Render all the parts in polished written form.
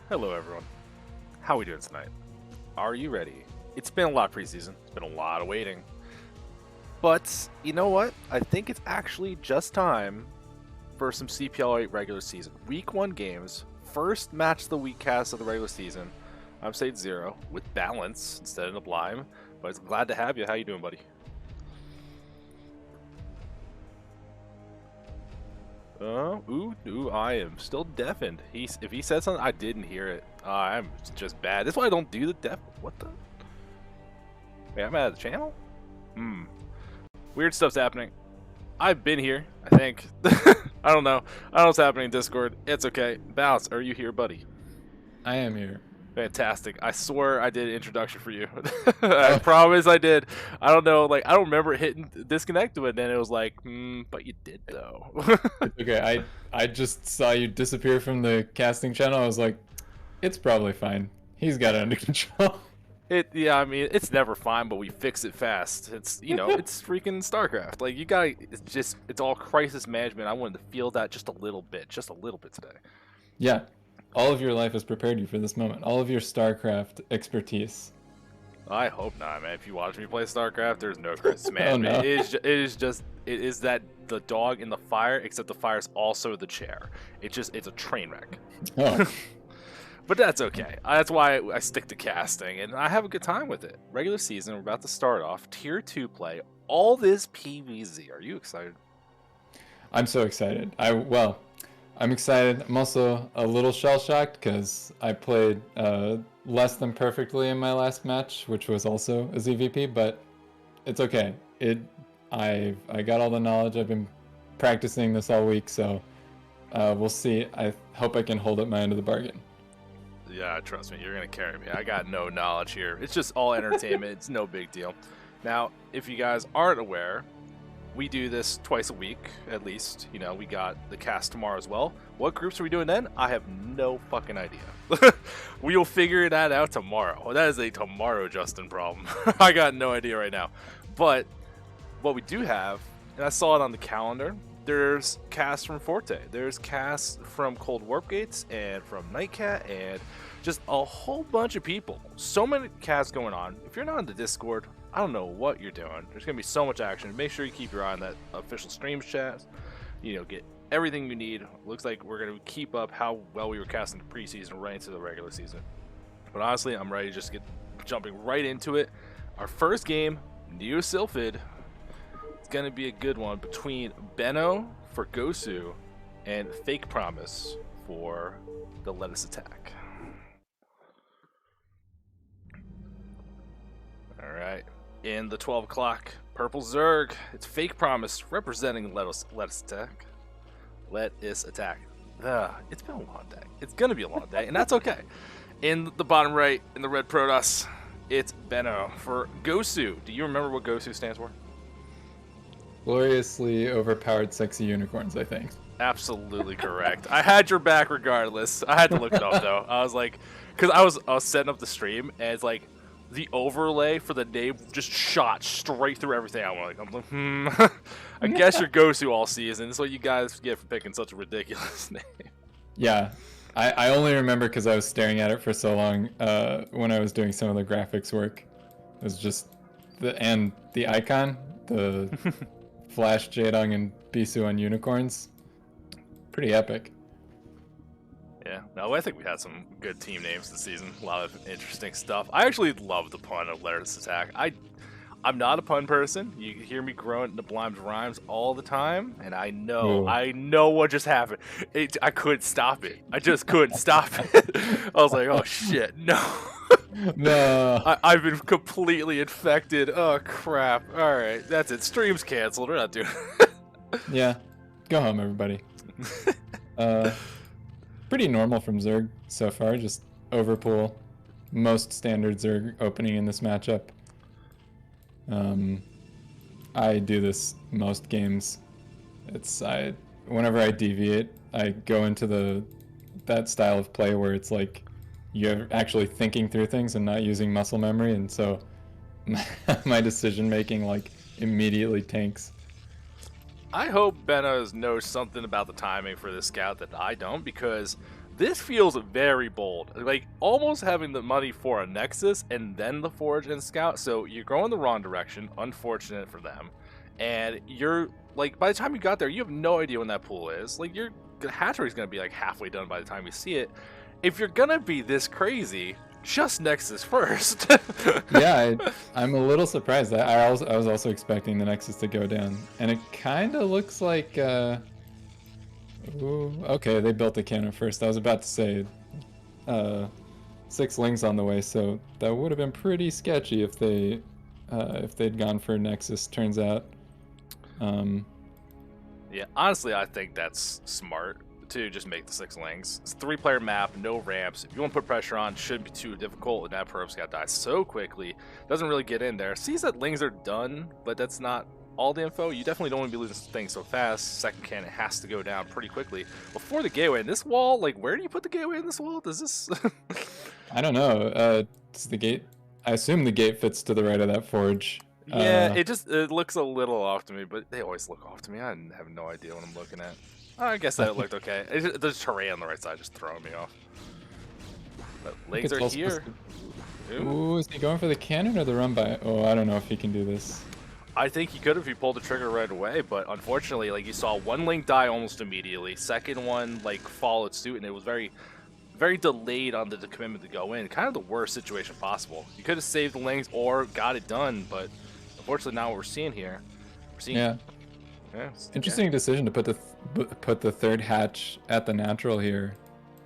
Hello everyone. How are we doing tonight? Are you ready? It's been a lot of preseason. It's been a lot of waiting. But you know what? I think it's actually just time for some CPL 8 regular season. Week 1 games. First match of the week cast of the regular season. I'm Saetzero with balance instead of Neblime. But it's glad to have you. How you doing, buddy? Ooh, I am still deafened. If he said something, I didn't hear it. I'm just bad. That's why I don't do the deaf. What the? Wait, I'm out of the channel? Weird stuff's happening. I've been here, I think. I don't know. I don't know what's happening in Discord. It's okay. Bounce, are you here, buddy? I am here. Fantastic. I swear I did an introduction for you. I promise I did. I don't know, like, I don't remember hitting disconnect to it, and then it was like, but you did, though. Okay, I just saw you disappear from the casting channel. I was like, it's probably fine. He's got it under control. Yeah, I mean, it's never fine, but we fix it fast. It's, you know, it's freaking StarCraft. Like, you gotta, it's all crisis management. I wanted to feel that just a little bit today. Yeah, all of your life has prepared you for this moment. All of your StarCraft expertise. I hope not, man. If you watch me play StarCraft, there's no crisis management. Oh, no. It is that the dog in the fire, except the fire's also the chair. It's a train wreck. Oh. But that's okay. That's why I stick to casting, and I have a good time with it. Regular season, we're about to start off. Tier 2 play. All this PVZ. Are you excited? I'm so excited. I'm excited. I'm also a little shell-shocked because I played less than perfectly in my last match, which was also a ZVP, but it's okay. I got all the knowledge. I've been practicing this all week, so we'll see. I hope I can hold up my end of the bargain. Yeah, trust me, you're going to carry me. I got no knowledge here. It's just all entertainment. It's no big deal. Now, if you guys aren't aware, we do this twice a week, at least. You know, we got the cast tomorrow as well. What groups are we doing then? I have no fucking idea. We will figure that out tomorrow. That is a tomorrow Justin problem. I got no idea right now. But what we do have, and I saw it on the calendar, there's casts from Forte. There's casts from Cold Warp Gates and from Nightcat and just a whole bunch of people. So many casts going on. If you're not in the Discord, I don't know what you're doing. There's going to be so much action. Make sure you keep your eye on that official streams chat. You know, get everything you need. Looks like we're going to keep up how well we were casting the preseason right into the regular season. But honestly, I'm ready to just get jumping right into it. Our first game, Neo Sylphid. It's going to be a good one between Benno for GOSU and FakePromise for the Lettuce Attack. Alright, in the 12 o'clock, Purple Zerg, it's FakePromise representing Lettuce Attack. Lettuce Attack. It's been a long day. It's going to be a long day, and that's okay. In the bottom right, in the red Protoss, it's Benno for GOSU. Do you remember what GOSU stands for? Gloriously overpowered sexy unicorns, I think. Absolutely correct. I had your back regardless. I had to look it up though. I was like, because I was setting up the stream, and it's like the overlay for the name just shot straight through everything. I'm like, I guess you're GOSU all season. That's what you guys get for picking such a ridiculous name. Yeah, I only remember because I was staring at it for so long when I was doing some of the graphics work. It was just the icon, the Flash, Jaedong, and Bisu on unicorns. Pretty epic. Yeah, no, I think we had some good team names this season. A lot of interesting stuff. I actually love the pun of Lettuce Attack. I'm not a pun person. You hear me growing Neblime's rhymes all the time, and I know what just happened. I couldn't stop it. I just couldn't stop it. I was like, oh shit, no. No. I've been completely infected. Oh crap. All right, that's it. Stream's canceled. We're not doing it. Yeah, go home, everybody. Pretty normal from Zerg so far. Just overpool. Most standard Zerg opening in this matchup. I do this most games. Whenever I deviate, I go into that style of play where it's like you're actually thinking through things and not using muscle memory, and so my decision making like immediately tanks. I hope Benno knows something about the timing for this scout that I don't, because This feels very bold, like almost having the money for a Nexus and then the Forge and Scout. So you're going the wrong direction, unfortunate for them. And you're like, by the time you got there, you have no idea when that pool is. Like, your hatchery is going to be like halfway done by the time you see it. If you're going to be this crazy, just Nexus first. Yeah, I'm a little surprised. I was also expecting the Nexus to go down, and it kind of looks like. Ooh, okay, they built a cannon first. I was about to say 6 Lings on the way, so that would have been pretty sketchy if they'd gone for Nexus. Turns out. Yeah, honestly, I think that's smart to just make the 6 Lings. It's a 3-player map, no ramps. If you want to put pressure on, shouldn't be too difficult. And that Probe Scout dies so quickly, doesn't really get in there. Sees that Lings are done, but that's not all the info. You definitely don't want to be losing things so fast. Second cannon has to go down pretty quickly before the gateway. In this wall, like, where do you put the gateway in this wall? Does this? I don't know. It's the gate. I assume the gate fits to the right of that forge. Yeah, it looks a little off to me, but they always look off to me. I have no idea what I'm looking at. I guess that looked okay. The terrain on the right side just throwing me off. But Lings are here. Ooh, is he going for the cannon or the run by? Oh, I don't know if he can do this. I think he could if he pulled the trigger right away, but unfortunately, like, you saw one Link die almost immediately. Second one, like, followed suit, and it was very, very delayed on the commitment to go in. Kind of the worst situation possible. You could have saved the Lings or got it done, but unfortunately, not what we're seeing here. We're seeing, yeah. Interesting decision to put the third hatch at the natural here.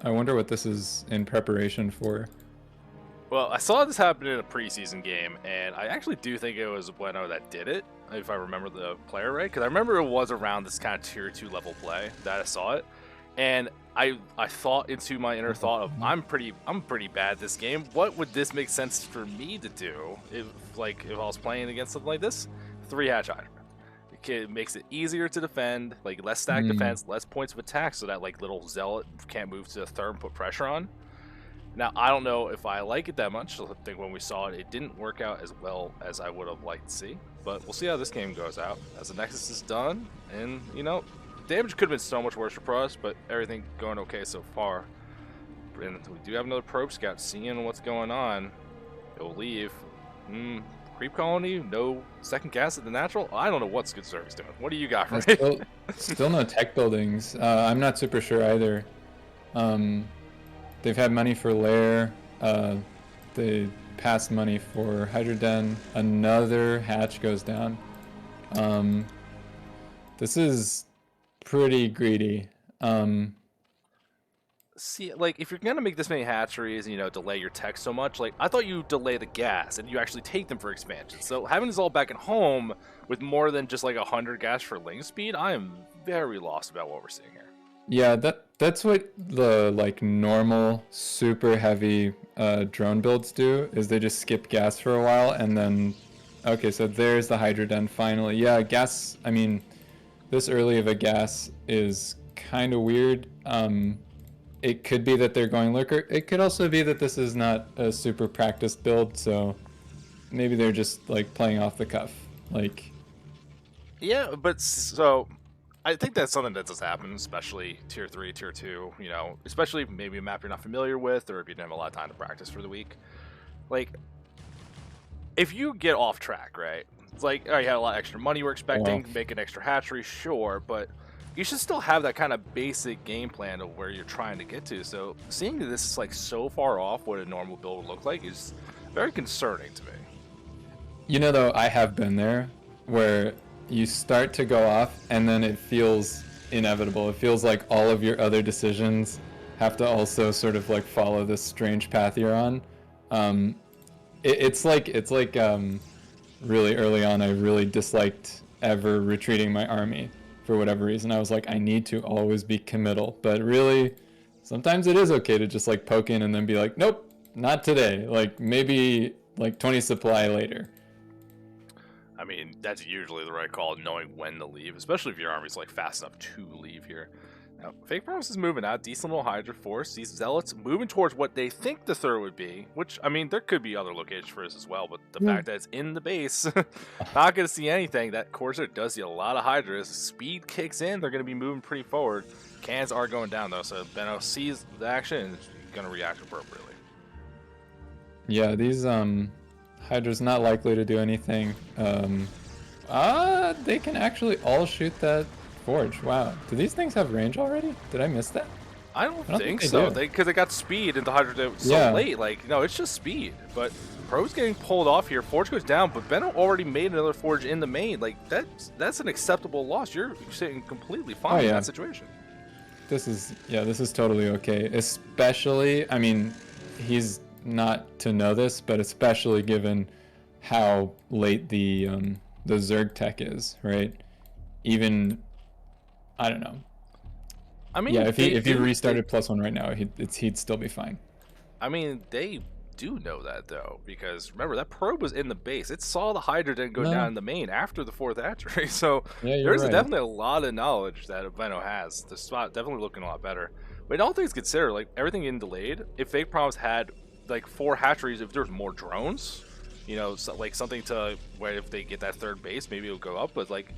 I wonder what this is in preparation for. Well, I saw this happen in a preseason game, and I actually do think it was Benno that did it, if I remember the player right. Because I remember it was around this kind of tier 2 level play that I saw it, and I thought into my inner thought of I'm pretty bad at this game. What would this make sense for me to do if I was playing against something like this? 3 hatch Hydra. It makes it easier to defend, like less stack defense, less points of attack, so that like little zealot can't move to the third and put pressure on. Now, I don't know if I like it that much. I think when we saw it, it didn't work out as well as I would have liked to see. But we'll see how this game goes out as the Nexus is done. And, you know, damage could have been so much worse for us, but everything going okay so far. And we do have another Probe Scout seeing what's going on. He'll leave. Creep colony, no second gas at the natural. I don't know what's Good Service doing. What do you got for me? Still no tech buildings. I'm not super sure either. They've had money for Lair. They passed money for Hydroden. Another hatch goes down. This is pretty greedy. See, like, if you're gonna make this many hatcheries and, you know, delay your tech so much, like, I thought you delay the gas and you actually take them for expansion. So having this all back at home with more than just like 100 gas for link speed, I am very lost about what we're seeing here. Yeah, that's what the like normal super heavy drone builds do, is they just skip gas for a while and then okay, so there's the Hydroden finally. Yeah, gas, I mean, this early of a gas is kind of weird. It could be that they're going lurker. It could also be that this is not a super practiced build, so maybe they're just like playing off the cuff. Like, yeah, but so I think that's something that does happen, especially tier 3, tier 2, you know, especially maybe a map you're not familiar with or if you didn't have a lot of time to practice for the week. Like, if you get off track, right? It's like, oh, you had a lot of extra money you were expecting, make an extra hatchery, sure, but you should still have that kind of basic game plan of where you're trying to get to. So seeing that this is like so far off what a normal build would look like is very concerning to me. You know, though, I have been there where you start to go off and then it feels inevitable. It feels like all of your other decisions have to also sort of like follow this strange path you're on. It's like really early on, I really disliked ever retreating my army. For whatever reason, I was like, I need to always be committal. But really, sometimes it is okay to just like poke in and then be like, nope, not today. Like maybe like 20 supply later. I mean, that's usually the right call, knowing when to leave, especially if your army's like fast enough to leave here. Now, FakePromise is moving out. Decent little Hydra force. These Zealots moving towards what they think the third would be, which, I mean, there could be other locations for this as well, but the fact that it's in the base, not going to see anything. That Corsair does see a lot of Hydras. Speed kicks in. They're going to be moving pretty forward. Cans are going down, though, so Benno sees the action and is going to react appropriately. Yeah, these Hydra's not likely to do anything. They can actually all shoot that Forge. Wow. Do these things have range already? Did I miss that? I don't think so. Because they got speed into Hydra so late. Like, no, it's just speed. But Pro's getting pulled off here. Forge goes down, but Benno already made another Forge in the main. Like, that's an acceptable loss. You're sitting completely fine in that situation. This is totally okay. Especially, I mean, he's not to know this, but especially given how late the Zerg tech is, right? Even, I don't know. I mean, yeah, if he restarted +1 right now, he'd still be fine. I mean, they do know that though, because remember that probe was in the base. It saw the Hydra didn't go down in the main after the 4th hatchery. So there's definitely a lot of knowledge that Benno has. The spot definitely looking a lot better. But all things considered, like everything getting delayed, if FakePromise had like 4 hatcheries, if there's more drones, you know, so, like something to where if they get that 3rd base, maybe it'll go up. But like,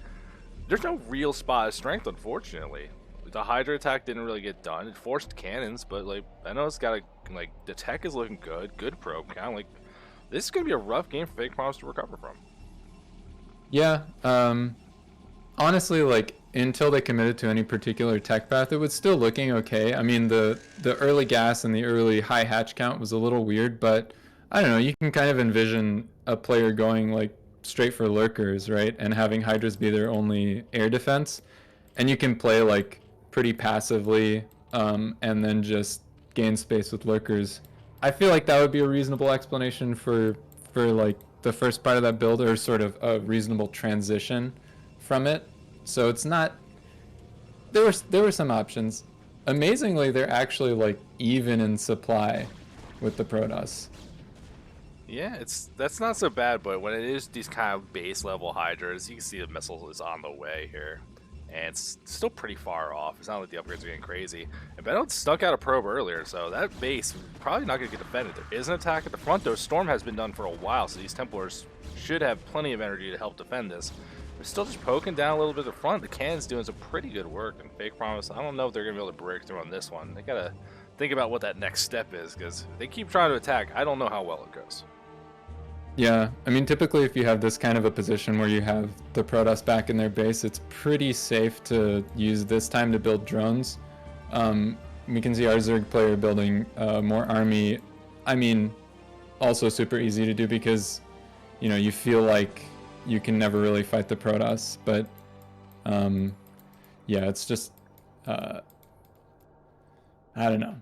there's no real spot of strength, unfortunately. The Hydra attack didn't really get done. It forced cannons, but like Benno's got a, like, the tech is looking good probe count. Like, this is gonna be a rough game for FakePromise to recover from. Yeah, honestly, like until they committed to any particular tech path, it was still looking okay. I mean, the early gas and the early high hatch count was a little weird, but I don't know. You can kind of envision a player going like straight for lurkers, right, and having Hydras be their only air defense, and you can play like pretty passively, and then just gain space with lurkers. I feel like that would be a reasonable explanation for like the first part of that build, or sort of a reasonable transition from it. So it's not. There were some options. Amazingly, they're actually like even in supply with the Protoss. Yeah, that's not so bad, but when it is these kind of base level Hydras, you can see the missile is on the way here. And it's still pretty far off. It's not like the upgrades are getting crazy. And Benno stuck out a probe earlier, so that base probably not going to get defended. There is an attack at the front, though. Storm has been done for a while, so these Templars should have plenty of energy to help defend this. They're still just poking down a little bit at the front. The cannon's doing some pretty good work, and FakePromise, I don't know if they're going to be able to break through on this one. They got to think about what that next step is, because they keep trying to attack. I don't know how well it goes. Yeah, I mean, typically if you have this kind of a position where you have the Protoss back in their base, it's pretty safe to use this time to build drones. We can see our Zerg player building more army. I mean, also super easy to do because, you know, you feel like you can never really fight the Protoss, but yeah, it's just, I don't know,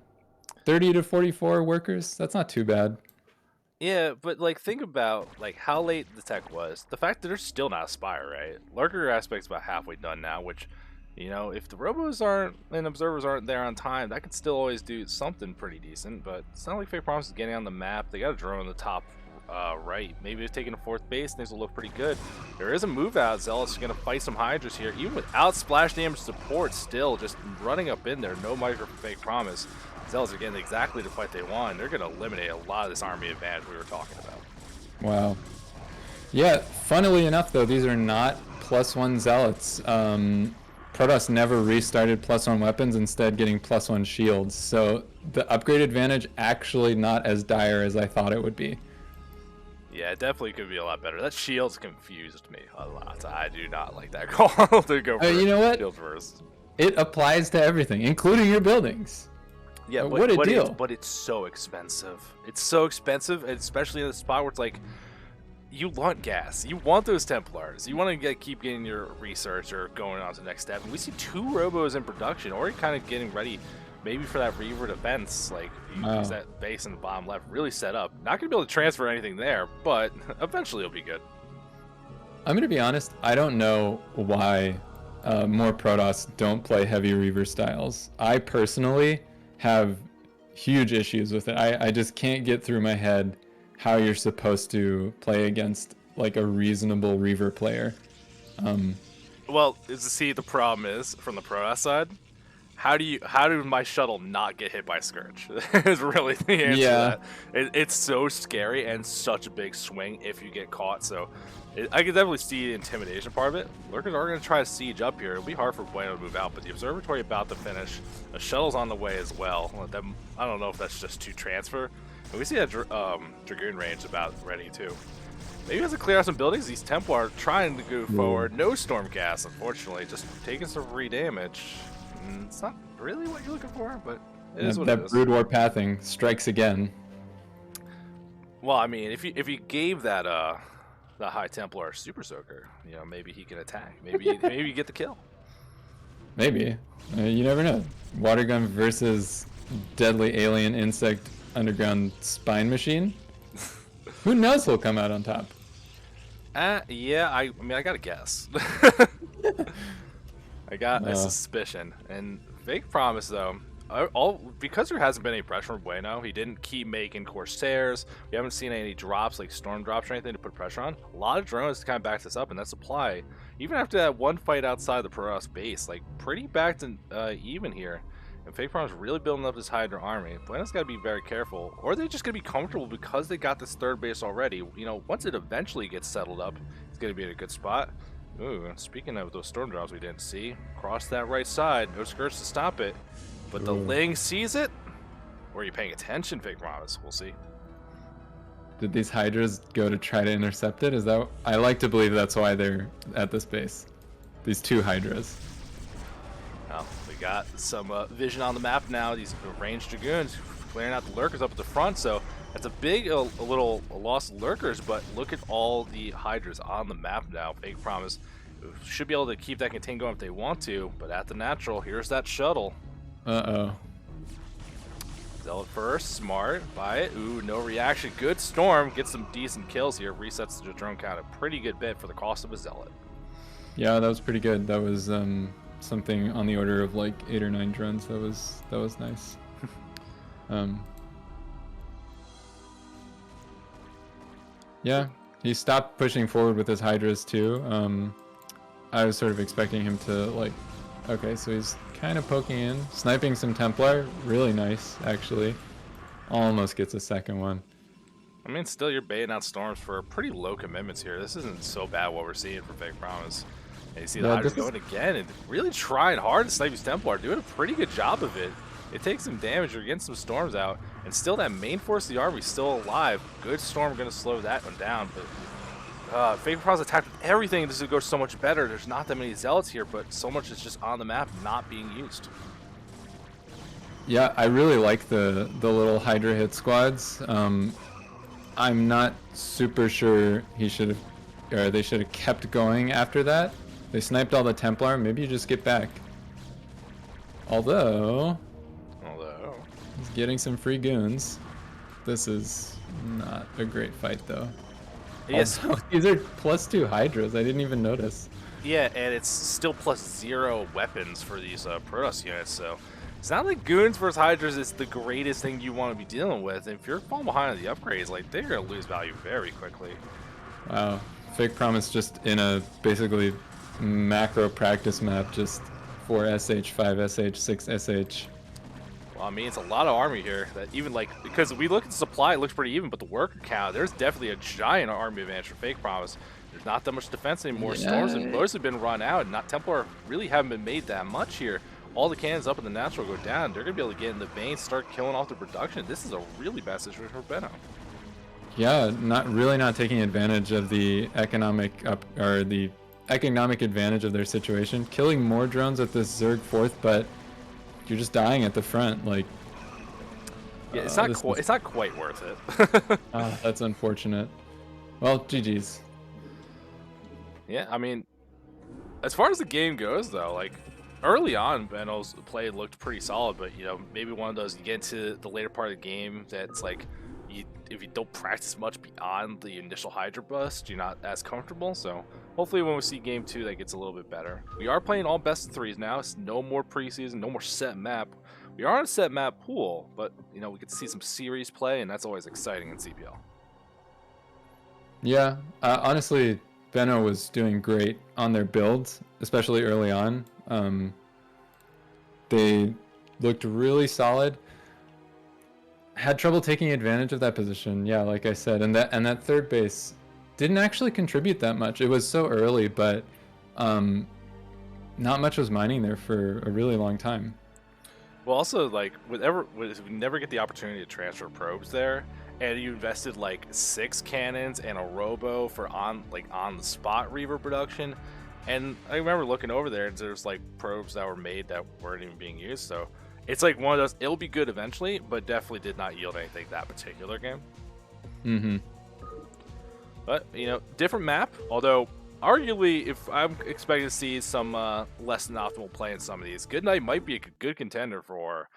30 to 44 workers, that's not too bad. Yeah, but like think about like how late the tech was. The fact that there's still not a Spire, right? Lurker aspect's about halfway done now, which, you know, if the robos aren't and observers aren't there on time, that could still always do something pretty decent. But it's not like FakePromise is getting on the map. They got a drone on the top right. Maybe they're taking a 4th base, things will look pretty good. There is a move out. Zealous is going to fight some Hydras here, even without splash damage support. Still just running up in there. No micro for FakePromise. Zealots are getting exactly the fight they want. They're going to eliminate a lot of this army advantage we were talking about. Wow. Yeah, funnily enough, though, these are not +1 Zealots. Protoss never restarted +1 weapons, instead getting +1 shields. So the upgrade advantage actually not as dire as I thought it would be. Yeah, it definitely could be a lot better. That shields confused me a lot. I do not like that call to go for you know what? shield first. It applies to everything, including your buildings. Yeah, what a deal. But it's so expensive. It's so expensive, especially in the spot where it's like, you want gas. You want those Templars. You want to keep getting your research or going on to the next step. And we see 2 robos in production, already kind of getting ready maybe for that Reaver defense. Like, you use that base in the bottom left, really set up. Not going to be able to transfer anything there, but eventually it'll be good. I'm going to be honest, I don't know why more Protoss don't play heavy Reaver styles. I personally have huge issues with it. I just can't get through my head how you're supposed to play against like a reasonable Reaver player. Well, see, the problem is from the Protoss side, how did my shuttle not get hit by Scourge? Is really the answer Yeah. to that. It's so scary and such a big swing if you get caught. So I can definitely see the intimidation part of it. Lurkers are going to try to siege up here. It'll be hard for Bueno to move out, but the observatory about to finish. The shuttle's on the way as well. I don't know if that's just to transfer. But we see that Dragoon range about ready too. Maybe he has to clear out some buildings. These Templar are trying to go forward. No Stormcast, unfortunately. Just taking some free damage. It's not really what you're looking for, but it is what it is. That Brood War pathing strikes again. Well, I mean, if you gave that the High Templar Super Soaker, you know, maybe he can attack. Maybe you get the kill. Maybe. You never know. Water gun versus deadly alien insect underground spine machine. Who knows who'll come out on top? Yeah, I mean, I got a guess. I got a suspicion. And FakePromise, though, because there hasn't been any pressure from Bueno, he didn't keep making Corsairs. We haven't seen any drops, like storm drops or anything to put pressure on. A lot of drones kind of backed this up, and that supply, even after that one fight outside the Protoss base, like pretty backed and even here. And FakePromise really building up this Hydra army. Bueno's got to be very careful, or they're just going to be comfortable because they got this third base already. You know, once it eventually gets settled up, it's going to be in a good spot. Ooh, speaking of those storm drops we didn't see, cross that right side, no Scourge to stop it. But the Ling sees it? Or are you paying attention, FakePromise? We'll see. Did these Hydras go to try to intercept it? Is that? I like to believe that's why they're at this base. These two Hydras. Well, we got some vision on the map now. These ranged Dragoons clearing out the Lurkers up at the front. So that's a big, a little loss of Lurkers. But look at all the Hydras on the map now. FakePromise should be able to keep that contain going if they want to. But at the natural, here's that shuttle. Uh-oh. Zealot first, smart, buy it. Ooh, no reaction. Good storm, gets some decent kills here. Resets the drone count a pretty good bit for the cost of a Zealot. Yeah, that was pretty good. That was something on the order of like 8 or 9 drones. That was nice. Yeah, he stopped pushing forward with his Hydras too. I was sort of expecting him to like, okay, so he's kind of poking in, sniping some Templar, really nice actually. Almost gets a second one. I mean, still you're baiting out storms for pretty low commitments here. This isn't so bad what we're seeing for FakePromise. And you see the Hydras going again and really trying hard to snipe these Templar, doing a pretty good job of it. It takes some damage, you're getting some storms out, and still that main force of the army is still alive. Good storm going to slow that one down, but FakePromise attacked with everything. This would go so much better. There's not that many Zealots here, but so much is just on the map not being used. Yeah, I really like the little Hydra hit squads. I'm not super sure they should have kept going after that. They sniped all the Templar. Maybe you just get back. Although he's getting some free goons. This is not a great fight though. Yes, also, these are +2 Hydras. I didn't even notice. Yeah, and it's still +0 weapons for these Protoss units, so it's not like goons versus Hydras is the greatest thing you want to be dealing with. If you're falling behind on the upgrades, like they're gonna lose value very quickly. Wow, FakePromise just in a basically macro practice map, just 4 SH, 5 SH, 6 SH. Well, I mean, it's a lot of army here that even like, because we look at the supply, it looks pretty even, but the worker count, there's definitely a giant army advantage for FakePromise. There's not that much defense anymore. Yeah. Storms and blows have been run out, and Templar really haven't been made that much here. All the cannons up in the natural go down. They're going to be able to get in the veins, start killing off the production. This is a really bad situation for Benno. Yeah, not taking advantage of the economic advantage of their situation. Killing more drones at this Zerg 4th, but you're just dying at the front. Like, yeah, it's not quite worth it. That's unfortunate. Well, GG's. Yeah, I mean, as far as the game goes, though, like early on, Benno's play looked pretty solid, but you know, maybe one of those you get into the later part of the game that's like, if you don't practice much beyond the initial Hydra bust, you're not as comfortable. So hopefully when we see game 2, that gets a little bit better. We are playing all best of 3s now. It's no more preseason, no more set map. We are on a set map pool, but you know, we get to see some series play, and that's always exciting in CPL. Yeah, honestly, Benno was doing great on their builds, especially early on. They looked really solid. Had trouble taking advantage of that position. Yeah, like I said, and that third base didn't actually contribute that much. It was so early, but not much was mining there for a really long time. Well, also, like, if we never get the opportunity to transfer probes there, and you invested like 6 cannons and a robo for on the spot reaver production, and I remember looking over there, and there's like probes that were made that weren't even being used. So it's like one of those. It'll be good eventually, but definitely did not yield anything that particular game. Mm-hmm. But different map. Although arguably, if I'm expecting to see some less than optimal play in some of these, Goodnight might be a good contender for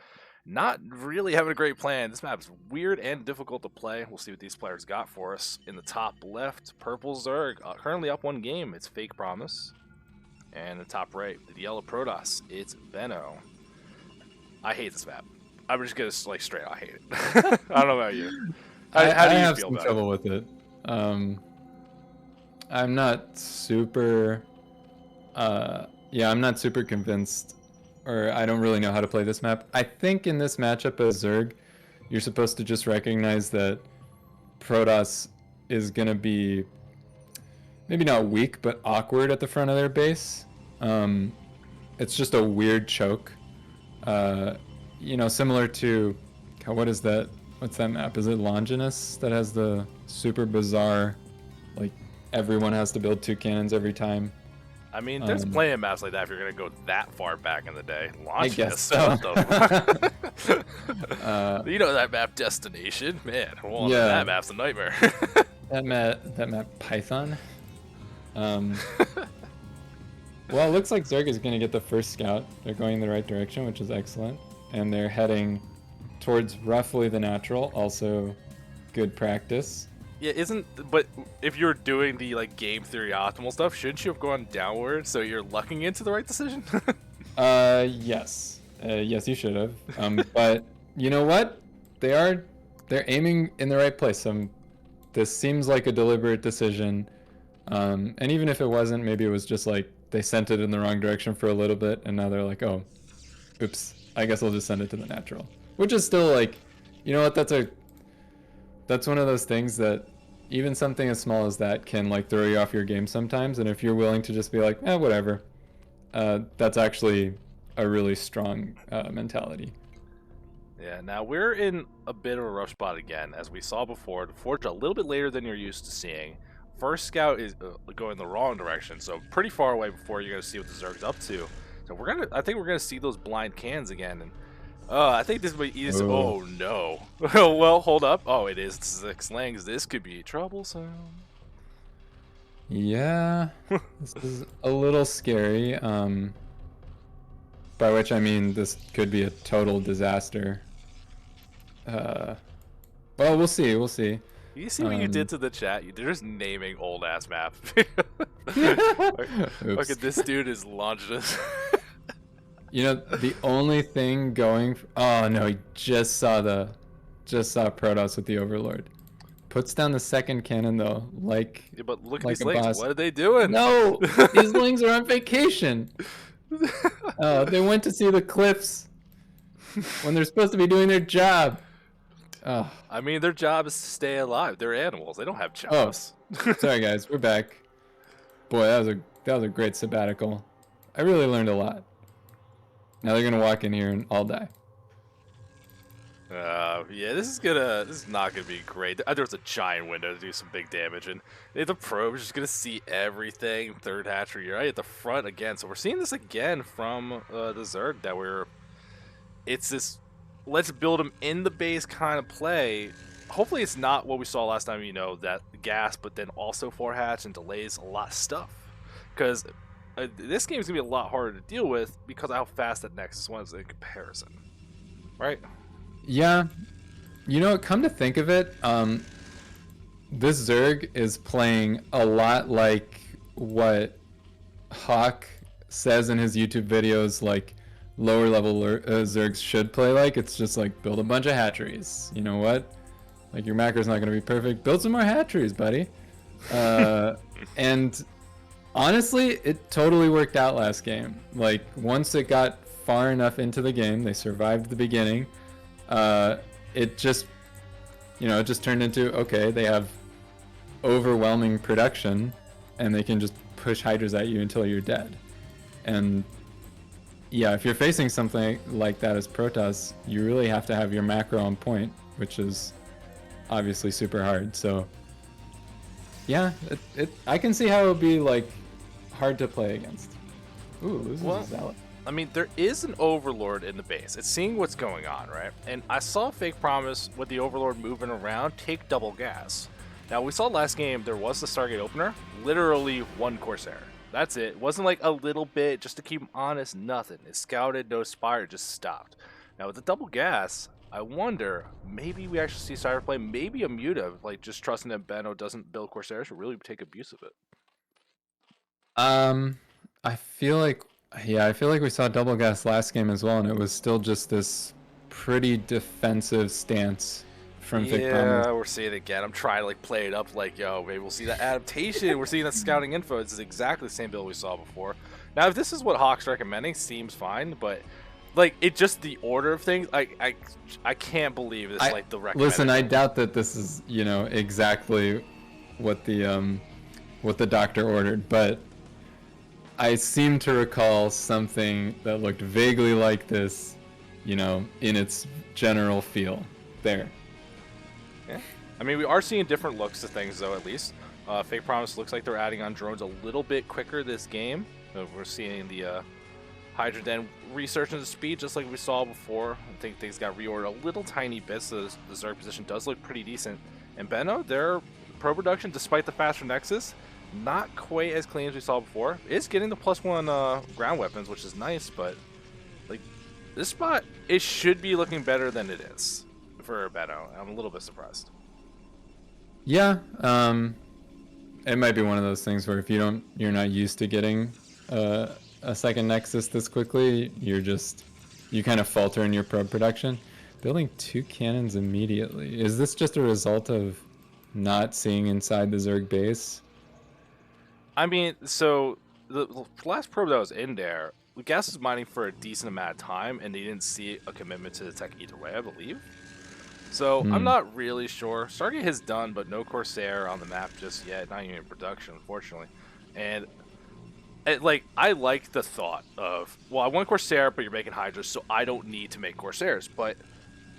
not really having a great plan. This map is weird and difficult to play. We'll see what these players got for us. In the top left, Purple Zerg, currently up 1 game. It's FakePromise. And the top right, the yellow Protoss, it's Benno. I hate this map. I'm just gonna straight out hate it. I don't know about you. How do you have feel some about trouble with it. I'm not super I'm not super convinced, or I don't really know how to play this map. I think in this matchup as Zerg, you're supposed to just recognize that Protoss is gonna be maybe not weak, but awkward at the front of their base. It's just a weird choke. Similar to, what is that? What's that map? Is it Longinus that has the super bizarre, like, everyone has to build 2 cannons every time? I mean, there's plenty of maps like that if you're going to go that far back in the day. I guess so. What the fuck? That map Destination? Man, that map's a nightmare. that map Python? Well, it looks like Zerg is going to get the first scout. They're going in the right direction, which is excellent. And they're heading towards roughly the natural, also good practice. Yeah, but if you're doing the game theory optimal stuff, shouldn't you have gone downward so you're lucking into the right decision? Yes. Yes, you should have. But you know what? They're aiming in the right place. This seems like a deliberate decision. And even if it wasn't, maybe it was just like they sent it in the wrong direction for a little bit, and now they're like, oh, oops, I guess I'll just send it to the natural. Which is still like, you know what, that's one of those things that even something as small as that can throw you off your game sometimes, and if you're willing to just be like, whatever, that's actually a really strong mentality. Yeah, now we're in a bit of a rough spot again, as we saw before. The Forge a little bit later than you're used to seeing. First scout is going the wrong direction, so pretty far away before you're going to see what the Zerg's up to. So I think we're going to see those blind cans again, and I think this might easy. Oh no. Well, hold up. Oh, it is SirGlinG. This could be troublesome. Yeah, this is a little scary. By which I mean this could be a total disaster. Well, we'll see. We'll see. You see what you did to the chat? They're just naming old ass map. Look at this dude is Longinus. The only thing going. Oh no, he just saw Protoss with the Overlord. Puts down the second cannon though, Yeah, but look at these lings. What are they doing? No, these lings are on vacation. They went to see the cliffs when they're supposed to be doing their job. Oh. I mean, their job is to stay alive. They're animals. They don't have jobs. Oh, sorry guys, we're back. Boy, that was a great sabbatical. I really learned a lot. Now they're gonna walk in here and all die. Yeah, this is not gonna be great. There's a giant window to do some big damage, and the probe is just gonna see everything. Third hatchery, right at the front again. So we're seeing this again from the Zerg that it's this let's build them in the base kind of play. Hopefully it's not what we saw last time, that gas, but then also 4 hatch and delays a lot of stuff. Because this game is going to be a lot harder to deal with because of how fast that Nexus was in comparison. Right? Yeah. Come to think of it, this Zerg is playing a lot like what Hawk says in his YouTube videos, lower level Zergs should play like. It's just build a bunch of hatcheries. You know what? Your macro's not going to be perfect. Build some more hatcheries, buddy. And honestly, it totally worked out last game. Once it got far enough into the game. They survived the beginning. It just, it just turned into, okay, they have overwhelming production, and they can just push hydras at you until you're dead. And yeah, if you're facing something like that as Protoss, you really have to have your macro on point, which is obviously super hard. So yeah, I can see how it would be like hard to play against. Ooh, loses a Zealot. I mean, there is an Overlord in the base. It's seeing what's going on, right? And I saw FakePromise with the Overlord moving around take double gas. Now, we saw last game, there was the Stargate opener, literally one Corsair. That's it. It wasn't like a little bit, just to keep him honest, nothing. It scouted, no Spire, just stopped. Now, with the double gas, I wonder, maybe we actually see Cyber play, maybe a Muta, like just trusting that Benno doesn't build Corsairs will really take abuse of it. I feel like we saw double gas last game as well, and it was still just this pretty defensive stance from FakePromise. Yeah, we're seeing it again. I'm trying to like play it up like, yo, maybe we'll see that adaptation. We're seeing that scouting info. This is exactly the same build we saw before. Now, if this is what Hawk's recommending, seems fine, but like it just the order of things. I can't believe it's like the recommended. Listen, I doubt that this is exactly what the doctor ordered, but I seem to recall something that looked vaguely like this, in its general feel there. Yeah. I mean, we are seeing different looks to things, though, at least. FakePromise looks like they're adding on drones a little bit quicker this game. We're seeing the Hydra Den research into speed, just like we saw before. I think things got reordered a little tiny bit, so the Zerg position does look pretty decent. And Benno, their pro production, despite the faster Nexus, not quite as clean as we saw before. It's getting the +1 ground weapons, which is nice, but like this spot, it should be looking better than it is for Benno. I'm a little bit surprised. Yeah, it might be one of those things where if you're not used to getting a second Nexus this quickly, you kind of falter in your probe production. Building 2 cannons immediately. Is this just a result of not seeing inside the Zerg base? I mean, so the last probe that was in there, Gas was mining for a decent amount of time, and they didn't see a commitment to the tech either way, I believe. So I'm not really sure. Stargate has done, but no Corsair on the map just yet. Not even in production, unfortunately. And I like the thought of, well, I want Corsair, but you're making Hydras, so I don't need to make Corsairs. But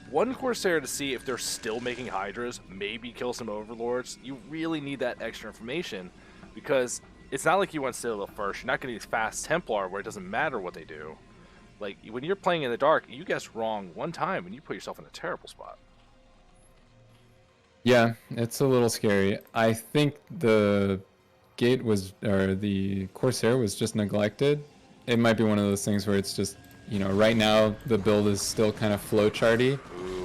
one Corsair to see if they're still making Hydras, maybe kill some Overlords. You really need that extra information, because it's not like you want Citadel first. You're not going to use Fast Templar where it doesn't matter what they do. Like, when you're playing in the dark, you guess wrong one time and you put yourself in a terrible spot. Yeah, it's a little scary. I think the the Corsair was just neglected. It might be one of those things where it's just, right now the build is still kind of flowcharty,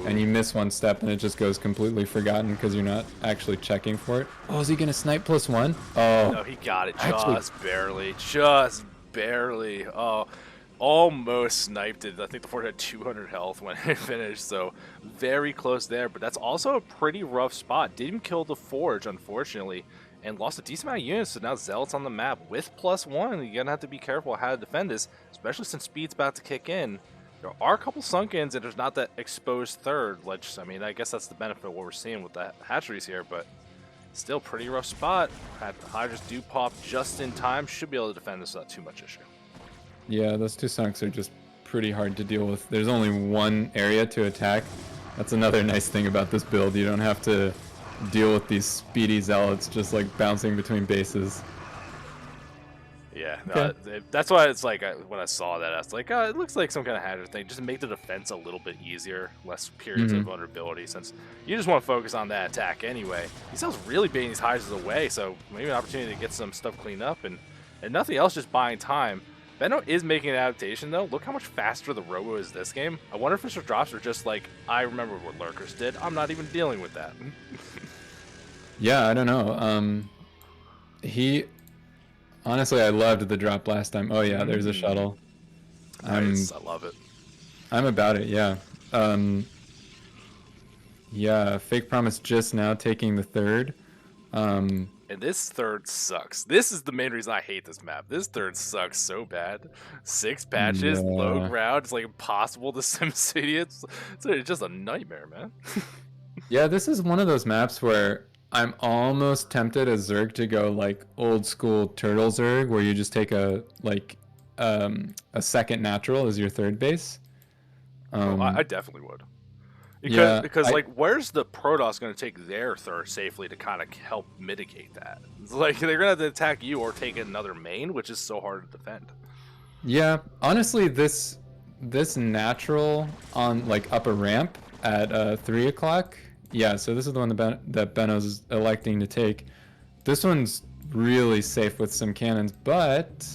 and you miss one step and it just goes completely forgotten because you're not actually checking for it. Oh, is he gonna snipe +1? Oh, no, he got it just barely. Oh, almost sniped it. I think the fort had 200 health when it finished, so very close there. But that's also a pretty rough spot. Didn't kill the Forge, unfortunately, and lost a decent amount of units. So now Zealot's on the map with +1. You're gonna have to be careful how to defend this, especially since speed's about to kick in. There are a couple sunk-ins, and there's not that exposed third. I mean, I guess that's the benefit of what we're seeing with the hatcheries here, but still pretty rough spot. Hydras do pop just in time. Should be able to defend this without too much issue. Yeah, those 2 sunks are just pretty hard to deal with. There's only one area to attack. That's another nice thing about this build. You don't have to deal with these speedy Zealots just like bouncing between bases. Yeah, no, that's why it's like when I saw that, I was like, oh, it looks like some kind of hazard thing. Just to make the defense a little bit easier, less periods of vulnerability, since you just want to focus on that attack anyway. These Zealots really baiting these Hydras away, so maybe an opportunity to get some stuff cleaned up, and nothing else, just buying time. Benno is making an adaptation, though. Look how much faster the Robo is this game. I wonder if Fisher drops are just like, I remember what Lurkers did. I'm not even dealing with that. Yeah, I don't know. Honestly, I loved the drop last time. Oh yeah, there's a shuttle. Nice, I love it. I'm about it, yeah. Yeah, FakePromise just now taking the third. And this third sucks. This is the main reason I hate this map. This third sucks so bad. 6 patches, low Yeah. ground. It's like impossible to SimCity. It's just a nightmare, man. Yeah, this is one of those maps where I'm almost tempted as Zerg to go like old school turtle Zerg, where you just take a second natural as your third base. I definitely would. Because like, where's the Protoss going to take their third safely to kind of help mitigate that? It's like they're going to have to attack you or take another main, which is so hard to defend. Yeah, honestly, this natural on like up a ramp at 3 o'clock. Yeah, so this is the one that Benno's electing to take. This one's really safe with some cannons, but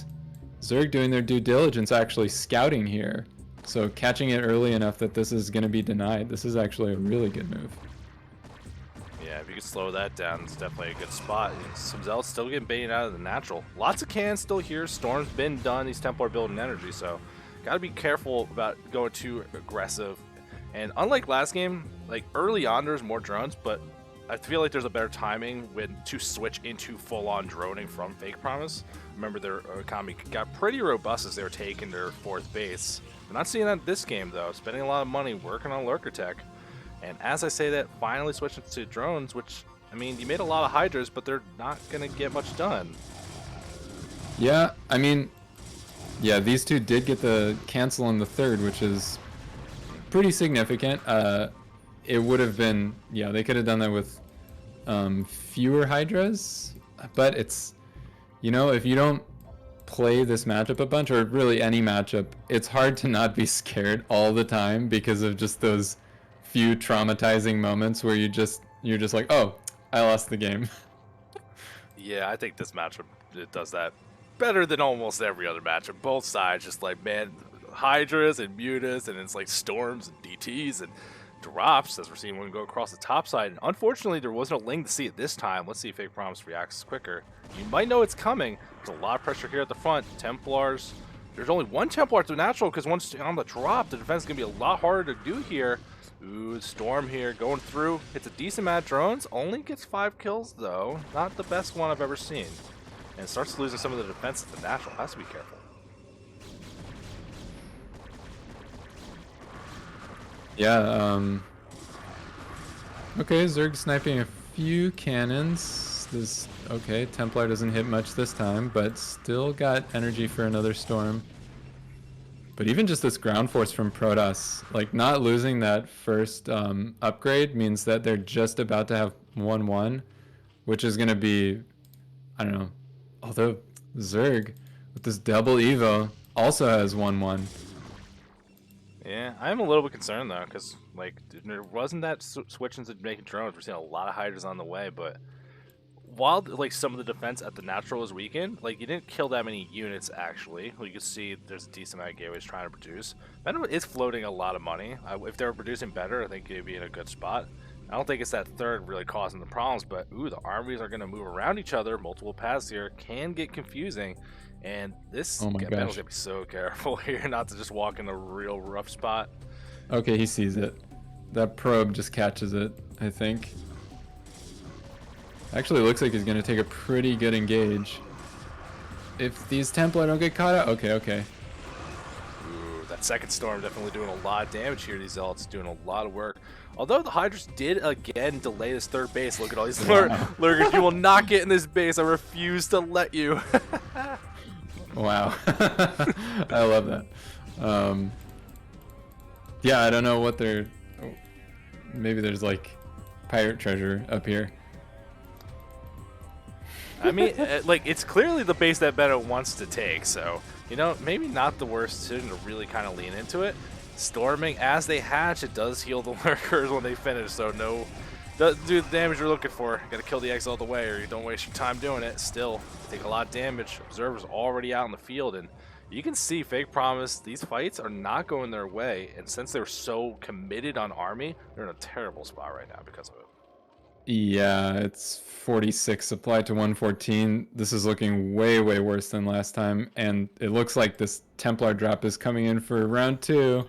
Zerg doing their due diligence, actually scouting here. So catching it early enough that this is going to be denied. This is actually a really good move. Yeah, if you could slow that down, it's definitely a good spot. Some Zealots still getting baited out of the natural. Lots of cannons still here. Storm's been done. These Templar building energy, so gotta be careful about going too aggressive. And unlike last game, like early on there's more drones, but I feel like there's a better timing when to switch into full-on droning from FakePromise. Remember, their economy got pretty robust as they were taking their 4th base. We're not seeing that this game, though. Spending a lot of money working on lurker tech. And as I say that, finally switching to drones, which, I mean, you made a lot of Hydras, but they're not going to get much done. Yeah, I mean, yeah, these two did get the cancel in the third, which is pretty significant. It would have been, yeah, they could have done that with fewer Hydras, but it's, you know, if you don't play this matchup a bunch, or really any matchup, it's hard to not be scared all the time because of just those few traumatizing moments where you're just like, oh, I lost the game. Yeah, I think this matchup, it does that better than almost every other matchup. Both sides just like, man, Hydras and Mutas, and it's like Storms and DTs and drops, as we're seeing one go across the top side. And unfortunately, there wasn't a Ling to see it this time. Let's see if FakePromise reacts quicker. You might know it's coming. There's a lot of pressure here at the front. Templars. There's only one Templar to natural, because once on the drop, the defense is going to be a lot harder to do here. Ooh, Storm here going through. It's a decent amount of drones. Only gets 5 kills, though. Not the best one I've ever seen. And starts losing some of the defense at the natural. Has to be careful. Yeah, okay, Zerg sniping a few cannons. This, okay, Templar doesn't hit much this time, but still got energy for another storm. But even just this ground force from Protoss, like not losing that first upgrade means that they're just about to have 1-1, which is going to be, I don't know, although Zerg with this double Evo also has 1-1. Yeah, I'm a little bit concerned though, because like there wasn't that switch into making drones. We're seeing a lot of Hydras on the way, but while like some of the defense at the natural was weakened, like you didn't kill that many units actually. Well, you can see there's a decent amount of gateways trying to produce. Benno is floating a lot of money. If they were producing better, I think it'd be in a good spot. I don't think it's that third really causing the problems, but ooh, the armies are going to move around each other. Multiple paths here can get confusing. And this, Oh my Benno's gosh. going to be so careful here not to just walk in a real rough spot. Okay, he sees it. That probe just catches it, I think. Actually looks like he's going to take a pretty good engage. If these Templar don't get caught out, okay. Ooh, that second storm definitely doing a lot of damage here. These Zealots doing a lot of work. Although the Hydras did again delay this third base. Look at all these lurkers. You will not get in this base. I refuse to let you. Wow. I love that. Yeah, I don't know what they're... Maybe there's like pirate treasure up here. I mean, like, it's clearly the base that Benno wants to take, so, you know, maybe not the worst decision to really kind of lean into it. Storming, as they hatch, it does heal the lurkers when they finish, so no, doesn't do the damage you're looking for. Gotta kill the X all the way, or you don't waste your time doing it. Still, take a lot of damage. Observer's already out in the field, and you can see FakePromise, these fights are not going their way, and since they're so committed on army, they're in a terrible spot right now because of it. Yeah, it's 46 applied to 114. This is looking way worse than last time, and it looks like this Templar drop is coming in for round 2.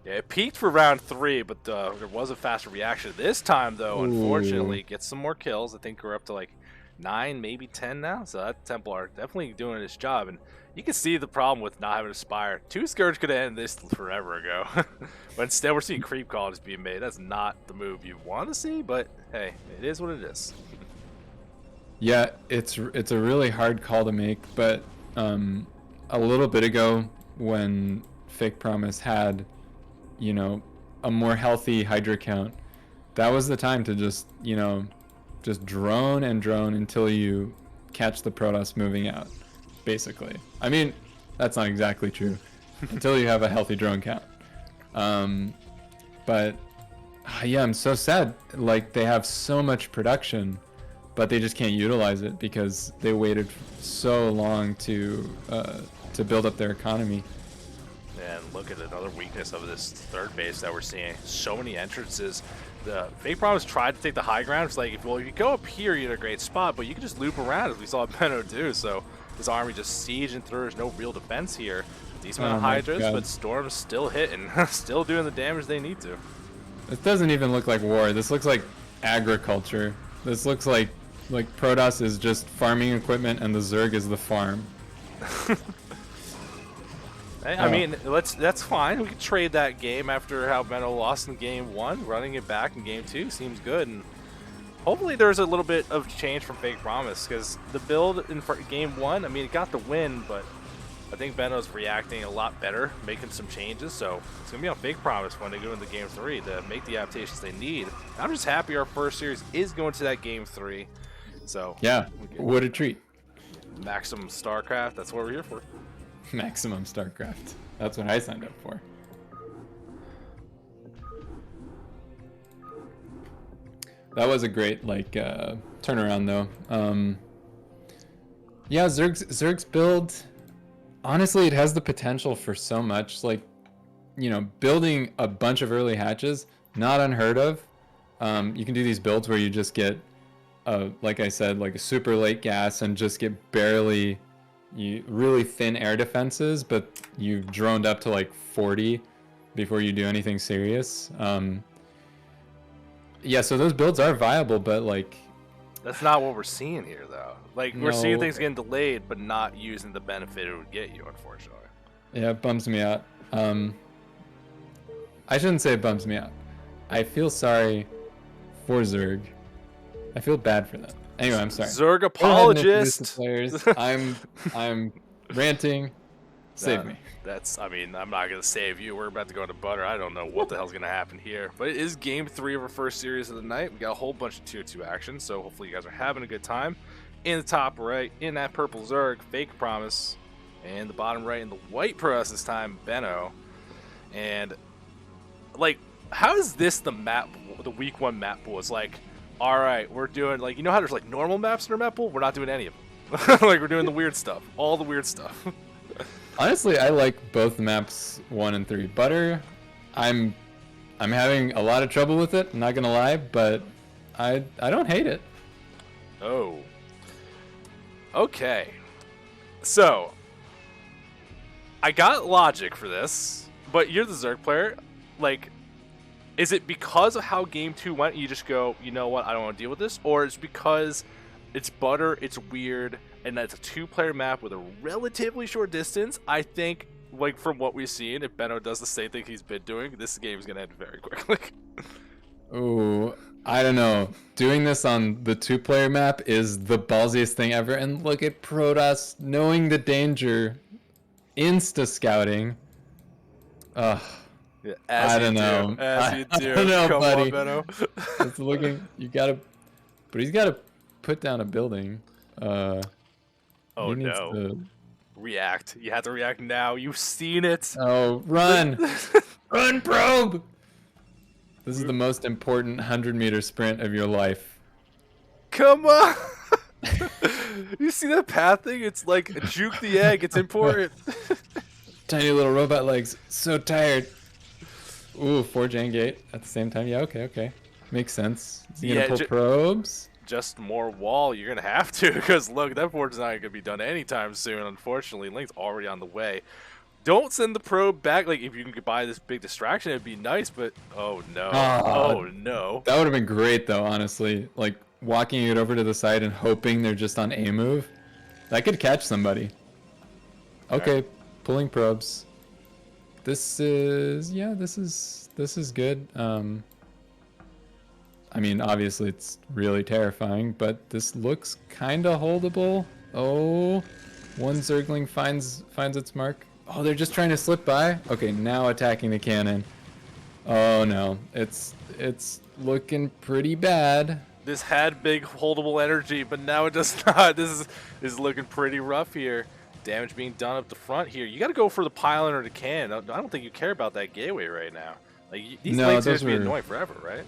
Yeah, it peaked for round 3, but there was a faster reaction this time, though. Ooh. Unfortunately, gets some more kills. I think we're up to like 9, maybe 10 now. So that Templar definitely doing its job. And you can see the problem with not having a Spire. 2 Scourge could have ended this forever ago. But instead, we're seeing creep calls being made. That's not the move you want to see, but hey, it is what it is. Yeah, it's a really hard call to make, but a little bit ago when FakePromise had, you know, a more healthy Hydra count, that was the time to just, you know, just drone and drone until you catch the Protoss moving out, basically. I mean, that's not exactly true, until you have a healthy drone count. But yeah, I'm so sad. Like, they have so much production, but they just can't utilize it because they waited so long to build up their economy. And look at another weakness of this third base that we're seeing. So many entrances. The FakePromise tried to take the high ground. It's like, if you go up here, you're in a great spot, but you can just loop around, as we saw Benno do. So his army just sieging through. There's no real defense here. Decent amount of Hydras, but Storm's still hitting, still doing the damage they need to. This doesn't even look like war. This looks like agriculture. This looks like Protoss is just farming equipment and the Zerg is the farm. Hey, I mean, that's fine. We could trade that game after how Benno lost in game 1. Running it back in game 2 seems good, and hopefully there's a little bit of change from FakePromise, because the build in game 1, I mean, it got the win, but I think Benno's reacting a lot better, making some changes, so it's going to be on FakePromise when they go into game 3 to make the adaptations they need. I'm just happy our first series is going to that game 3. So yeah, what a treat. Maximum StarCraft, that's what we're here for. Maximum StarCraft. That's what I signed up for. That was a great turnaround though. Yeah, Zerg's build, honestly, it has the potential for so much. Like, you know, building a bunch of early hatches, not unheard of. You can do these builds where you just get like I said, like a super late gas and just get really thin air defenses, but you've droned up to like 40 before you do anything serious. Yeah, so those builds are viable, but like, that's not what we're seeing here though. Like, we're seeing things getting delayed, but not using the benefit it would get you, unfortunately. Yeah, it bums me out. I shouldn't say it bums me out. I feel sorry for Zerg. I feel bad for them. Anyway, I'm sorry. Zerg apologist. Players. I'm ranting. Save me. I mean, I'm not gonna save you. We're about to go into butter. I don't know what the hell's gonna happen here. But it is game 3 of our first series of the night. We got a whole bunch of tier 2 action, so hopefully you guys are having a good time. In the top right, in that purple Zerg, FakePromise. And the bottom right, in the white Protoss this time, Benno. And like, how is this the map? The week 1 map pool? It's like, all right, we're doing, like, you know how there's like normal maps in our map pool? We're not doing any of them. Like, we're doing the weird stuff, all the weird stuff. Honestly, I like both maps 1 and 3. Butter, I'm having a lot of trouble with it, I'm not gonna lie, but I don't hate it. Oh. Okay. So, I got logic for this, but you're the Zerg player. Like, is it because of how game 2 went, you just go, you know what, I don't want to deal with this? Or is it because it's butter, it's weird, and that's a 2-player map with a relatively short distance? I think, like, from what we've seen, if Benno does the same thing he's been doing, this game is going to end very quickly. Ooh, I don't know. Doing this on the 2-player map is the ballsiest thing ever. And look at Protoss knowing the danger, insta-scouting. Ugh. Yeah, I don't know. As you do. I don't know, Come buddy. on, Benno. It's looking. But he's gotta put down a building. Oh no! React. You have to react now. You've seen it. Oh, run! Run, probe! This is the most important 100-meter sprint of your life. Come on! You see that path thing? It's like juke the egg. It's important. Tiny little robot legs. So tired. Ooh, forge and gate at the same time. Yeah, okay. Makes sense. Is he gonna pull probes? Just more wall. You're gonna have to, because look, that forge is not gonna be done anytime soon. Unfortunately, Link's already on the way. Don't send the probe back. Like, if you can buy this big distraction, it'd be nice. But oh no, oh no. That would have been great though, honestly. Like, walking it over to the side and hoping they're just on A move. That could catch somebody. Okay, pulling probes. This is good. I mean, obviously it's really terrifying, but this looks kind of holdable. Oh, one SirGlinG finds its mark. Oh, they're just trying to slip by. Okay, now attacking the cannon. Oh no, it's looking pretty bad. This had big holdable energy, but now it does not. This is looking pretty rough here. Damage being done up the front here. You got to go for the pylon or the cannon. I don't think you care about that gateway right now. Like these links are just be annoying forever, right?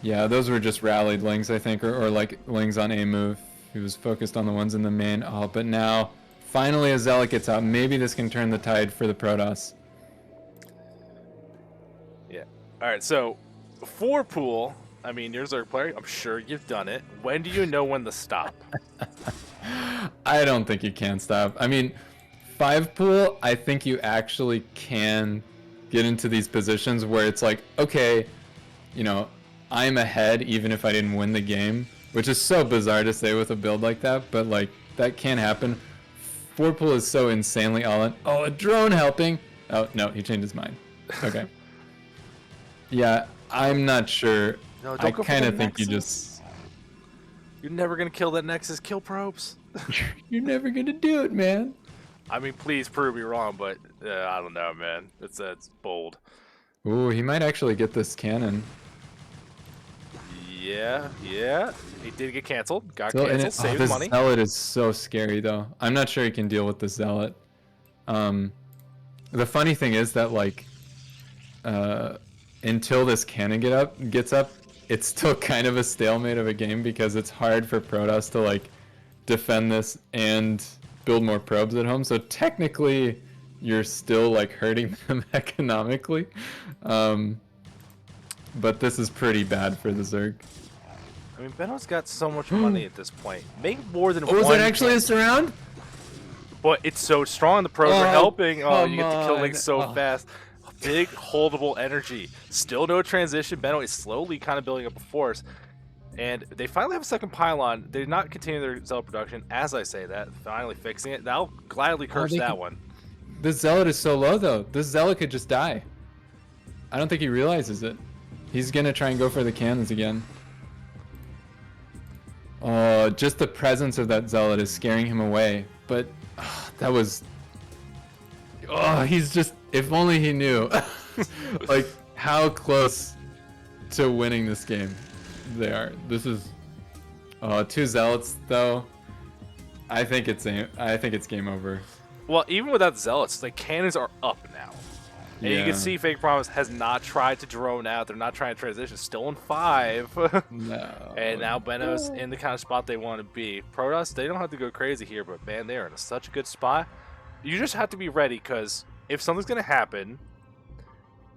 Yeah, those were just rallied lings, I think, or like lings on A move. He was focused on the ones in the main. Oh, but now finally a Zealot gets out. Maybe this can turn the tide for the Protoss. Yeah. All right. So for pool, I mean, you're a Zerg player. I'm sure you've done it. When do you know when to stop? I don't think you can stop. I mean, 5 pool, I think you actually can get into these positions where it's like, okay, you know, I'm ahead even if I didn't win the game, which is so bizarre to say with a build like that, but like that can happen. 4 pool is so insanely all in. Oh, a drone helping. Oh, no, he changed his mind. Okay. Yeah, I'm not sure. No, I kind of think you just... You're never going to kill that Nexus. Kill probes. You're never going to do it, man. I mean, please prove me wrong, but I don't know, man. It's bold. Ooh, he might actually get this cannon. Yeah. He did get canceled. Got canceled. Saved this money. Zealot is so scary, though. I'm not sure he can deal with the Zealot. The funny thing is that, like, until this cannon gets up, it's still kind of a stalemate of a game because it's hard for Protoss to, like, defend this and build more probes at home. So technically, you're still, like, hurting them economically. But this is pretty bad for the Zerg. I mean, Benno's got so much money at this point. Make more than one. Was it actually a surround? But it's so strong. The pros are helping. Oh, you get to kill things so fast. Big holdable energy. Still no transition. Benno is slowly kind of building up a force. And they finally have a second pylon. They're not continuing their Zealot production. As I say that, finally fixing it. I'll gladly curse that one. This Zealot is so low, though. This Zealot could just die. I don't think he realizes it. He's going to try and go for the cannons again. Oh, just the presence of that Zealot is scaring him away. But that was... Oh, he's just... If only he knew. Like, how close to winning this game they are. This is... 2 Zealots, though. I think it's game over. Well, even without Zealots, the cannons are up now. And you can see FakePromise has not tried to drone out. They're not trying to transition. Still in 5. No. And now Benno's in the kind of spot they want to be. Protoss, they don't have to go crazy here, but man, they are in such a good spot. You just have to be ready, because if something's going to happen,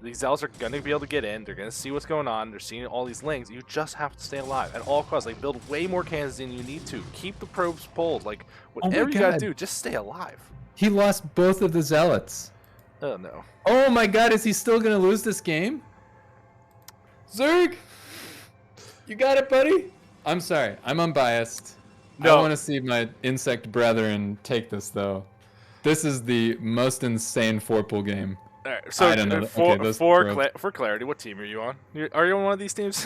these Zealots are going to be able to get in. They're going to see what's going on. They're seeing all these lings. You just have to stay alive at all costs. Like, build way more cannons than you need to. Keep the probes pulled. Like, whatever you got to do, just stay alive. He lost both of the Zealots. Oh, no. Oh my god, is he still going to lose this game? Zerg! You got it, buddy? I'm sorry. I'm unbiased. No. I want to see my insect brethren take this, though. This is the most insane 4-pool game. All right, so I don't know. For clarity, what team are you on? Are you on one of these teams?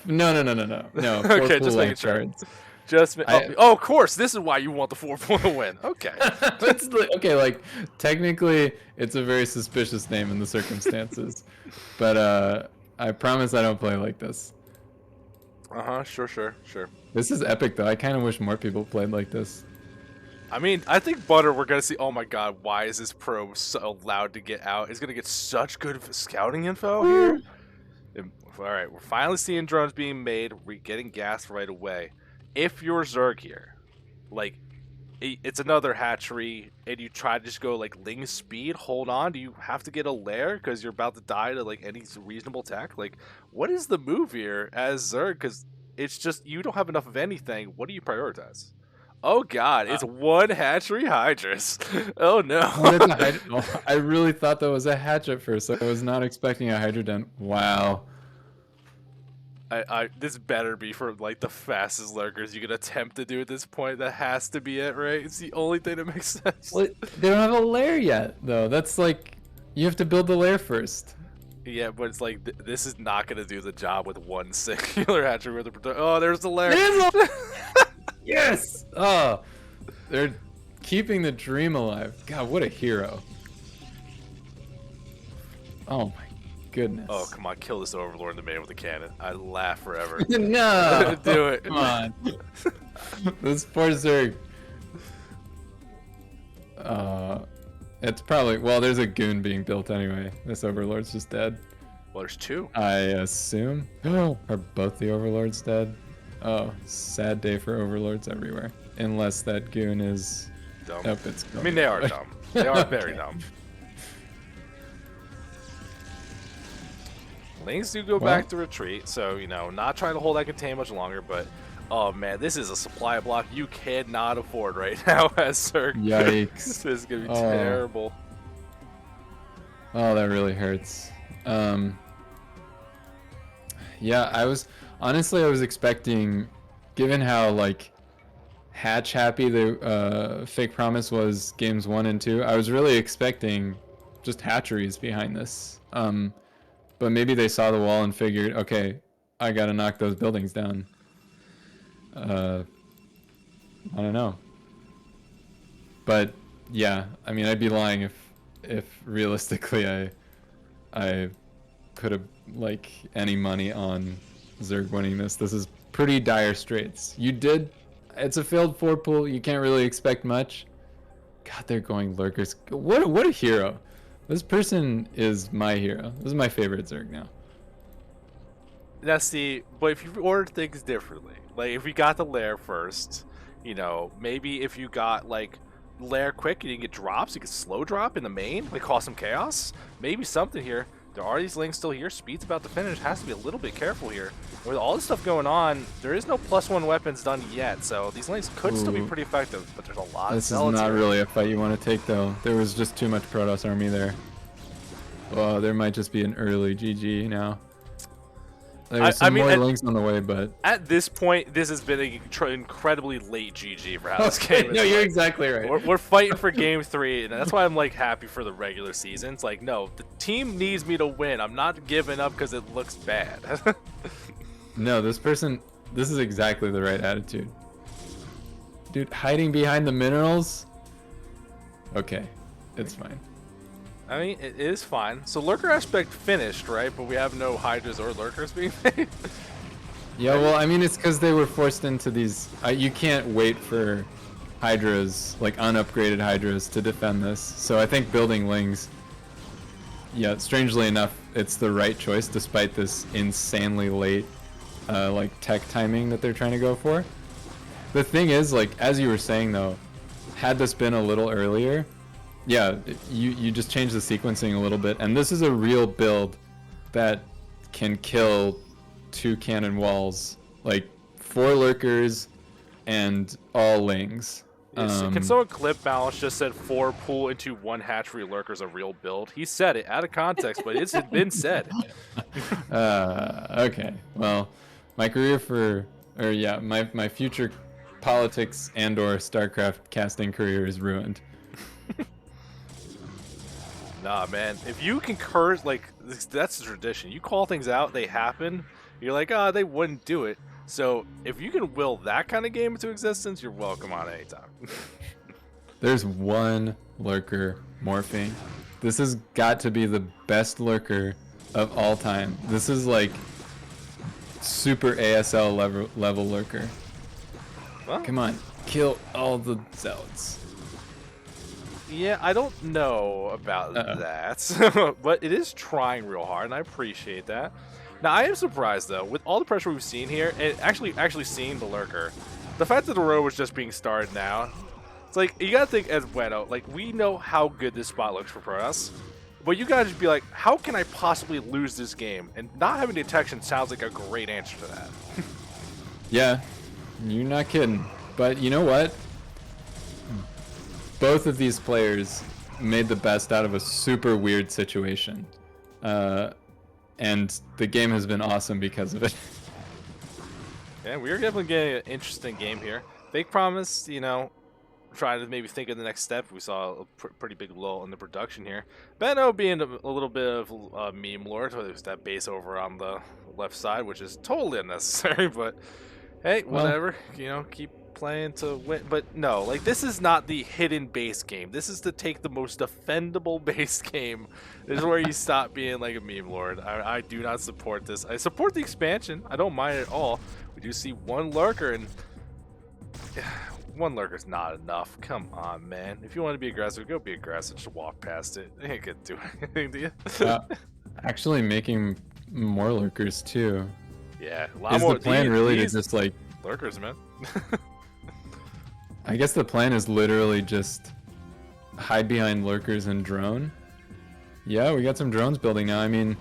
No. Okay, just making sure. Of course. This is why you want the 4-pool to win. Okay. Okay, like, technically, it's a very suspicious name in the circumstances. But I promise I don't play like this. Sure. This is epic, though. I kind of wish more people played like this. I mean, I think Butter, we're going to see, oh my god, why is this probe so loud to get out? It's going to get such good scouting info here. Alright, we're finally seeing drones being made. We're getting gas right away. If you're Zerg here, like, it's another hatchery, and you try to just go, like, Ling speed, hold on, do you have to get a lair because you're about to die to, like, any reasonable tech? Like, what is the move here as Zerg? Because it's just, you don't have enough of anything. What do you prioritize? Oh god, it's one hatchery Hydras. Oh no. I really thought that was a hatch at first. I was not expecting a Hydra den. Wow. This better be for like the fastest lurkers you could attempt to do at this point. That has to be it, right? It's the only thing that makes sense. Well, they don't have a lair yet, though. That's like, you have to build the lair first. Yeah, but it's like this is not gonna do the job with one singular hatchery with the. Oh, there's the lair. Yes. Oh, they're keeping the dream alive. God, what a hero. Oh my goodness. Oh, come on, kill this overlord in the main with a cannon. I laugh forever. No. Do it. Come on. This poor Zerg. It's probably, well, there's a goon being built anyway. This overlord's just dead. Well, there's two. I assume. Oh, are both the overlords dead? Oh, sad day for overlords everywhere. Unless that goon is Dumb. Oh, it's I mean, they are dumb. They are very dumb. Lings do go back to retreat, so, you know, not trying to hold that contain much longer, but, oh man, this is a supply block you cannot afford right now as Sir. Yikes. This is going to be terrible. Oh, that really hurts. Yeah, I was expecting, given how, like, hatch happy the FakePromise was games 1 and 2, I was really expecting just hatcheries behind this. But maybe they saw the wall and figured, okay, I gotta knock those buildings down. I don't know. But yeah, I mean, I'd be lying if realistically I put like any money on Zerg winning this. This is pretty dire straits. It's a failed 4 pool. You can't really expect much. God, they're going lurkers. What a hero. This person is my hero. This is my favorite Zerg now. That's but if you order things differently, like if you got the lair first, you know, maybe if you got like lair quick and you can get drops, you can slow drop in the main, like cause some chaos. Maybe something here. There are these lings still here. Speed's about to finish. Has to be a little bit careful here. With all this stuff going on, there is no +1 weapons done yet, so these lings could still be pretty effective, but there's a lot of zealots. This is not here. really a fight you want to take, though. There was just too much Protoss army there. Oh, there might just be an early GG now. There's some more lings on the way, but at this point, this has been an incredibly late GG for how this game is. No, you're exactly right. We're fighting for game 3, and that's why I'm like happy for the regular season. It's like, no, the team needs me to win. I'm not giving up because it looks bad. No, this is exactly the right attitude. Dude, hiding behind the minerals? Okay, it's fine. I mean, it is fine. So lurker aspect finished, right? But we have no hydras or lurkers being made. Yeah, well, I mean, it's because they were forced into these. You can't wait for hydras, like unupgraded hydras, to defend this. So I think building lings, yeah, strangely enough, it's the right choice despite this insanely late, like tech timing that they're trying to go for. The thing is, like, as you were saying though, had this been a little earlier, yeah, you just change the sequencing a little bit, and this is a real build that can kill 2 cannon walls, like 4 lurkers and all lings. Can someone clip balance just said 4 pool into 1 hatchery lurkers a real build? He said it out of context, but it's been said. Okay, well, my future politics and/or StarCraft casting career is ruined. Nah, man. If you can curse, like, that's the tradition. You call things out, they happen. You're like, oh, they wouldn't do it. So if you can will that kind of game into existence, you're welcome on anytime. There's 1 lurker morphing. This has got to be the best lurker of all time. This is like super ASL level lurker. Well, come on, kill all the zealots. Yeah, I don't know about that, but it is trying real hard, and I appreciate that. Now, I am surprised, though, with all the pressure we've seen here, and actually seeing the lurker, the fact that the row was just being started now, it's like, you gotta think as Benno, like, we know how good this spot looks for Protoss, but you gotta just be like, how can I possibly lose this game? And not having detection sounds like a great answer to that. Yeah, you're not kidding. But you know what? Both of these players made the best out of a super weird situation. And the game has been awesome because of it. Yeah, we're definitely getting an interesting game here. FakePromise, you know, trying to maybe think of the next step. We saw a pretty big lull in the production here. Benno being a little bit of a meme lord. There's that base over on the left side, which is totally unnecessary, but hey, whatever. Well, you know, keep playing to win. But no, like, this is not the hidden base game. This is to take the most defendable base game. This is where you stop being like a meme lord. I do not support this. I support the expansion. I don't mind it at all. We do see one lurker, and one lurker's not enough. Come on, man. If you want to be aggressive, go be aggressive. Just walk past it. It ain't gonna do anything to you. Actually making more lurkers too. Yeah. Is the plan really to just like lurkers, man? I guess the plan is literally just hide behind lurkers and drone. Yeah, we got some drones building now. I mean,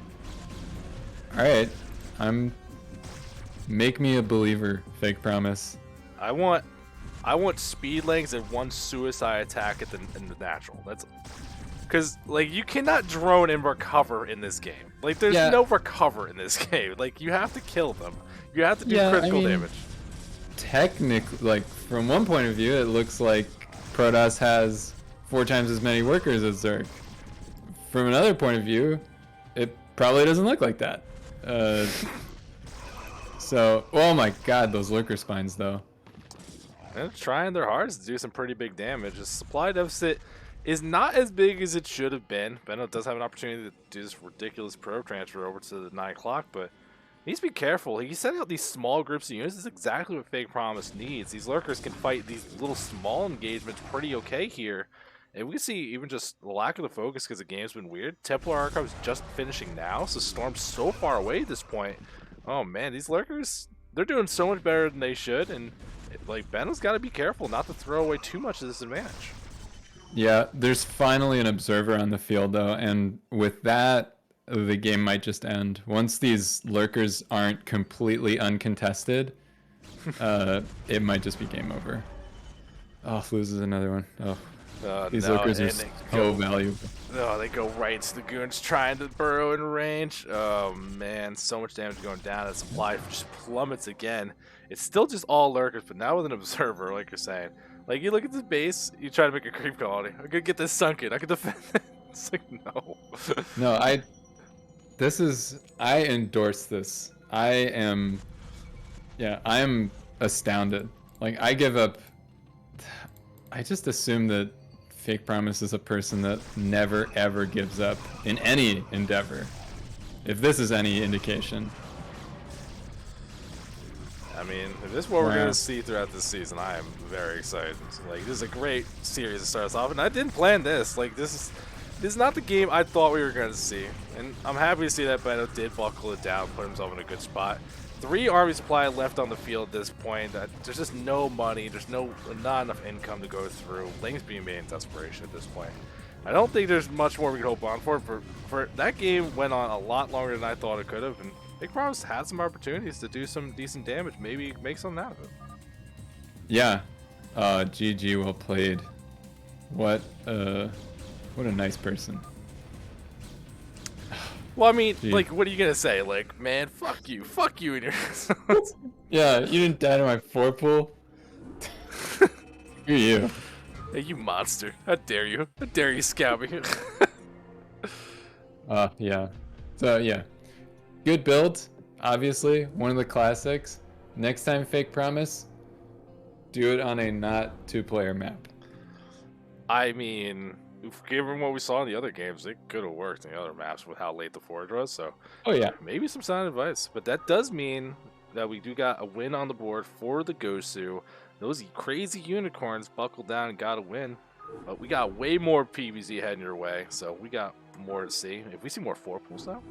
all right, make me a believer, FakePromise. I want speed legs and one suicide attack in the natural. That's because, like, you cannot drone and recover in this game. Like, there's no recover in this game. Like, you have to kill them. You have to do critical damage. Technically, like, from one point of view, it looks like Protoss has 4 times as many workers as Zerg. From another point of view, it probably doesn't look like that. So, oh my god, those lurker spines, though. They're trying their hardest to do some pretty big damage. The supply deficit is not as big as it should have been. Benno does have an opportunity to do this ridiculous probe transfer over to the 9 o'clock, but he needs to be careful. He's setting out these small groups of units. This is exactly what FakePromise needs. These lurkers can fight these little small engagements pretty okay here. And we see even just the lack of the focus because the game's been weird. Templar Archive is just finishing now, so Storm's so far away at this point. Oh man, these lurkers, they're doing so much better than they should, and like, Benno's got to be careful not to throw away too much of this advantage. Yeah, there's finally an observer on the field, though, and with that, the game might just end. Once these lurkers aren't completely uncontested, it might just be game over. Oh, loses another one. Oh, these lurkers are so valuable. Oh, they go right to the goons trying to burrow in range. Oh, man, so much damage going down. The supply just plummets again. It's still just all lurkers, but now with an observer, like you're saying. Like, you look at this base, you try to make a creep colony. I could get this sunken. I could defend it. It's like, no. No, I endorse this. I am astounded. Like, I just assume that FakePromise is a person that never ever gives up in any endeavor. If this is any indication. I mean, if this is what we're going to see throughout this season, I am very excited. Like, this is a great series to start us off, and I didn't plan this. Like, this is not the game I thought we were going to see, and I'm happy to see that Benno did buckle it down, put himself in a good spot. 3 army supply left on the field at this point. There's just no money. There's not enough income to go through. Ling's being made in desperation at this point. I don't think there's much more we can hope on for. For that game went on a lot longer than I thought it could have, and FakePromise had some opportunities to do some decent damage, maybe make something out of it. Yeah, GG, well played. What a nice person. Well, I mean, like, what are you gonna say? Like, man, fuck you and your. Yeah, you didn't die to my 4 pool. Who are you? Hey, you monster! How dare you? How dare you scout me? Yeah. So yeah, good build. Obviously, one of the classics. Next time, FakePromise, do it on a not 2-player map. I mean, given what we saw in the other games, it could have worked in the other maps with how late the forge was. So, oh yeah, maybe some sound advice. But that does mean that we do got a win on the board for the GOSU. Those crazy unicorns buckled down and got a win. But we got way more PVZ heading your way, so we got more to see. If we see more 4 pools now,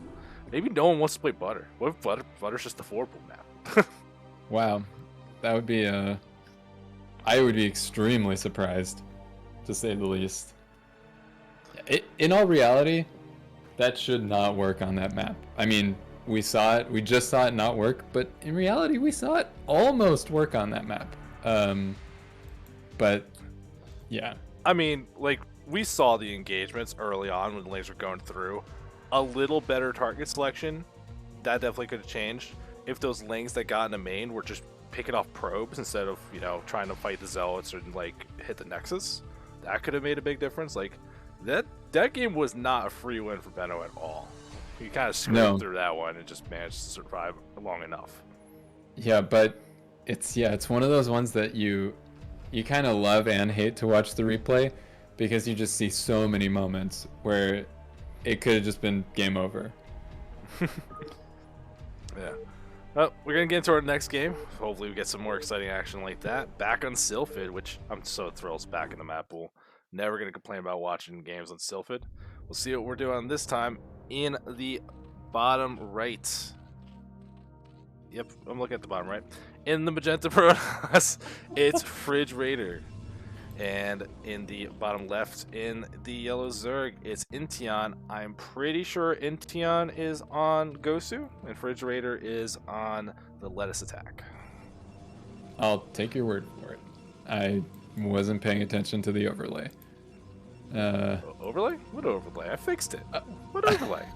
maybe no one wants to play Butter. What if Butter's just a 4-pool map? Wow, that would be I would be extremely surprised, to say the least. In all reality, that should not work on that map. I mean, we just saw it not work, but in reality, we saw it almost work on that map. But yeah. I mean, like, we saw the engagements early on when the lanes were going through. A little better target selection, that definitely could have changed if those lanes that got in the main were just picking off probes instead of, you know, trying to fight the zealots or like hit the nexus. That could have made a big difference. Like that game was not a free win for Benno at all. He kind of screwed through that one and just managed to survive long enough. Yeah, but it's one of those ones that you kind of love and hate to watch the replay, because you just see so many moments where it could have just been game over. Yeah. Well, we're going to get into our next game. Hopefully we get some more exciting action like that. Back on Sylphid, which I'm so thrilled is back in the map pool. Never going to complain about watching games on Sylphid. We'll see what we're doing this time in the bottom right. Yep, I'm looking at the bottom right. In the magenta Protoss, it's FridgeRaider. And in the bottom left, in the yellow Zerg, it's Inteon. I'm pretty sure Inteon is on GOSU, and FridgeRaider is on the Lettuce Attack. I'll take your word for it. I wasn't paying attention to the overlay. Overlay? What overlay? I fixed it. What overlay?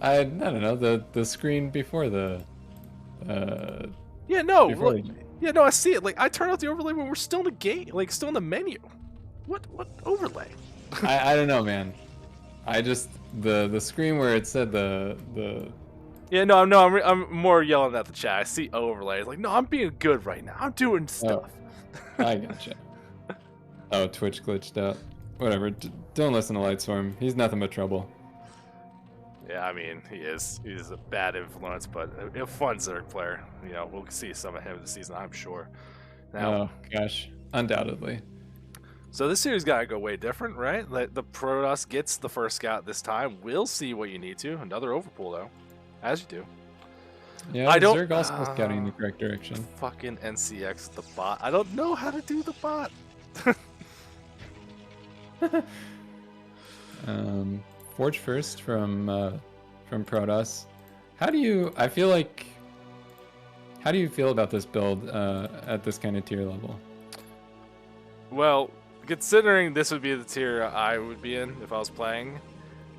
I don't know, the screen before the yeah, no. Yeah, no, I see it. Like, I turn out the overlay when we're still in the game, like still in the menu. What overlay? I don't know, man. I just the screen where it said the Yeah, no, I'm more yelling at the chat. I see overlay. It's like, no, I'm being good right now. I'm doing stuff. Oh, I gotcha. Oh, Twitch glitched out. Whatever. Don't listen to Lightstorm. He's nothing but trouble. Yeah, I mean, he's a bad influence, but a fun Zerg player. You know, we'll see some of him this season, I'm sure. Now, oh gosh, undoubtedly. So this series gotta go way different, right? Like, the Protoss gets the first scout this time. We'll see what you need to. Another overpull though, as you do. Yeah, Zerg also scouting in the correct direction. Fucking NCX the bot. I don't know how to do the bot. Forge first from Protoss. How do you feel about this build at this kind of tier level? Well, considering this would be the tier I would be in if I was playing,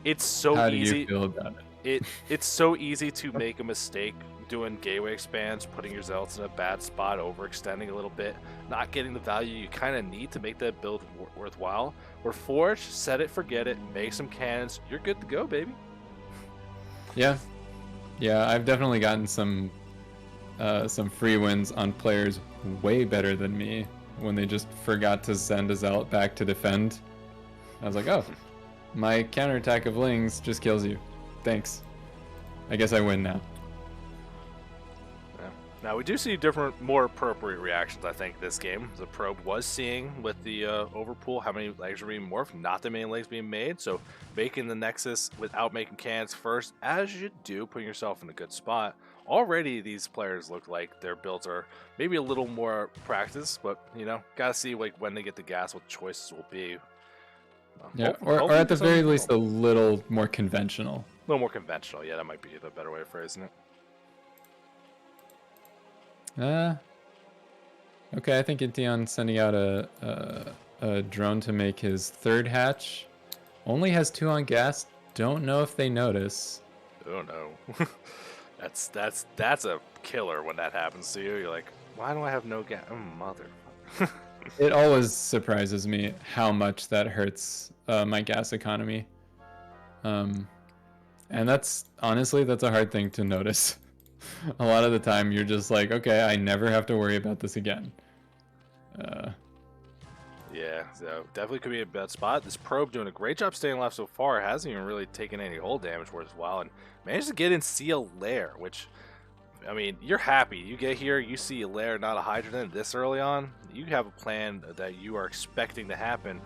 it's so How easy. do you feel about it? It's so easy to make a mistake doing gateway expands, putting your zealots in a bad spot, overextending a little bit, not getting the value you kind of need to make that build worthwhile. Where Forge, set it, forget it, make some cannons, you're good to go, baby. Yeah, I've definitely gotten some free wins on players way better than me when they just forgot to send a zealot back to defend. I was like, oh, my counterattack of Lings just kills you. Thanks. I guess I win now. Now, we do see different, more appropriate reactions, I think, this game. The probe was seeing with the overpull how many legs are being morphed, not that many legs being made. So, making the Nexus without making cannons first, as you do, putting yourself in a good spot. Already, these players look like their builds are maybe a little more practice, but, you know, gotta see like when they get the gas, what the choices will be. Yeah, or at the very least, a little more conventional. A little more conventional, yeah, that might be the better way of phrasing it. Okay, I think Inteon sending out a drone to make his third hatch. Only has 2 on gas. Don't know if they notice. Oh no. that's a killer when that happens to you. You're like, why do I have no gas? Oh, mother. It always surprises me how much that hurts my gas economy. And that's honestly, that's a hard thing to notice. A lot of the time you're just like, okay, I never have to worry about this again. Yeah, so definitely could be a bad spot. This probe doing a great job staying alive so far. Hasn't even really taken any hull damage worth while, and managed to get in, see a lair, which, I mean, you're happy. You get here, you see a lair, not a hydrogen this early on. You have a plan that you are expecting to happen,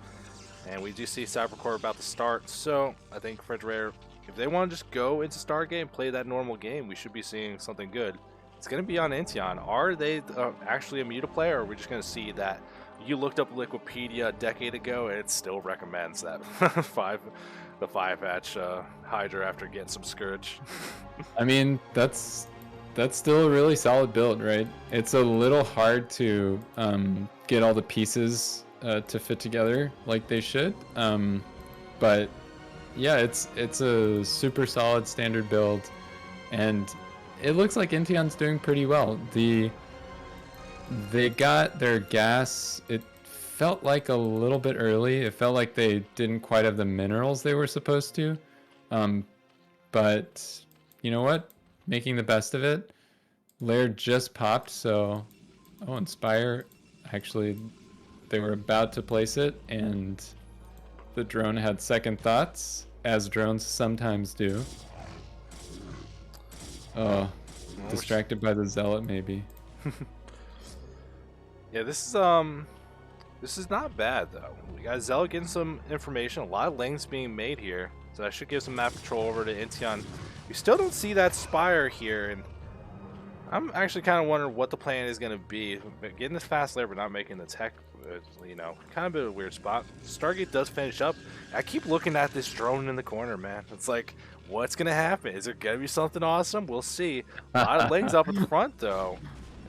and we do see Cybercore about to start. So I think FridgeRaider, if they want to just go into Stargate and play that normal game, we should be seeing something good. It's going to be on Inteon. Are they actually a meta player, or are we just going to see that you looked up Wikipedia a decade ago and it still recommends that the 5-hatch Hydra after getting some Scourge? I mean, that's still a really solid build, right? It's a little hard to get all the pieces to fit together like they should, but yeah, it's a super solid standard build, and it looks like Inteon's doing pretty well. They got their gas. It felt like a little bit early. It felt like they didn't quite have the minerals they were supposed to. But you know what? Making the best of it. Lair just popped, so Inspire actually they were about to place it, and the drone had second thoughts, as drones sometimes do. Oh, distracted by the zealot maybe. Yeah, this is not bad though. We got Zealot getting some information, a lot of links being made here, so that should give some map control over to Inteon. We still don't see that Spire here, and I'm actually kind of wondering what the plan is going to be. Getting this fast layer but not making the tech, you know, kind of a weird spot. Stargate does finish up. I keep looking at this drone in the corner, man. It's like, what's going to happen? Is there going to be something awesome? We'll see. A lot of lanes up at the front though.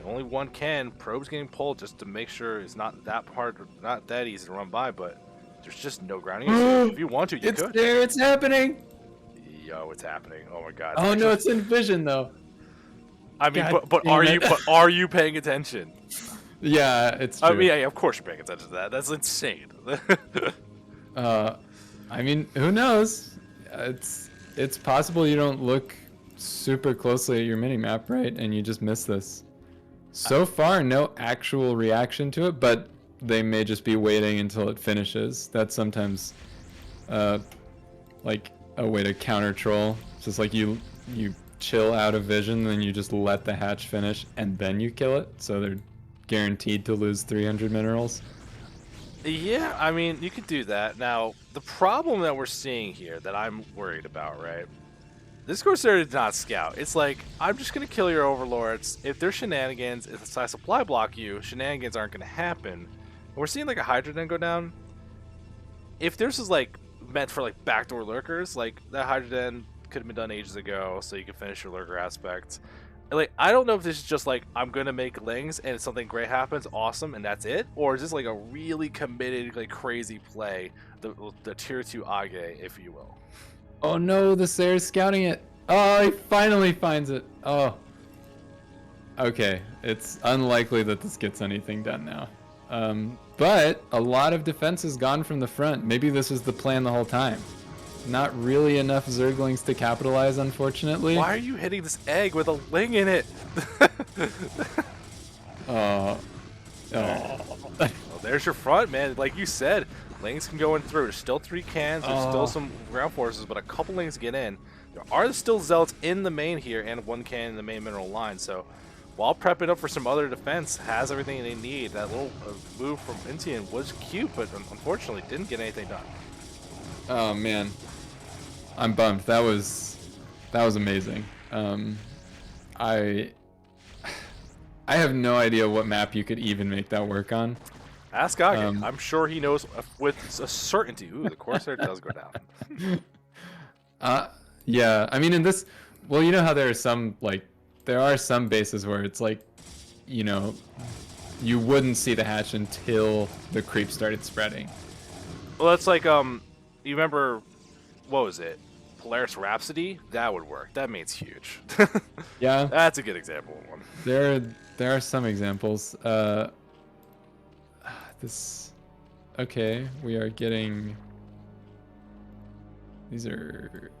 Only one can. Probe's getting pulled just to make sure it's not that hard, not that easy to run by, but there's just no grounding. If you want to, you it's could. There, it's happening! Yo, it's happening. Oh my god. Oh no, it's in vision though. I mean, God but are you paying attention? Yeah, it's true. I mean, yeah, of course you're paying attention to that. That's insane. I mean, who knows? It's possible you don't look super closely at your minimap, right? And you just miss this. So far, no actual reaction to it, but they may just be waiting until it finishes. That's sometimes like a way to counter troll. It's just like you chill out of vision, then you just let the hatch finish, and then you kill it. So they're guaranteed to lose 300 minerals. Yeah, I mean, you could do that. Now, the problem that we're seeing here that I'm worried about, right? This Corsairs did not scout. It's like, I'm just going to kill your overlords. If there's shenanigans, if I supply block you, shenanigans aren't going to happen. And we're seeing like a Hydroden go down. If this is like meant for like backdoor lurkers, like that Hydroden could have been done ages ago, so you can finish your lurker aspect. Like, I don't know if this is just like, I'm going to make lings and if something great happens, awesome, and that's it. Or is this like a really committed, like crazy play, the tier 2 Age, if you will. Oh no, the Sayer's scouting it. Oh, he finally finds it. Oh. Okay, it's unlikely that this gets anything done now. But a lot of defense has gone from the front. Maybe this was the plan the whole time. Not really enough ZerGlings to capitalize, unfortunately. Why are you hitting this egg with a ling in it? Oh. Well, there's your front, man. Like you said, lings can go in through. There's still 3 cans. There's still some ground forces, but a couple lings get in. There are still zealots in the main here and 1 can in the main mineral line. So while prepping up for some other defense, has everything they need. That little move from Inteon was cute, but unfortunately didn't get anything done. Oh man, I'm bummed. That was amazing. I have no idea what map you could even make that work on. Ask Age. I'm sure he knows with a certainty. Ooh, the Corsair does go down. Yeah, I mean in this, well, you know how there are some bases where it's like, you know, you wouldn't see the hatch until the creep started spreading. Well, that's like you remember, what was it? Polaris Rhapsody? That would work. That means huge. Yeah, that's a good example of one. There are some examples. Okay, we are getting. These are.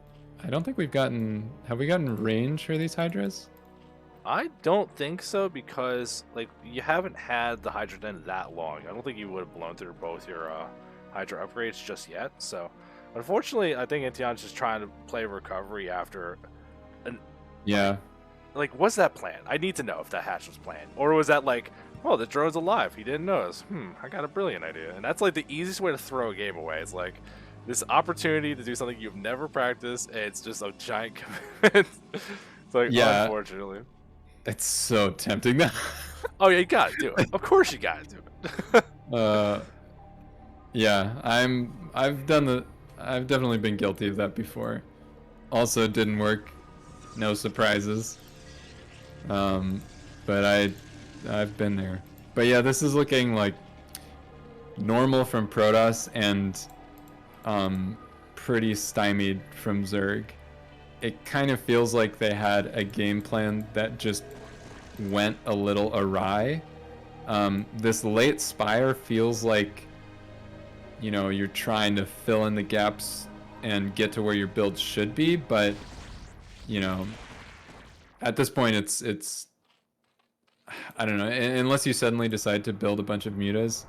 I don't think we've gotten. Have we gotten range for these Hydras? I don't think so, because like you haven't had the Hydra Den that long. I don't think you would have blown through both your Hydra upgrades just yet. So unfortunately, I think Inteon's just trying to play recovery after an. Yeah. Like, was that planned? I need to know if that hatch was planned, or was that like, oh, the drone's alive, he didn't notice. I got a brilliant idea. And that's like the easiest way to throw a game away. It's like this opportunity to do something you've never practiced, and it's just a giant commitment. It's like, yeah, unfortunately. It's so tempting now. Oh yeah, you gotta do it. Of course you gotta do it. Yeah, I've definitely been guilty of that before. Also, it didn't work. No surprises. But I've been there. But yeah, this is looking like normal from Protoss and pretty stymied from Zerg. it kind of feels like they had a game plan that just went a little awry. This late Spire feels like, you know, you're trying to fill in the gaps and get to where your build should be, but, you know, at this point it's I don't know, unless you suddenly decide to build a bunch of mutas,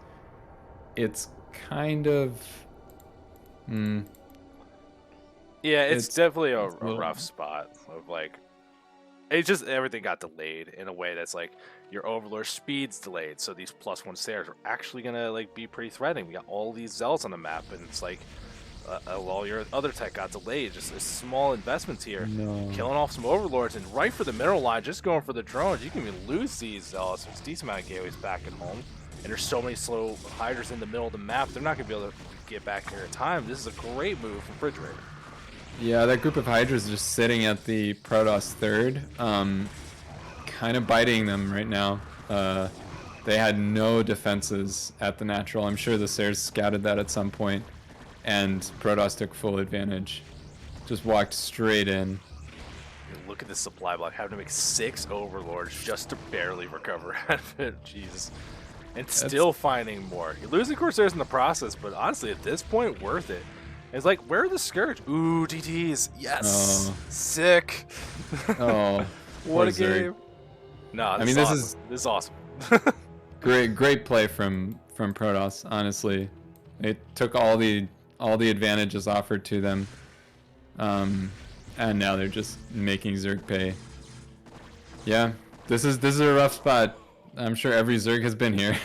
it's kind of Yeah, it's definitely a little rough spot of like, it's just everything got delayed in a way that's like your Overlord speed's delayed, so these +1 stairs are actually gonna like be pretty threatening. We got all these Zealots on the map, and it's like all your other tech got delayed. Just small investments here, killing off some Overlords, and right for the mineral line, just going for the drones. You can even lose these Zealots. There's a decent amount of gateways back at home, and there's so many slow Hydras in the middle of the map. They're not gonna be able to get back here in time. This is a great move from FridgeRaider. Yeah, that group of Hydras is just sitting at the Protoss third, kind of biting them right now. They had no defenses at the natural. I'm sure the Sayers scouted that at some point, and Protoss took full advantage. Just walked straight in. Look at this supply block, having to make 6 Overlords just to barely recover out of it. Jesus. And still finding more. You're losing Corsairs in the process, but honestly, at this point, worth it. It's like, where are the Scourge? Ooh, DTs. Yes. Sick. Oh, what a game. No, this is awesome. This is awesome. great play from Protoss, honestly. They took all the advantages offered to them. And now they're just making Zerg pay. Yeah, this is a rough spot. I'm sure every Zerg has been here.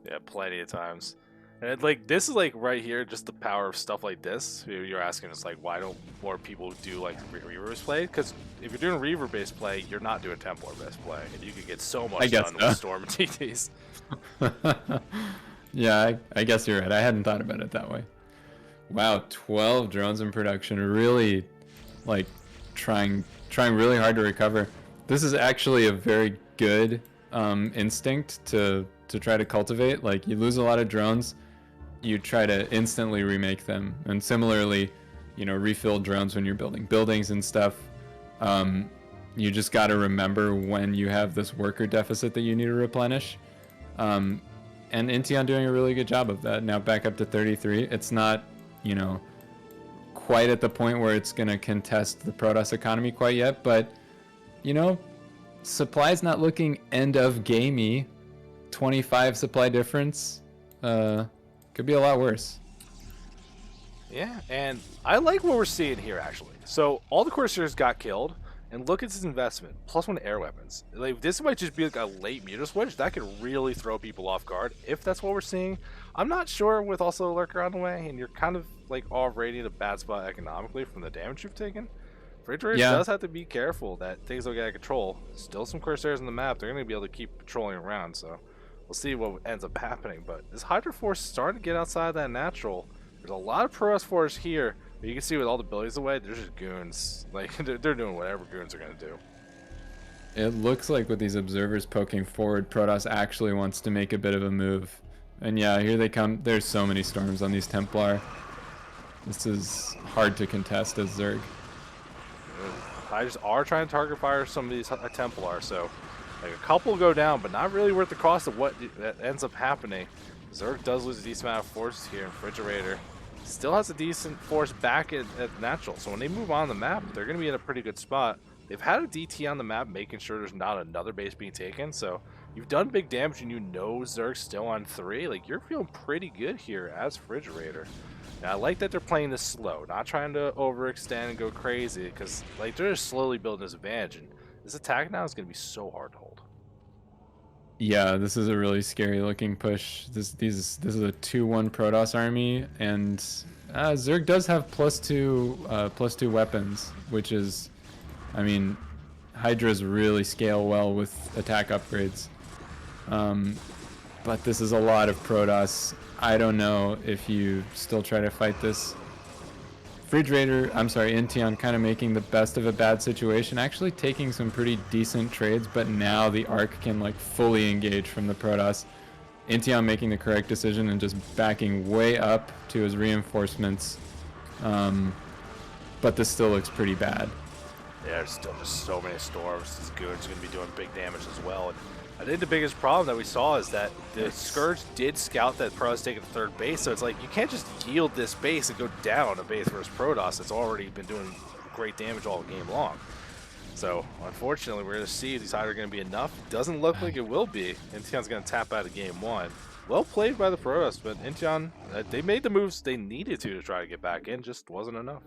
Yeah, plenty of times. And like, this is like right here, just the power of stuff like this. You're asking us like, why don't more people do like Reaver-based play? Because if you're doing Reaver-based play, you're not doing Templar-based play, and you could get so much done with Storm and TTs. Yeah, I guess you're right. I hadn't thought about it that way. Wow, 12 drones in production. Really, like, trying really hard to recover. This is actually a very good instinct to try to cultivate. Like, you lose a lot of drones, you try to instantly remake them, and similarly, you know, refill drones when you're building buildings and stuff. You just got to remember when you have this worker deficit that you need to replenish. And Inteon doing a really good job of that. Now back up to 33. It's not, you know, quite at the point where it's going to contest the Protoss economy quite yet, but, you know, supply's not looking end of gamey. 25 supply difference. Could be a lot worse. Yeah, and I like what we're seeing here, actually. So all the Corsairs got killed, and look at this investment. +1 air weapons. Like, this might just be like a late muta switch. That could really throw people off guard, if that's what we're seeing. I'm not sure with also a Lurker on the way, and you're kind of like already in a bad spot economically from the damage you've taken. FridgeRaider does have to be careful that things don't get out of control. Still some Corsairs on the map. They're going to be able to keep patrolling around, so we'll see what ends up happening. But this Hydra Force is starting to get outside that natural. There's a lot of Protoss Force here, but you can see with all the abilities away, there's just goons. Like, they're doing whatever goons are going to do. It looks like with these observers poking forward, Protoss actually wants to make a bit of a move. And yeah, here they come. There's so many storms on these Templar. This is hard to contest as Zerg. Hydras are trying to target fire some of these Templar, so like a couple go down, but not really worth the cost of what that ends up happening. Zerg does lose a decent amount of forces here, and FridgeRaider still has a decent force back at natural. So when they move on the map, they're going to be in a pretty good spot. They've had a DT on the map, making sure there's not another base being taken. So you've done big damage, and you know Zerg's still on 3. Like, you're feeling pretty good here as FridgeRaider. Now, I like that they're playing this slow, not trying to overextend and go crazy, because like they're just slowly building this advantage. And this attack now is going to be so hard to hold. Yeah, this is a really scary looking push. This is a 2-1 Protoss army, and Zerg does have +2 weapons, which is, I mean, Hydras really scale well with attack upgrades. But this is a lot of Protoss. I don't know if you still try to fight this. Inteon kind of making the best of a bad situation, actually taking some pretty decent trades, but now the ARC can like fully engage from the Protoss. Inteon making the correct decision and just backing way up to his reinforcements. but this still looks pretty bad. Yeah, there's still just so many storms. This Goon's going to be doing big damage as well. And I think the biggest problem that we saw is that the Scourge did scout that Protoss taking third base, so it's like you can't just yield this base and go down a base versus Protoss that's already been doing great damage all game long. So, unfortunately, we're going to see if these either going to be enough. Doesn't look like it will be. Inteon's going to tap out of game 1. Well played by the Protoss, but Inteon, they made the moves they needed to try to get back in, just wasn't enough.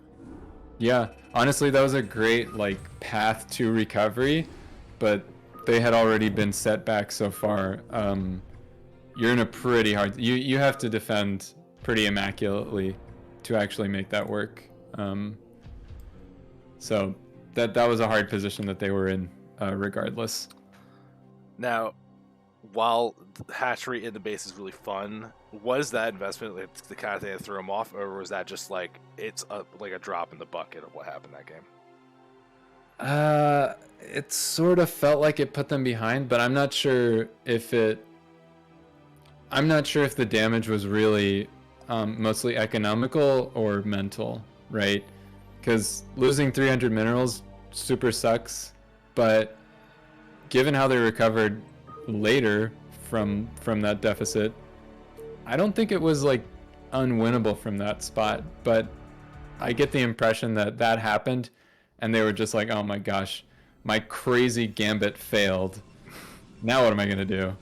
Yeah, honestly, that was a great like path to recovery, but they had already been set back so far. You're in a pretty hard. You have to defend pretty immaculately to actually make that work. So that was a hard position that they were in, regardless. Now, while the hatchery in the base is really fun, was that investment like, the kind of thing that threw him off, or was that just like like a drop in the bucket of what happened that game? It sort of felt like it put them behind, but I'm not sure if the damage was really mostly economical or mental, right? Because losing 300 minerals super sucks, but given how they recovered later from that deficit, I don't think it was like unwinnable from that spot. But I get the impression that happened and they were just like, oh my gosh, my crazy gambit failed. Now what am I gonna do?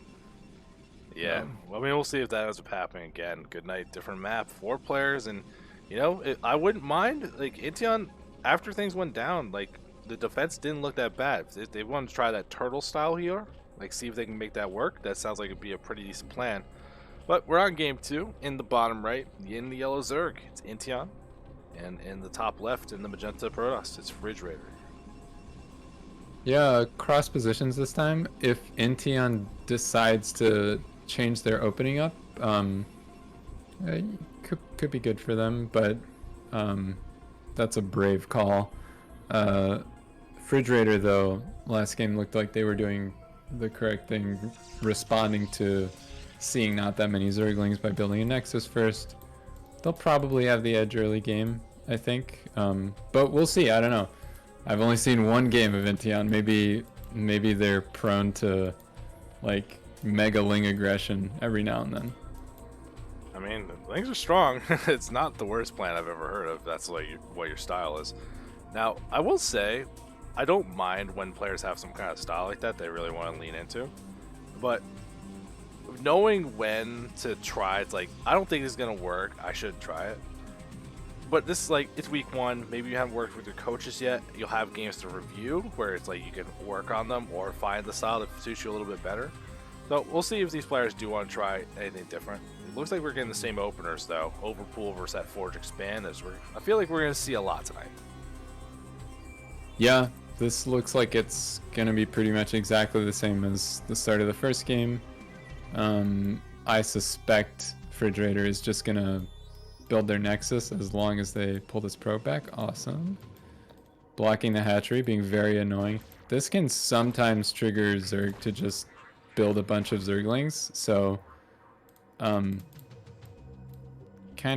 Yeah, well, I mean, we'll see if that ends up happening again. Good night, different map, 4 players, and you know, I wouldn't mind like Inteon after things went down. Like the defense didn't look that bad. If they wanted to try that turtle style here, like see if they can make that work. That sounds like it'd be a pretty decent plan. But we're on game 2 in the bottom right, in the yellow Zerg. It's Inteon, and in the top left in the magenta Protoss, it's FridgeRaider. Yeah, cross positions this time. If Inteon decides to change their opening up, could be good for them, but that's a brave call. FridgeRaider, though, last game looked like they were doing the correct thing, responding to seeing not that many ZerGlings by building a Nexus first. They'll probably have the edge early game, I think, but we'll see. I don't know. I've only seen one game of Inteon. Maybe they're prone to like mega Ling aggression every now and then. I mean, Lings are strong. It's not the worst plan I've ever heard of. That's like what your style is. Now, I will say, I don't mind when players have some kind of style like that they really want to lean into, but knowing when to try, it's like, I don't think this is gonna work. I shouldn't try it. But this is like, it's week 1. Maybe you haven't worked with your coaches yet. You'll have games to review where it's like you can work on them or find the style that suits you a little bit better. So we'll see if these players do want to try anything different. It looks like we're getting the same openers though. Overpool versus that Forge Expand. I feel like we're going to see a lot tonight. Yeah, this looks like it's going to be pretty much exactly the same as the start of the first game. I suspect FridgeRaider is just going to build their Nexus as long as they pull this probe back. Awesome. Blocking the hatchery, being very annoying. This can sometimes trigger Zerg to just build a bunch of Zerglings, so kind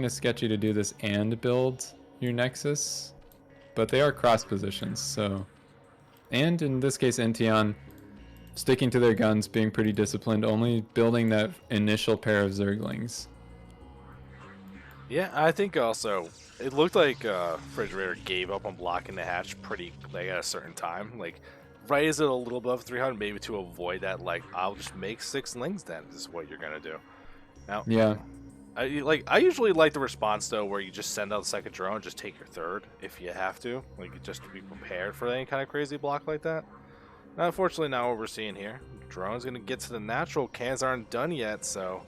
of sketchy to do this and build your Nexus, but they are cross positions, so. And in this case, Inteon sticking to their guns, being pretty disciplined, only building that initial pair of Zerglings. Yeah, I think also it looked like FridgeRaider gave up on blocking the hatch pretty like at a certain time. Like right as it a little above 300, maybe to avoid that. Like I'll just make 6 Lings. Then this is what you're gonna do. Now, yeah, I usually like the response though, where you just send out the second drone, just take your third if you have to, like just to be prepared for any kind of crazy block like that. Now, unfortunately, not what we're seeing here. Drone's gonna get to the natural. Cans aren't done yet, so.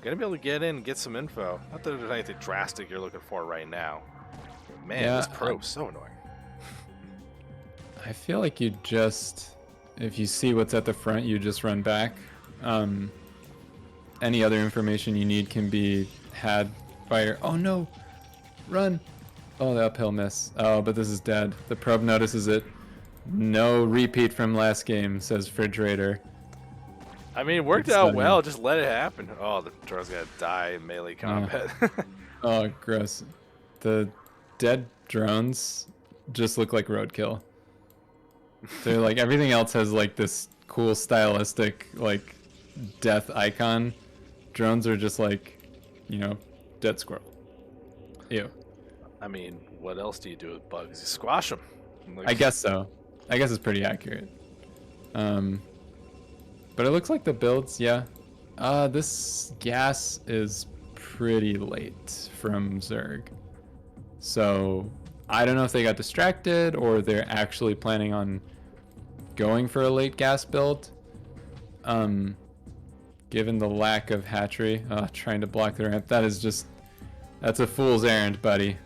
Gonna be able to get in and get some info. Not that there's anything drastic you're looking for right now. But man, yeah, this probe's so annoying. I feel like you just, if you see what's at the front, you just run back. Any other information you need can be had by your, oh no, run. Oh, the uphill miss. Oh, but this is dead. The probe notices it. No repeat from last game, says FridgeRaider. I mean, it worked out well. Just let it happen. Oh, the drone's gonna die in melee combat. Oh, gross. The dead drones just look like roadkill. They're like, everything else has like this cool stylistic like death icon. Drones are just like, you know, dead squirrel. Ew. I mean, what else do you do with bugs? You squash them. Like... I guess so. I guess it's pretty accurate. But it looks like the builds, yeah. This gas is pretty late from Zerg. So I don't know if they got distracted or they're actually planning on going for a late gas build. Given the lack of hatchery, trying to block the ramp, that's a fool's errand, buddy.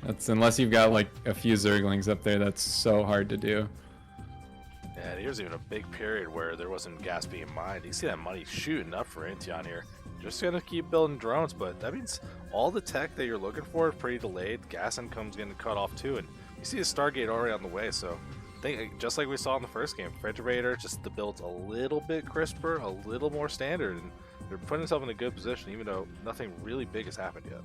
That's unless you've got like a few Zerglings up there, that's so hard to do. Yeah, here's even a big period where there wasn't gas being mined. You see that money shooting up for Inteon here. Just gonna keep building drones, but that means all the tech that you're looking for is pretty delayed. Gas income's getting cut off too, and you see a Stargate already on the way. So I think just like we saw in the first game, FridgeRaider, just the build's a little bit crisper, a little more standard, and they're putting themselves in a good position, even though nothing really big has happened yet.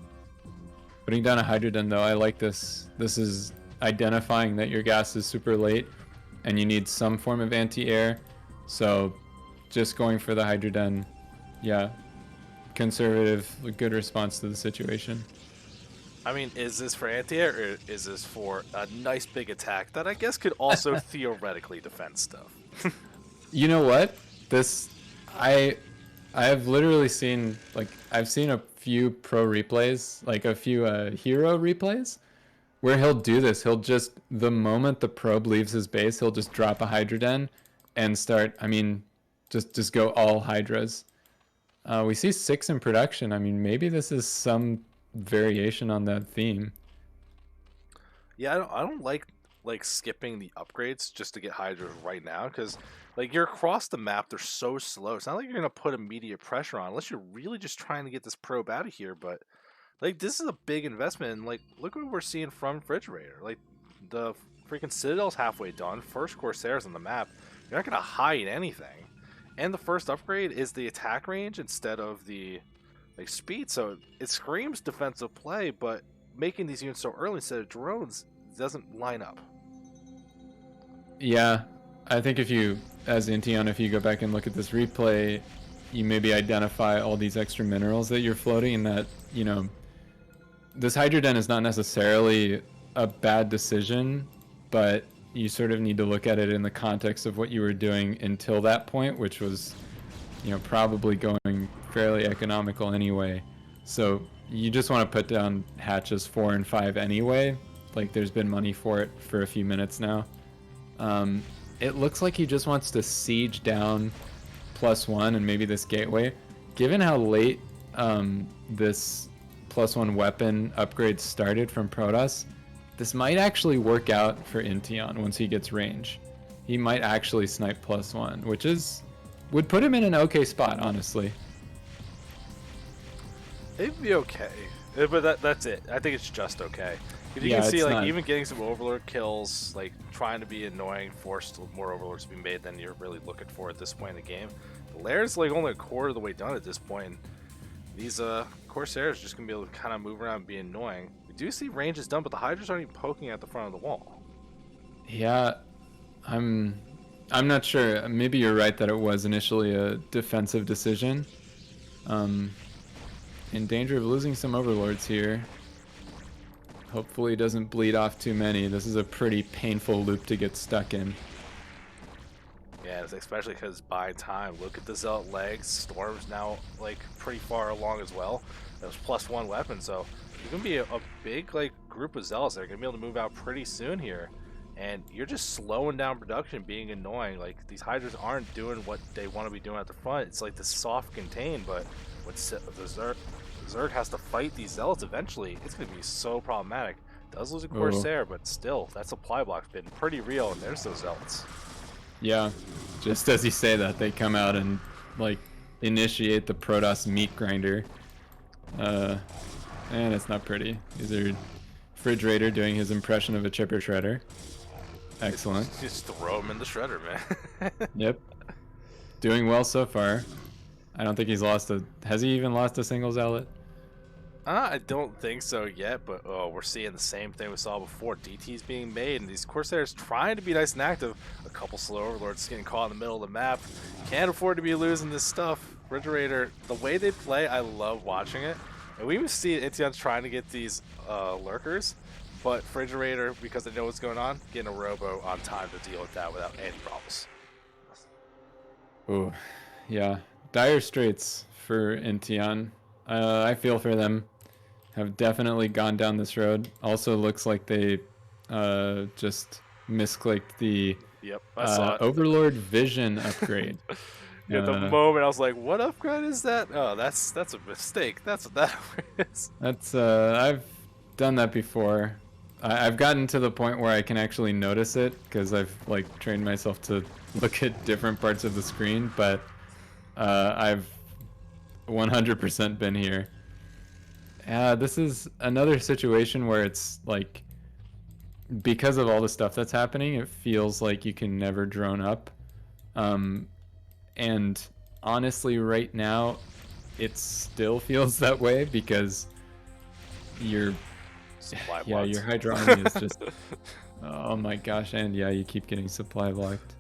Putting down a hydrogen though, I like this. This is identifying that your gas is super late and you need some form of anti-air. So just going for the hydrogen, yeah, conservative, good response to the situation. I mean, is this for anti-air or is this for a nice big attack that I guess could also theoretically defend stuff? You know what? I have literally seen, like, I've seen a few pro replays, like a few hero replays, where he'll do this. He'll just, the moment the probe leaves his base, he'll just drop a hydroden and start, I mean, just go all hydras. We see 6 in production. I mean, maybe this is some variation on that theme. Yeah, I don't like skipping the upgrades just to get hydras right now, because like you're across the map, they're so slow. It's not like you're gonna put immediate pressure on unless you're really just trying to get this probe out of here. But like this is a big investment, and like look what we're seeing from FridgeRaider. Like the freaking Citadel's halfway done. First Corsair's on the map. You're not gonna hide anything, and the first upgrade is the attack range instead of the like speed. So it screams defensive play, but making these units so early instead of drones doesn't line up. Yeah, I think if you, as Inteon, if you go back and look at this replay, you maybe identify all these extra minerals that you're floating, and that, you know, this hydroden is not necessarily a bad decision, but you sort of need to look at it in the context of what you were doing until that point, which was, you know, probably going fairly economical anyway. So you just want to put down hatches 4 and 5 anyway. Like, there's been money for it for a few minutes now. It looks like he just wants to siege down +1 and maybe this gateway. Given how late this +1 weapon upgrade started from Protoss, this might actually work out for Inteon once he gets range. He might actually snipe +1, which would put him in an okay spot, honestly. It'd be okay, but that's it. I think it's just okay. Because you can see, like, even getting some Overlord kills, like, trying to be annoying, forced more Overlords to be made than you're really looking for at this point in the game. The Lair's, like, only a quarter of the way done at this point. These Corsairs are just going to be able to kind of move around and be annoying. We do see range is done, but the Hydras aren't even poking at the front of the wall. Yeah, I'm not sure. Maybe you're right that it was initially a defensive decision. In danger of losing some Overlords here. Hopefully doesn't bleed off too many. This is a pretty painful loop to get stuck in. Yeah, especially because by time, look at the Zealot legs. Storm's now like pretty far along as well. That was +1 weapon, so there's gonna be a big like group of Zealots that are gonna be able to move out pretty soon here. And you're just slowing down production, being annoying. Like, these Hydras aren't doing what they want to be doing at the front. It's like the soft contain, but with the Zerg has to fight these Zealots eventually. It's going to be so problematic. Does lose a Corsair, but still, that supply block's been pretty real, and there's those Zealots. Yeah, just as you say that, they come out and, like, initiate the Protoss meat grinder. And it's not pretty. These are FridgeRaider doing his impression of a chipper shredder. Excellent. Just throw him in the shredder, man. Yep. Doing well so far. I don't think he's lost has he even lost a single Zealot? I don't think so yet, but oh, we're seeing the same thing we saw before. DT's being made, and these Corsairs trying to be nice and active. A couple slow overlords getting caught in the middle of the map. Can't afford to be losing this stuff. FridgeRaider, the way they play, I love watching it. And we even see Inteon's trying to get these lurkers, but FridgeRaider, because they know what's going on, getting a robo on time to deal with that without any problems. Ooh, yeah. Dire straits for Inteon. I feel for them. Have definitely gone down this road. Also looks like they just misclicked the Yep, I saw it. Overlord Vision upgrade. At the moment, I was like, "What upgrade is that?" Oh, that's a mistake. That's what that is. That's I've done that before. I've gotten to the point where I can actually notice it because I've like trained myself to look at different parts of the screen, but I've 100% been here. This is another situation where it's like, because of all the stuff that's happening, it feels like you can never drone up. And honestly, right now, it still feels that way because your Hydra army is just, oh my gosh, and yeah, you keep getting supply blocked.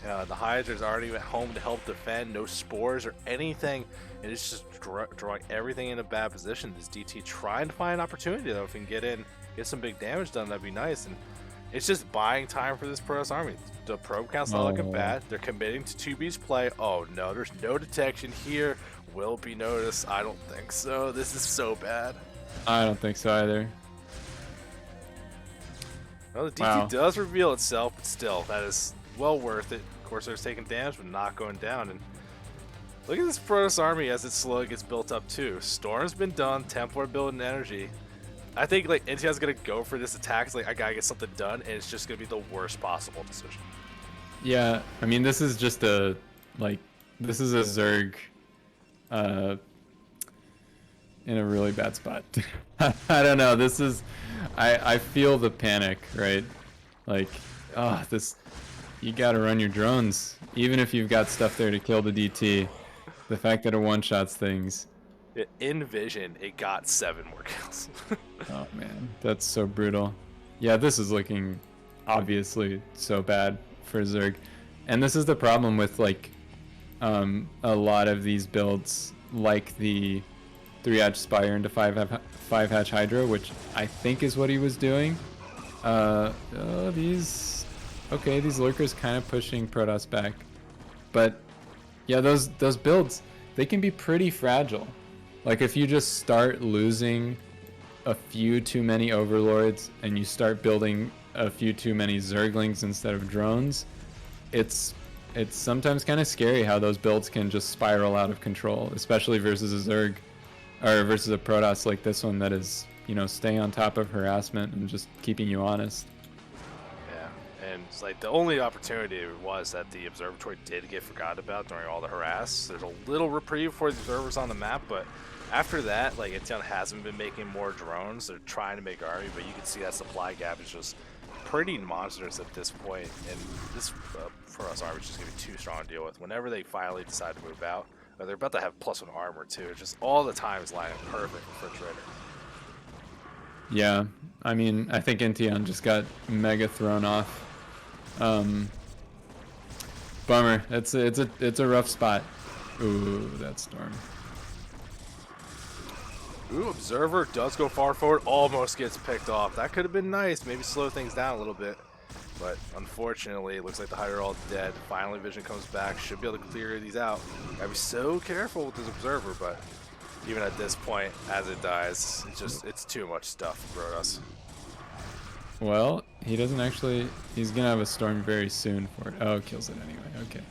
The Hydra's already went home to help defend. No spores or anything. And it's just drawing everything in a bad position. This DT trying to find an opportunity, though. If we can get in, get some big damage done, that'd be nice. And it's just buying time for this Protoss army. The probe count's not looking bad. They're committing to 2B's play. Oh, no, there's no detection here. Will be noticed? I don't think so. This is so bad. I don't think so either. Well, the DT does reveal itself, but still, that is well worth it. Corsair's taking damage, but not going down. And look at this Protoss army as it slowly gets built up too. Storm's been done. Templar building energy. I think like Inteon's gonna go for this attack. It's like I gotta get something done, and it's just gonna be the worst possible decision. Yeah, I mean this is just a this is a Zerg in a really bad spot. I don't know. This is I feel the panic, right? Like, this. You gotta run your drones, even if you've got stuff there to kill the DT. The fact that it one-shots things. In Vision, it got 7 more kills. Oh man, that's so brutal. Yeah, this is looking obviously so bad for Zerg. And this is the problem with like a lot of these builds, like the 3-hatch Spire into 5-hatch Hydra, which I think is what he was doing. Okay, these lurkers kind of pushing Protoss back. But yeah, those builds, they can be pretty fragile. Like if you just start losing a few too many overlords and you start building a few too many zerglings instead of drones, it's sometimes kind of scary how those builds can just spiral out of control, especially versus a Zerg or versus a Protoss like this one that is, you know, staying on top of harassment and just keeping you honest. And it's like the only opportunity was that the observatory did get forgotten about during all the harass. There's a little reprieve for the observers on the map, but after that, like Inteon hasn't been making more drones. They're trying to make army, but you can see that supply gap is just pretty monstrous at this point. And this for us army is just gonna be too strong to deal with. Whenever they finally decide to move out, they're about to have +1 armor too. It's just all the time is lining up perfect for FridgeRaider. Yeah, I mean, I think Inteon just got mega thrown off. Bummer. It's a rough spot. Ooh, that storm. Ooh, observer does go far forward, almost gets picked off. That could have been nice, maybe slow things down a little bit. But unfortunately, it looks like the Hydra are all dead. Finally, Vision comes back, should be able to clear these out. Gotta be so careful with this observer, but even at this point, as it dies, it's too much stuff for Protoss. Well, he doesn't actually. He's gonna have a storm very soon for it. Oh, kills it anyway. Okay.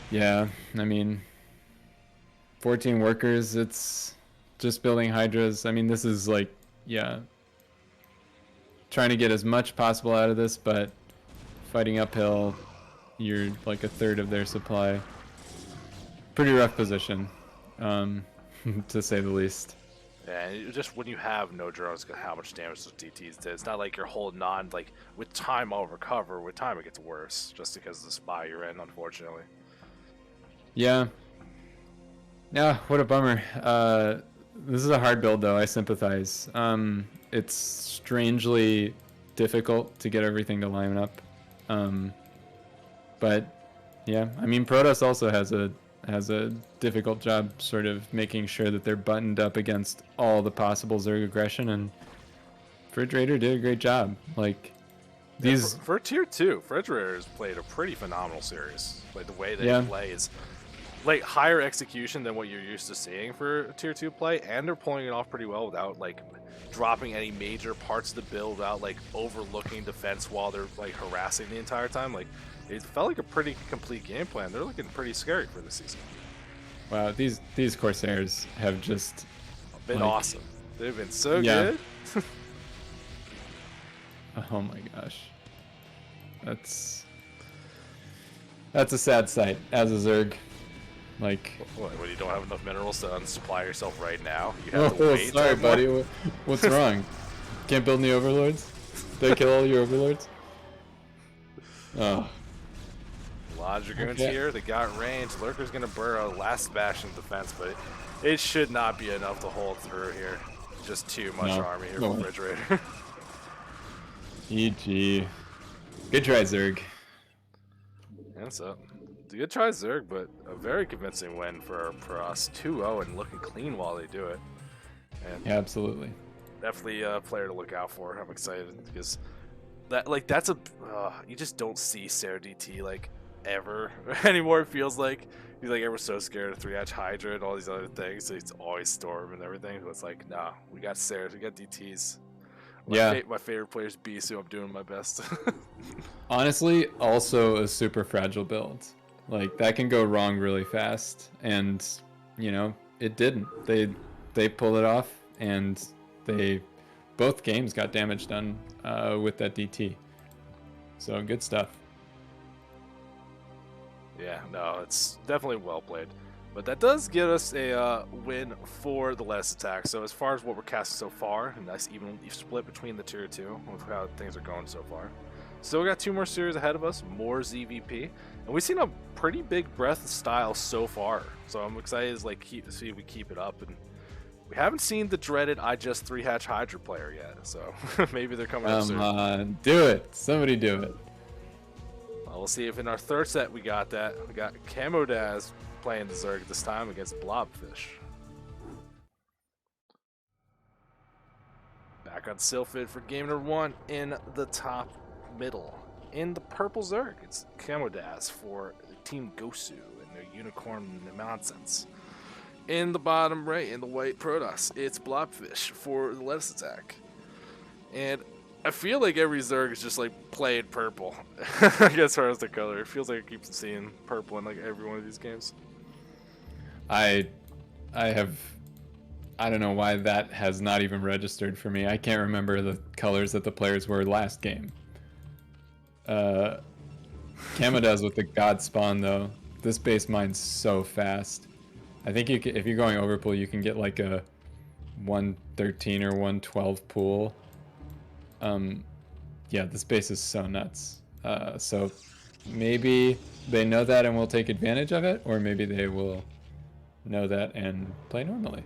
Yeah, I mean, 14 workers. It's just building Hydras. I mean, this is like, yeah, trying to get as much possible out of this, but fighting uphill, you're like a third of their supply. Pretty rough position, to say the least. Yeah, and just when you have no drones, how much damage those DTs did. It's not like you're holding on, like, with time I'll recover. With time it gets worse, just because of the spot you're in, unfortunately. Yeah. Yeah, what a bummer. This is a hard build, though. I sympathize. It's strangely difficult to get everything to line up. But yeah, I mean, Protoss also has a difficult job sort of making sure that they're buttoned up against all the possible Zerg aggression, and FridgeRaider did a great job. Like these for tier 2, FridgeRaider has played a pretty phenomenal series. Like the way they play is like higher execution than what you're used to seeing for tier 2 play, and they're pulling it off pretty well without like dropping any major parts of the build, without like overlooking defense while they're like harassing the entire time. Like it felt like a pretty complete game plan. They're looking pretty scary for this season. Wow, these Corsairs have just been awesome. They've been so good. Oh my gosh, that's a sad sight as a Zerg. Like, what, when you don't have enough minerals to unsupply yourself right now, you have to wait. Sorry, buddy. What's wrong? Can't build any overlords? They kill all your overlords? Oh. A lot of Dragoons here. They got range. Lurker's gonna burrow last bastion defense, but it should not be enough to hold through here. Just too much army here for FridgeRaider. EG. Good try, Zerg. That's up. It's a good try, Zerg, but a very convincing win for us. 2-0 and looking clean while they do it. And yeah, absolutely. Definitely a player to look out for. I'm excited because that's a you just don't see Saetzero DT like ever anymore. It feels like he's like ever so scared of 3-hatch Hydra and all these other things. So it's always Storm and everything. So it's like, nah, we got Saetzero, we got DTs. My favorite player is BSU. I'm doing my best. Honestly, also a super fragile build. Like that can go wrong really fast, and you know it didn't. They pulled it off, and both games got damage done with that DT. So good stuff. Yeah, no, it's definitely well played. But that does get us a win for the Leonix attack. So as far as what we're casting so far, a nice even split between the tier 2 with how things are going so far. Still got 2 more series ahead of us, more ZVP, and we've seen a pretty big breadth of style so far. So I'm excited to see if we keep it up. And we haven't seen the dreaded I just 3-hatch Hydra player yet, so maybe they're coming up soon. Come on, do it! Somebody do it. Well, we'll see if in our third set we got that. We got CamoDaz playing the Zerg this time against blobfish. Back on Sylphid for game number 1 in the top middle. In the purple Zerg, it's CamoDaz for Team GOSU and their unicorn nonsense. In the bottom right, in the white Protoss, it's blobfish for the Leonix attack. And I feel like every Zerg is just like playing purple. I guess as far as the color, it feels like I keep seeing purple in like every one of these games. I don't know why that has not even registered for me. I can't remember the colors that the players were last game. CamoDaz with the God Spawn though. This base mine's so fast. I think if you're going overpool, you can get like a 113 or 112 pool. Yeah, this base is so nuts. So maybe they know that and will take advantage of it, or maybe they will know that and play normally.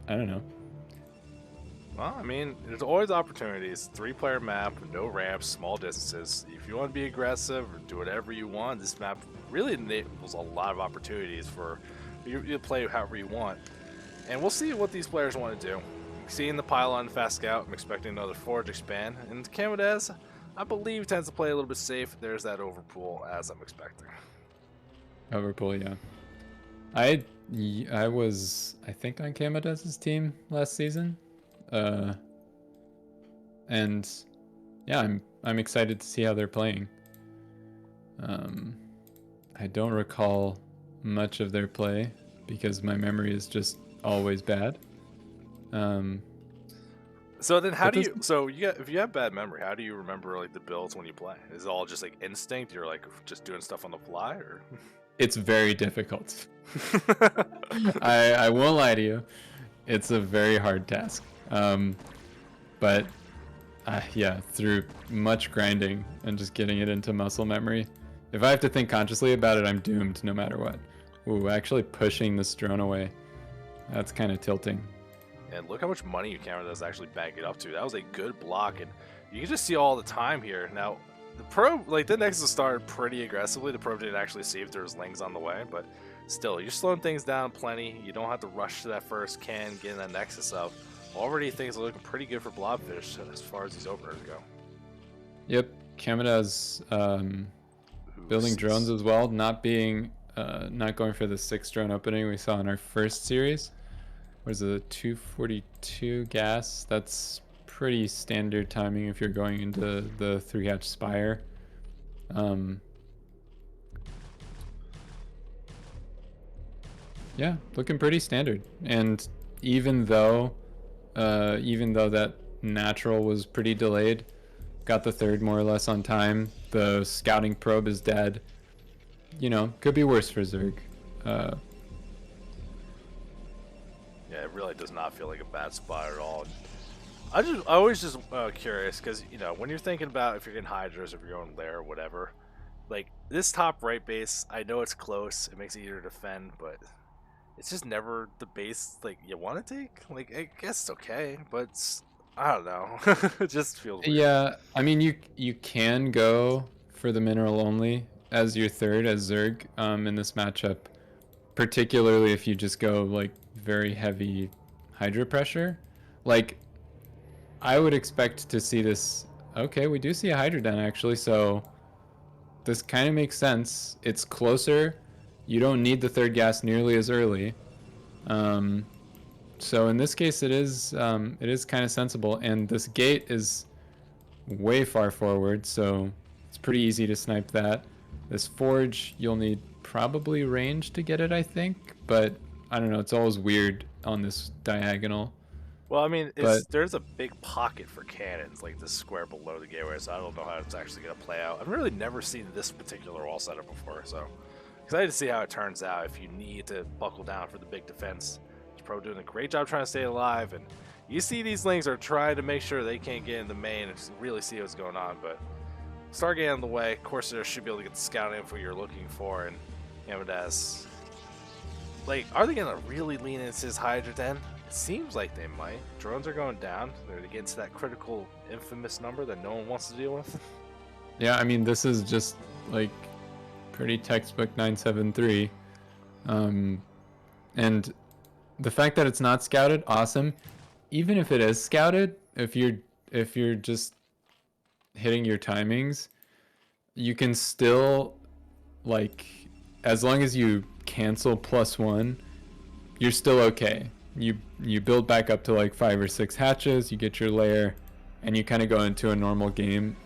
I don't know. Well, I mean, there's always opportunities. 3-player map, no ramps, small distances. If you want to be aggressive or do whatever you want, this map really enables a lot of opportunities for you to play however you want. And we'll see what these players want to do. Seeing the pylon fast scout, I'm expecting another forge expand. And CamoDaz, I believe, tends to play a little bit safe. There's that overpool, as I'm expecting. Overpool, yeah. I was, I think, on CamoDaz's team last season. And yeah, I'm excited to see how they're playing. I don't recall much of their play because my memory is just always bad. So then how do you, if you have bad memory, how do you remember like the builds when you play? Is it all just like instinct? You're like just doing stuff on the fly, or? It's very difficult. I won't lie to you. It's a very hard task. But yeah, through much grinding and just getting it into muscle memory. If I have to think consciously about it, I'm doomed no matter what. Ooh, actually pushing this drone away. That's kind of tilting. And look how much money you CamoDaz actually back it up to. That was a good block, and you can just see all the time here. Now, the probe, like the Nexus started pretty aggressively. The probe didn't actually see if there was lings on the way, but still, you're slowing things down plenty. You don't have to rush to that first can, getting that Nexus up. Already things are looking pretty good for blobfish as far as these openers go. Yep, CamoDaz building drones as well, not going for the 6 drone opening we saw in our first series. Was a 242 gas. That's pretty standard timing if you're going into the 3-hatch Spire. Yeah, looking pretty standard. And even though that natural was pretty delayed, got the 3rd more or less on time. The scouting probe is dead. You know, could be worse for Zerg. Yeah, it really does not feel like a bad spot at all. I always just curious because, you know, when you're thinking about if you're getting Hydras, if you're going Lair or whatever, like this top right base, I know it's close, it makes it easier to defend, but it's just never the base like you want to take. Like, I guess it's okay, but I don't know. It just feels weird. Yeah, I mean, you can go for the mineral only as your 3rd as Zerg in this matchup, particularly if you just go like very heavy Hydra pressure. Like, I would expect to see this. Okay, we do see a Hydra den actually, so this kind of makes sense. It's closer. You don't need the 3rd gas nearly as early. So in this case, it is kind of sensible, and this gate is way far forward, so it's pretty easy to snipe that. This forge, you'll need probably range to get it, I think, but I don't know. It's always weird on this diagonal. Well, I mean, there's a big pocket for cannons, like this square below the gateway, so I don't know how it's actually going to play out. I've really never seen this particular wall setup before, so excited to see how it turns out if you need to buckle down for the big defense. Pro doing a great job trying to stay alive, and you see these lings are trying to make sure they can't get in the main and just really see what's going on, but start getting in the way. Corsair should be able to get the scout info you're looking for, and CamoDaz, like, are they going to really lean into his Hydra den? It seems like they might. Drones are going down. They're to get to that critical, infamous number that no one wants to deal with. Yeah, I mean, this is just, like, pretty textbook 973. And the fact that it's not scouted, awesome. Even if it is scouted, if you're just hitting your timings, you can still, like, as long as you cancel +1, you're still okay. You build back up to like 5 or 6 hatches, you get your lair, and you kind of go into a normal game.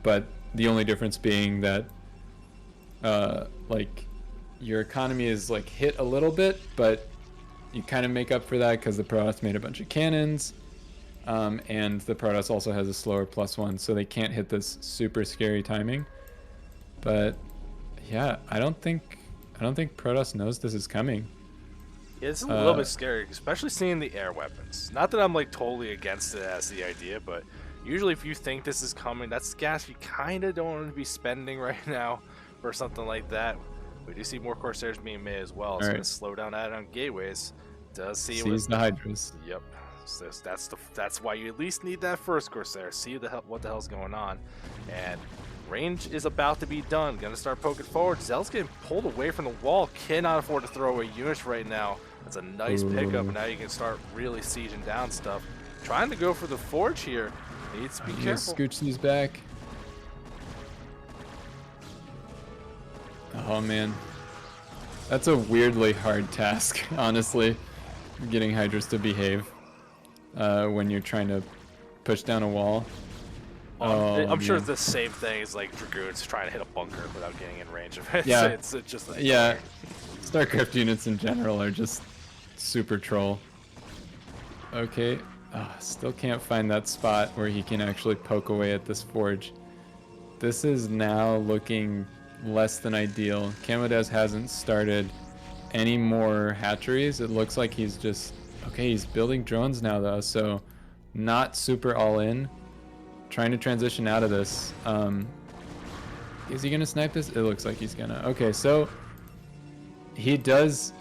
But the only difference being that like your economy is like hit a little bit, but you kind of make up for that because the Protoss made a bunch of cannons, and the Protoss also has a slower +1, so they can't hit this super scary timing. But yeah, I don't think Protoss knows this is coming. Yeah, it's a little bit scary, especially seeing the air weapons. Not that I'm like totally against it as the idea, but usually if you think this is coming, that's gas you kind of don't want to be spending right now for something like that. We do see more Corsairs being made as well. It's going to slow down add-on gateways. Does see Sees the Hydras. Yep. So that's why you at least need that first Corsair. See what the hell's going on. And range is about to be done. Gonna start poking forward. Zell's getting pulled away from the wall. Cannot afford to throw away units right now. That's a nice pickup. Now you can start really sieging down stuff. Trying to go for the forge here. Needs to be careful. Scooch these back. Oh man, that's a weirdly hard task, honestly. Getting Hydras to behave when you're trying to push down a wall. I'm sure it's the same thing as like Dragoons trying to hit a bunker without getting in range of it. Yeah, it's just like, yeah. StarCraft units in general are just super troll. Okay, still can't find that spot where he can actually poke away at this forge. This is now looking less than ideal. CamoDaz hasn't started any more hatcheries. It looks like he's just okay. He's building drones now though, so not super all in. Trying to transition out of this. Is he gonna snipe this? It looks like he's gonna. Okay, so he does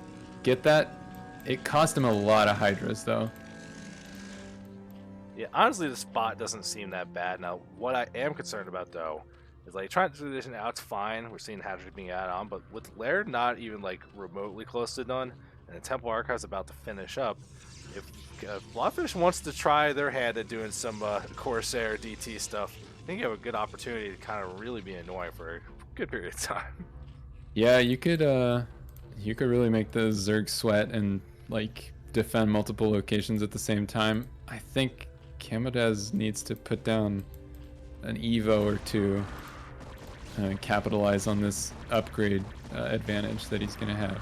get that It cost him a lot of Hydras, though. Yeah, honestly, the spot doesn't seem that bad. Now, what I am concerned about, though, is like trying to transition out, it's fine. We're seeing Hatchery being added on, but with Lair not even like remotely close to done, and the Temple Archive's about to finish up, if blobfish wants to try their hand at doing some Corsair DT stuff, I think you have a good opportunity to kind of really be annoying for a good period of time. Yeah, you could really make the Zerg sweat and like defend multiple locations at the same time. I think CamoDaz needs to put down an Evo or two, capitalize on this upgrade advantage that he's gonna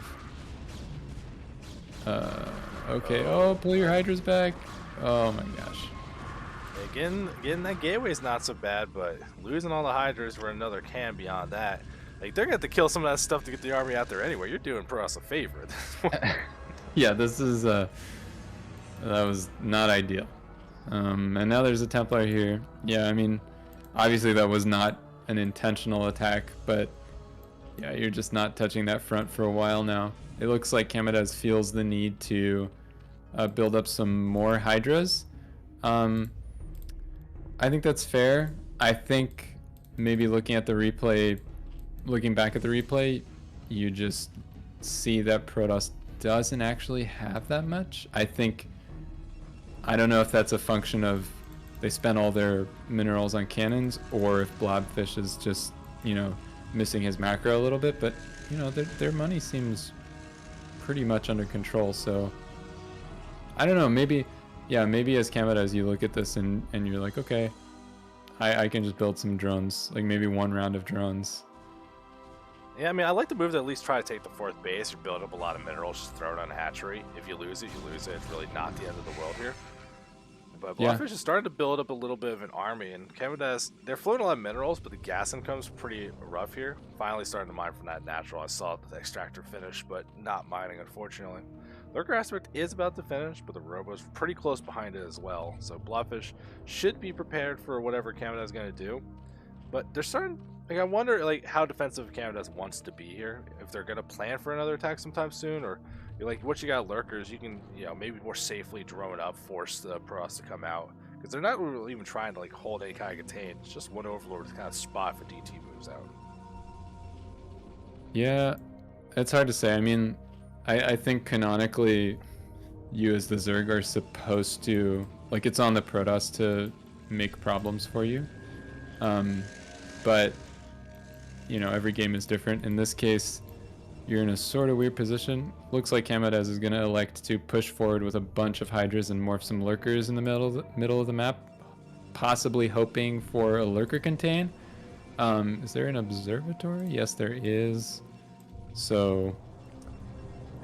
have. Okay. Oh, pull your Hydras back. Oh my gosh. Getting that gateway is not so bad, but losing all the Hydras for another can beyond that. Like, they're going to have to kill some of that stuff to get the army out there anyway. You're doing Protoss a favor. Yeah, this is, that was not ideal. And now there's a Templar here. Yeah, I mean, obviously that was not an intentional attack, but yeah, you're just not touching that front for a while now. It looks like CamoDaz feels the need to build up some more Hydras. I think that's fair. I think maybe looking back at the replay, you just see that Protoss doesn't actually have that much. I don't know if that's a function of they spent all their minerals on cannons, or if blobfish is just, missing his macro a little bit, but their money seems pretty much under control. So I don't know, maybe as CamoDaz you look at this and you're like, okay, I can just build some drones, like maybe one round of drones. Yeah, I mean, I like the move to at least try to take the 4th base. You're building up a lot of minerals, just throw it on hatchery. If you lose it, you lose it. It's really not the end of the world here. But blobfish is starting to build up a little bit of an army, and CamoDaz, they're floating a lot of minerals, but the gas income's pretty rough here. Finally starting to mine from that natural. I saw the extractor finish, but not mining, unfortunately. Lurker aspect is about to finish, but the Robo's pretty close behind it as well. So blobfish should be prepared for whatever CamoDaz is going to do. But they're starting, like, I wonder like how defensive CamoDaz wants to be here. If they're going to plan for another attack sometime soon, or you're like, once you got lurkers, you can, maybe more safely drone up, force the Protoss to come out. Because they're not really even trying to like hold any kind of contain. It's just one Overlord to kind of spot if a DT moves out. Yeah, it's hard to say. I mean, I think canonically, you as the Zerg are supposed to, like, it's on the Protoss to make problems for you. But, every game is different. In this case, you're in a sort of weird position. Looks like CamoDaz is going to elect to push forward with a bunch of Hydras and morph some Lurkers in the middle of the map, possibly hoping for a Lurker contain. Is there an observatory? Yes, there is. So...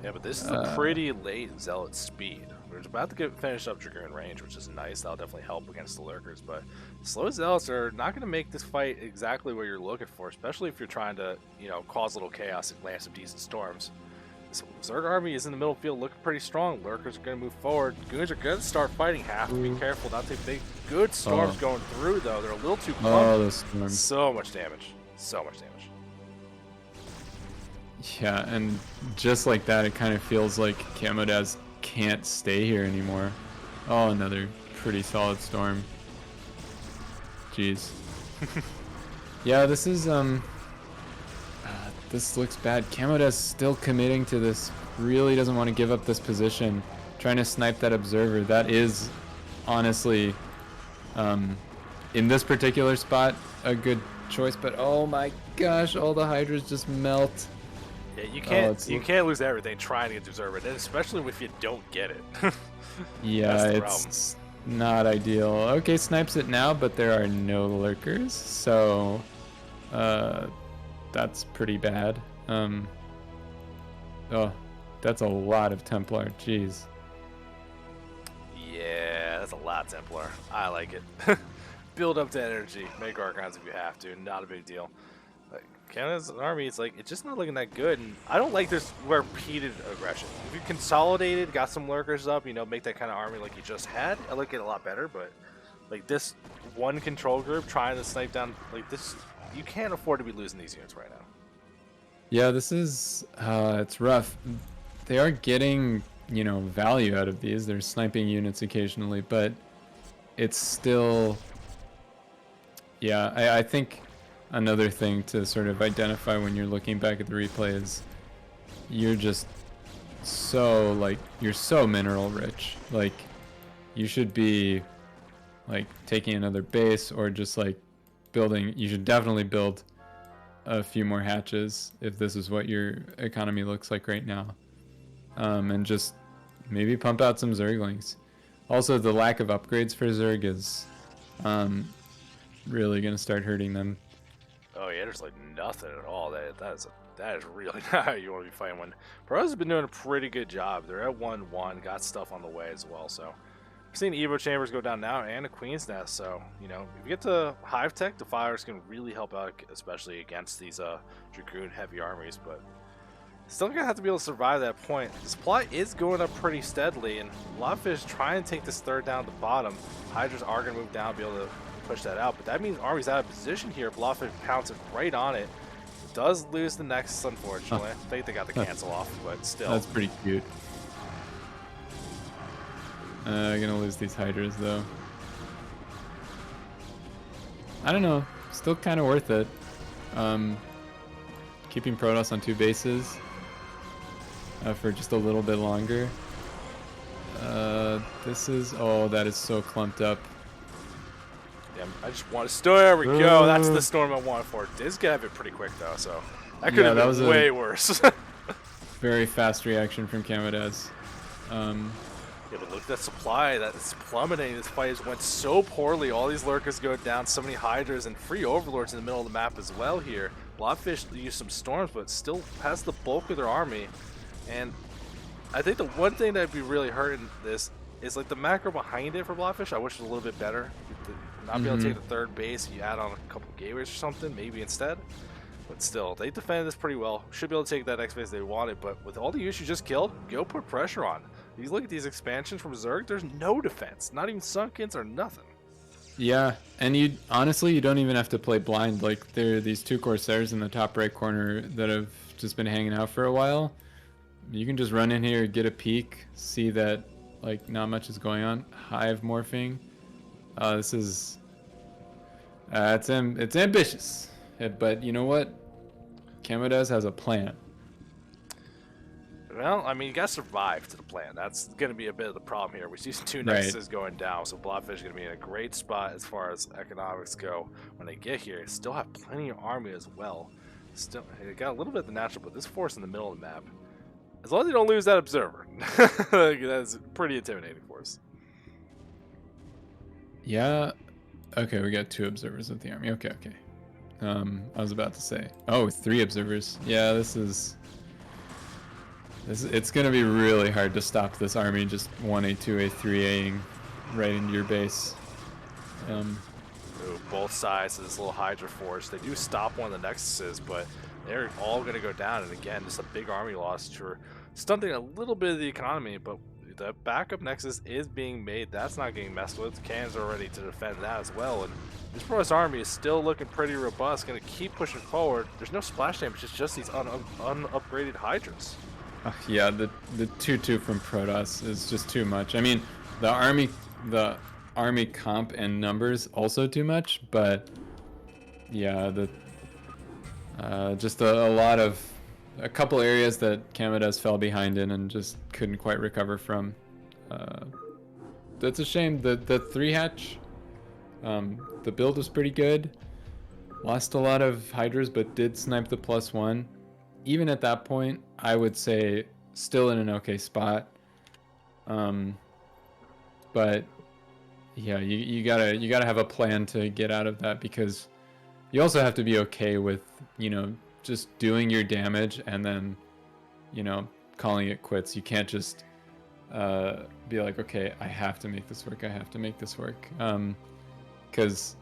yeah, but this is a pretty late Zealot speed. We're about to get finished up Dragoon range, which is nice. That'll definitely help against the Lurkers, but slow Zealots are not going to make this fight exactly what you're looking for, especially if you're trying to, cause a little chaos and land some decent storms. This Zerg army is in the middle field looking pretty strong. Lurkers are going to move forward. Goons are going to start fighting. Have to be careful not to take big. Good storms going through, though. They're a little too clumsy. Oh, the storms. So much damage. So much damage. Yeah, and just like that, it kind of feels like CamoDaz can't stay here anymore. Oh, another pretty solid storm. Jeez. Yeah, this is, this looks bad. CamoDaz still committing to this. Really doesn't want to give up this position. Trying to snipe that observer. That is, honestly, in this particular spot, a good choice. But oh my gosh, all the Hydras just melt. Yeah, you can't lose everything trying to get the observer, and especially if you don't get it. Yeah, it's not ideal. Okay, snipes it now, but there are no lurkers, so that's pretty bad. Oh, that's a lot of Templar. Jeez. Yeah, that's a lot, Templar. I like it. Build up to energy. Make Archons if you have to. Not a big deal. Canada's army, it's just not looking that good, and I don't like this repeated aggression. If you consolidated, got some lurkers up, make that kind of army like you just had, I like it a lot better. But like this one control group trying to snipe down like this, you can't afford to be losing these units right now. Yeah, this is it's rough. They are getting you know, value out of these. There's sniping units occasionally, but it's still, yeah, I think another thing to sort of identify when you're looking back at the replay is you're just so, like, you're so mineral rich. Like, you should be, like, taking another base or just, like, building. You should definitely build a few more hatches if this is what your economy looks like right now. And just maybe pump out some ZirGlings. Also, the lack of upgrades for Zerg is really going to start hurting them. Oh yeah, there's like nothing at all. That is really not how you want to be fighting when Pros has been doing a pretty good job. They're at 1-1, got stuff on the way as well. So we're seeing Evo Chambers go down now and a Queen's Nest. So, you know, if you get to Hive Tech, the Fires can really help out, especially against these Dragoon heavy armies. But still gonna have to be able to survive that point. The supply is going up pretty steadily, and blobfish trying to take this third down at the bottom. Hydras are gonna move down, be able to push that out, but that means army's out of position here. Blobfish pounces right on it. Does lose the Nexus, unfortunately. I think they got the cancel off, but still. That's pretty cute. Gonna lose these Hydras though. I don't know. Still kind of worth it. Keeping Protoss on 2 bases for just a little bit longer. This is, oh, that is so clumped up. Yeah, I just want to storm. There we go. That's the storm I wanted for. Diz got it pretty quick though, so that could have been way worse. Very fast reaction from CamoDaz. Yeah, but look at that supply. That's plummeting. This fight has went so poorly. All these lurkers go down. So many Hydras and free Overlords in the middle of the map as well here. Blobfish used some storms, but still has the bulk of their army. And I think the one thing that would be really hurting this is like the macro behind it for Blobfish. I wish it was a little bit better. Not be able to take the third base, you add on a couple gateways or something, maybe instead. But still, they defended this pretty well. Should be able to take that X base they wanted, but with all the units you just killed, go put pressure on. You look at these expansions from Zerg, there's no defense. Not even Sunkins or nothing. Yeah, and you honestly, you don't even have to play blind. Like, there are these 2 Corsairs in the top right corner that have just been hanging out for a while. You can just run in here, get a peek, see that, like, not much is going on. Hive morphing. This is it's ambitious, but you know what? CamoDaz has a plan. Well, I mean, you gotta survive to the plan. That's gonna be a bit of the problem here. We see 2 Nexuses going down, so Blobfish is gonna be in a great spot as far as economics go when they get here. They still have plenty of army as well. Still, they got a little bit of the natural, but this force in the middle of the map, as long as they don't lose that observer, that's pretty intimidating for us. Yeah. Okay, we got 2 observers with the army. Okay. I was about to say, oh, 3 observers. Yeah, it's gonna be really hard to stop this army just 1A, 2A, 3Aing right into your base. Both sides of this little Hydra force, they do stop one of the Nexuses, but they're all gonna go down. And again, just a big army loss for stunting a little bit of the economy, but the backup Nexus is being made. That's not getting messed with. Cannons are ready to defend that as well. And this Protoss army is still looking pretty robust. Going to keep pushing forward. There's no splash damage. It's just these unupgraded Hydras. Yeah, the 2-2 from Protoss is just too much. I mean, the army comp and numbers also too much, but yeah, just a couple areas that CamoDaz fell behind in and just couldn't quite recover from. That's a shame. The 3-hatch, the build was pretty good. Lost a lot of Hydras, but did snipe the +1. Even at that point, I would say still in an okay spot. But yeah, you gotta have a plan to get out of that, because you also have to be okay with, you know, just doing your damage and then, you know, calling it quits. You can't just be like, okay, I have to make this work. I have to make this work. Because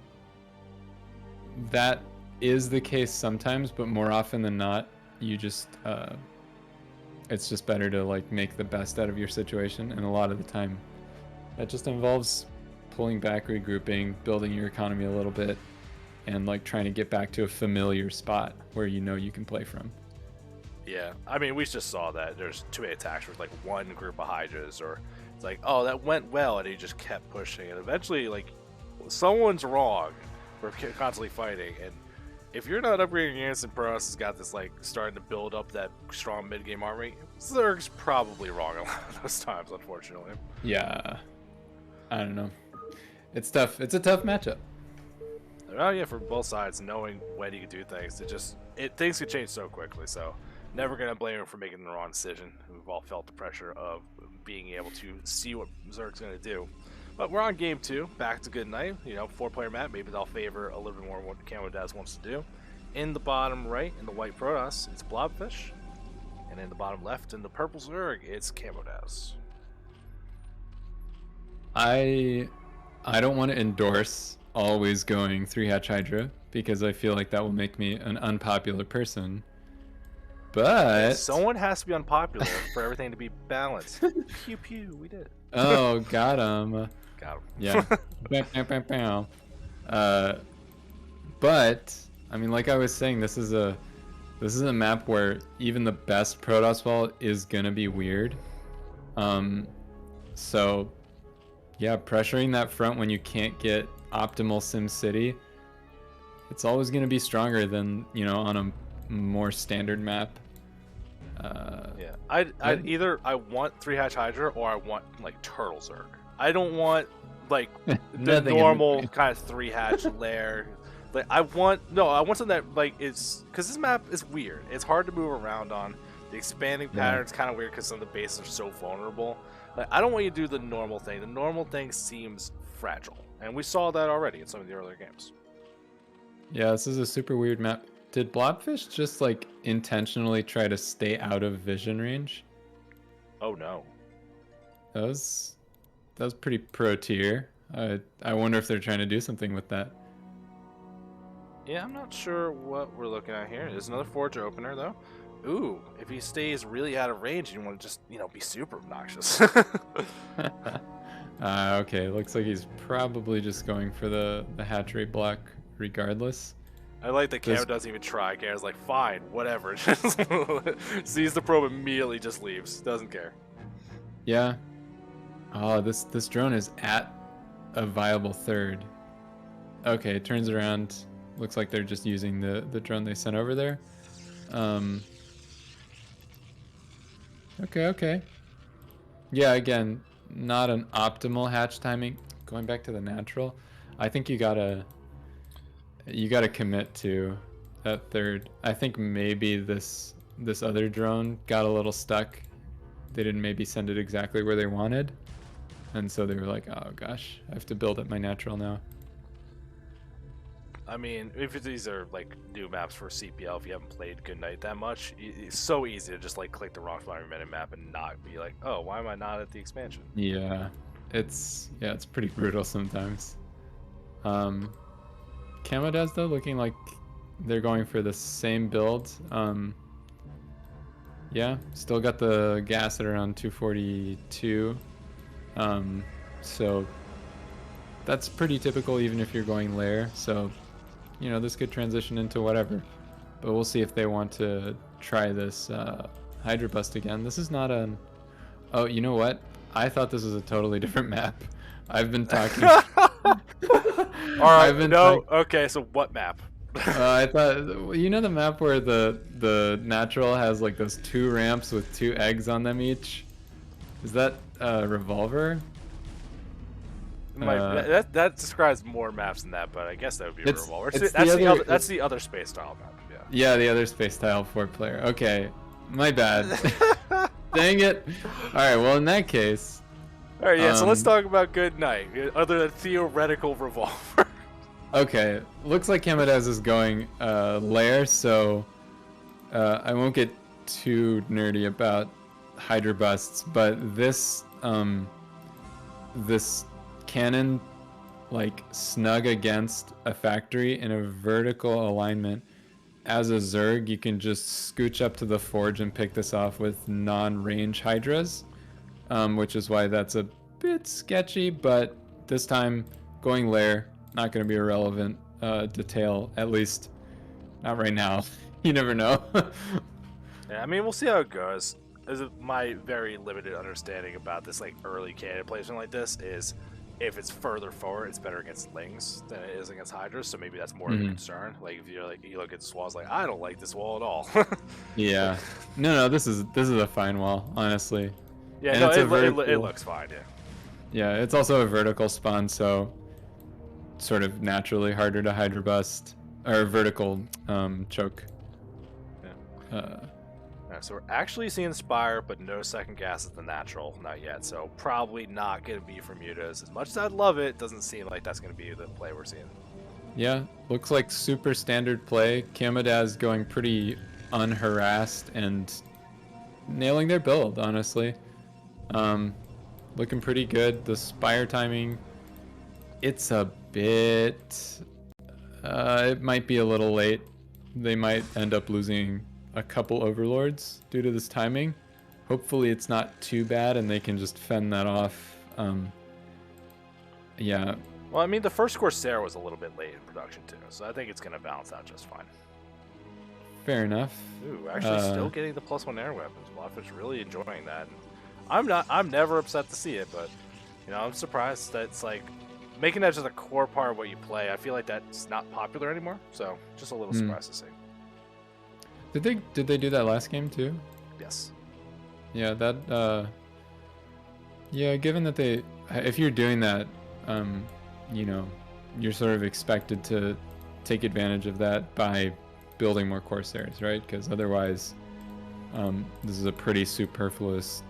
that is the case sometimes, but more often than not, you just it's just better to like make the best out of your situation. And a lot of the time, that just involves pulling back, regrouping, building your economy a little bit, and like trying to get back to a familiar spot where you know you can play from. Yeah, I mean, we just saw that there's too many attacks with like one group of Hydras, or it's like, oh, that went well, and he just kept pushing, and eventually, like, someone's wrong for constantly fighting, and if you're not upgrading units and Protoss has got this like starting to build up that strong mid game army, Zerg's probably wrong a lot of those times, unfortunately. Yeah, I don't know. It's tough. It's a tough matchup. Oh yeah, for both sides, knowing when you can do things, things can change so quickly. So, never gonna blame him for making the wrong decision. We've all felt the pressure of being able to see what Zerg's gonna do. But we're on game 2, back to good night. You know, 4-player map. Maybe they'll favor a little bit more what CamoDaz wants to do. In the bottom right, in the white Protoss, it's blobfish, and in the bottom left, in the purple Zerg, it's CamoDaz. I don't want to endorse always going 3-hatch Hydra because I feel like that will make me an unpopular person. But someone has to be unpopular for everything to be balanced. Pew pew, we did it. Oh, got him. Got him. Yeah. But I mean, like I was saying, this is a map where even the best Protoss wall is gonna be weird. So yeah, pressuring that front when you can't get optimal Sim City, it's always gonna be stronger than, you know, on a more standard map. Yeah, I want 3-hatch Hydra or I want like Turtle Zerg. I don't want like the normal kind of 3-hatch lair. Like I want something that like is, because this map is weird. It's hard to move around on. The expanding pattern's kind of weird because some of the bases are so vulnerable. Like I don't want you to do the normal thing. The normal thing seems fragile, and we saw that already in some of the earlier games. Yeah, this is a super weird map. Did blobfish just like intentionally try to stay out of vision range? Oh no. That was pretty pro tier. I wonder if they're trying to do something with that. Yeah, I'm not sure what we're looking at here. There's another Forger opener though. Ooh, if he stays really out of range, you want to just, you know, be super obnoxious. Okay, looks like he's probably just going for the hatch rate block regardless. I like that Camo doesn't even try. Camo's like, fine, whatever. Just sees the probe, immediately just leaves. Doesn't care. Yeah. Oh, this drone is at a viable third. Okay, it turns around. Looks like they're just using the drone they sent over there. Okay. Yeah, again, not an optimal hatch timing. Going back to the natural, I think you gotta commit to that third. I think maybe this other drone got a little stuck. They didn't maybe send it exactly where they wanted, and so they were like, oh gosh, I have to build up my natural now. I mean, if these are like new maps for CPL, if you haven't played Goodnight that much, it's so easy to just like click the wrong spot on your minute map and not be like, oh, why am I not at the expansion? Yeah, it's pretty brutal sometimes. CamoDaz though, looking like they're going for the same build. Yeah, still got the gas at around 242. So that's pretty typical even if you're going lair. So, you know, this could transition into whatever. But we'll see if they want to try this Hydra Bust again. This is not an... Oh, you know what? I thought this was a totally different map. I've been talking... Alright, okay, so what map? I thought, you know the map where the natural has like those 2 ramps with 2 eggs on them each? Is that Revolver? That describes more maps than that, but I guess that would be a Revolver. That's the other space tile map, yeah. Yeah, the other space tile 4-player. Okay, my bad. Dang it. Alright, well in that case... Alright, yeah, so let's talk about Goodnight, other than theoretical Revolver. Okay, looks like CamoDaz is going lair, so I won't get too nerdy about Hydra Busts, but this cannon like snug against a factory in a vertical alignment. As a Zerg, you can just scooch up to the forge and pick this off with non-range Hydras, which is why that's a bit sketchy, but this time going lair, not going to be a relevant detail, at least not right now. You never know. Yeah, I mean, we'll see how it goes. My very limited understanding about this like early candidate placement like this is if it's further forward, it's better against Lings than it is against Hydras, so maybe that's more of a concern. Like if you're like you look at this wall, it's like I don't like this wall at all. Yeah. No, this is a fine wall, honestly. Yeah, And no, it's it looks fine. Yeah. Yeah, it's also a vertical spawn, so sort of naturally harder to Hydra bust or vertical choke. Yeah. So we're actually seeing Spire, but no second gas at the natural, not yet. So probably not going to be for Mutas. As much as I'd love it, doesn't seem like that's going to be the play we're seeing. Yeah, looks like super standard play. CamoDaz going pretty unharassed and nailing their build, honestly. Looking pretty good. The Spire timing, it's a bit... it might be a little late. They might end up losing a couple overlords due to this timing. Hopefully it's not too bad and they can just fend that off. Yeah. Well, I mean, the first Saetzero was a little bit late in production too, so I think it's going to balance out just fine. Fair enough. Ooh, actually still getting the +1 air weapons. Blobfish really enjoying that. I'm never upset to see it, but you know, I'm surprised that it's like making that just a core part of what you play. I feel like that's not popular anymore, so just a little surprised to see. Did they do that last game too? Yes. Yeah, that yeah, given that if you're doing that, you know, you're sort of expected to take advantage of that by building more Corsairs, right? Because otherwise, this is a pretty superfluous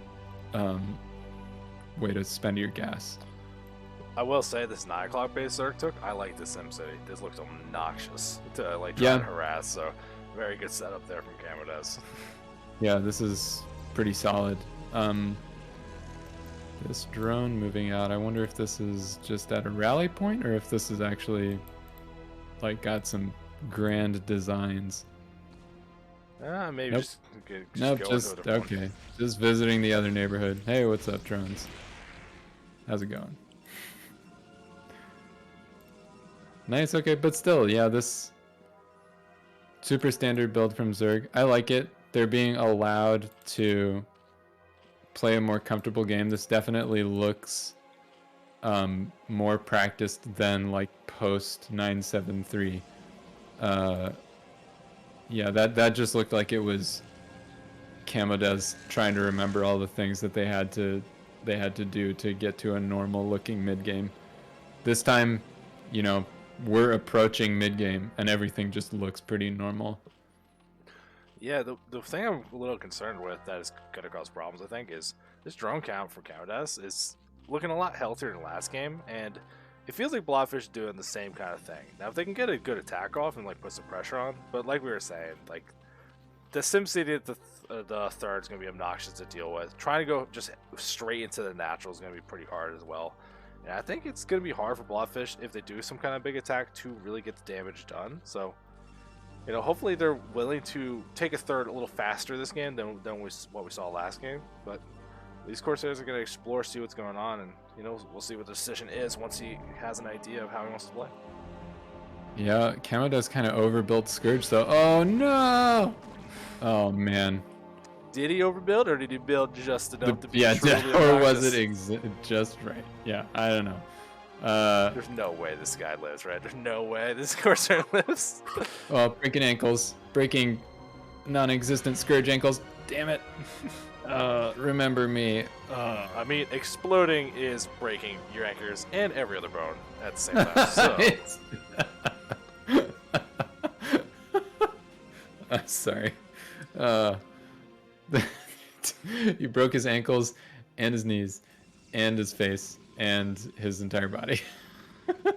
way to spend your gas. I will say this 9 o'clock base Zerg took. I like this SimCity. This looks obnoxious to like try and harass. So very good setup there from CamoDaz. Yeah, this is pretty solid. This drone moving out, I wonder if this is just at a rally point or if this is actually like got some grand designs. Maybe nope. just okay. Just visiting the other neighborhood. Hey, what's up, drones? How's it going? Nice, okay, but still, yeah, this super standard build from Zerg. I like it. They're being allowed to play a more comfortable game. This definitely looks more practiced than like post 973. Yeah, that just looked like it was CamoDaz trying to remember all the things that they had to do to get to a normal looking mid game. This time, you know, we're approaching mid game and everything just looks pretty normal. Yeah, the thing I'm a little concerned with that is going to cause problems, I think, is this drone count for CamoDaz is looking a lot healthier than last game, and it feels like Blobfish is doing the same kind of thing. Now, if they can get a good attack off and like put some pressure on, but like we were saying, like the SimCity at the third is going to be obnoxious to deal with. Trying to go just straight into the natural is going to be pretty hard as well. And I think it's going to be hard for Blobfish if they do some kind of big attack to really get the damage done. So, you know, hopefully they're willing to take a third a little faster this game than what we saw last game. But these Corsairs are going to explore, see what's going on, and, you know, we'll see what the decision is once he has an idea of how he wants to play. Yeah, CamoDaz kind of overbuilt Scourge, though. Oh, no! Oh, man. Did he overbuild, or did he build just enough to be truly or was it just right? Yeah, I don't know. There's no way this guy lives, right? There's no way this Corsair lives. Well, breaking ankles. Breaking non-existent Scourge ankles. Damn it. Remember me. I mean, exploding is breaking your anchors and every other bone at the same time. So. Sorry. He broke his ankles and his knees and his face and his entire body. But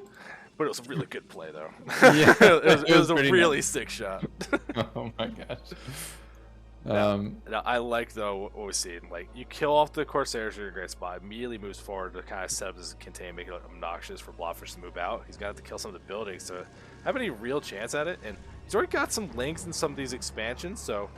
it was a really good play, though. Yeah, it was a really sick shot. Oh my gosh. Now, I like, though, what we've seen. Like, you kill off the Corsairs, you're in a great spot. Immediately moves forward to kind of set up this contain, make it obnoxious for Blobfish to move out. He's going to have to kill some of the buildings to have any real chance at it. And he's already got some links in some of these expansions, so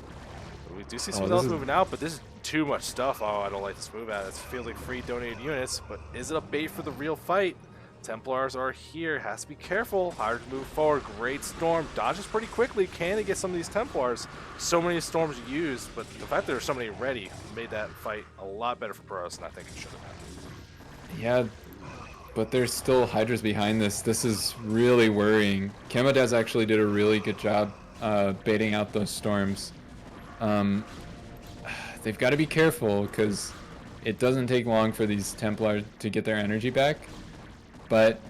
we do see some else moving out, but this is too much stuff. Oh, I don't like this move out. It feels like free donated units, but is it a bait for the real fight? Templars are here. Has to be careful. Hydras move forward. Great storm. Dodges pretty quickly. Can they get some of these Templars? So many storms used, but the fact that there's so many ready made that fight a lot better for Protoss than I think it should have been. Yeah, but there's still Hydras behind this. This is really worrying. CamoDaz actually did a really good job baiting out those storms. They've got to be careful because it doesn't take long for these Templars to get their energy back. But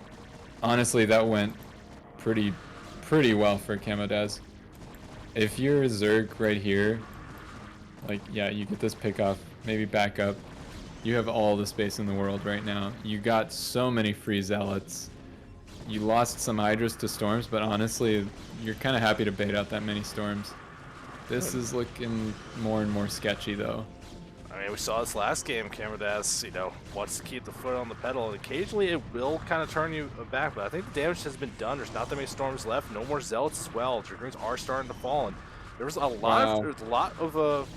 honestly, that went pretty well for CamoDaz. If you're Zerg right here, like, yeah, you get this pick off, maybe back up. You have all the space in the world right now. You got so many free zealots. You lost some Hydras to storms, but honestly, you're kind of happy to bait out that many storms. This is looking more and more sketchy, though. I mean, we saw this last game. CamoDaz, you know, wants to keep the foot on the pedal, and occasionally it will kind of turn you back. But I think the damage has been done. There's not that many storms left. No more zealots as well. Dragoons are starting to fall, and there was a lot. There's a lot of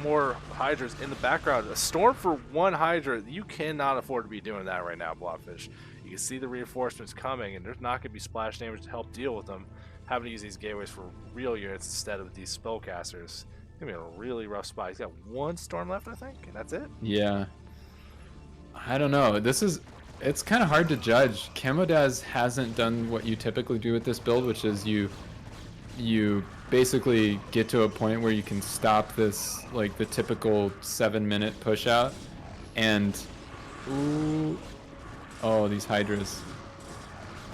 more Hydras in the background. A storm for one Hydra, you cannot afford to be doing that right now, Blobfish. You can see the reinforcements coming, and there's not going to be splash damage to help deal with them. Having to use these gateways for real units instead of these spellcasters. It's going to be a really rough spot. He's got one storm left, I think, and that's it. Yeah. I don't know. It's kind of hard to judge. CamoDaz hasn't done what you typically do with this build, which is you basically get to a point where you can stop this, like the typical 7-minute push out, and ooh, oh, these Hydras.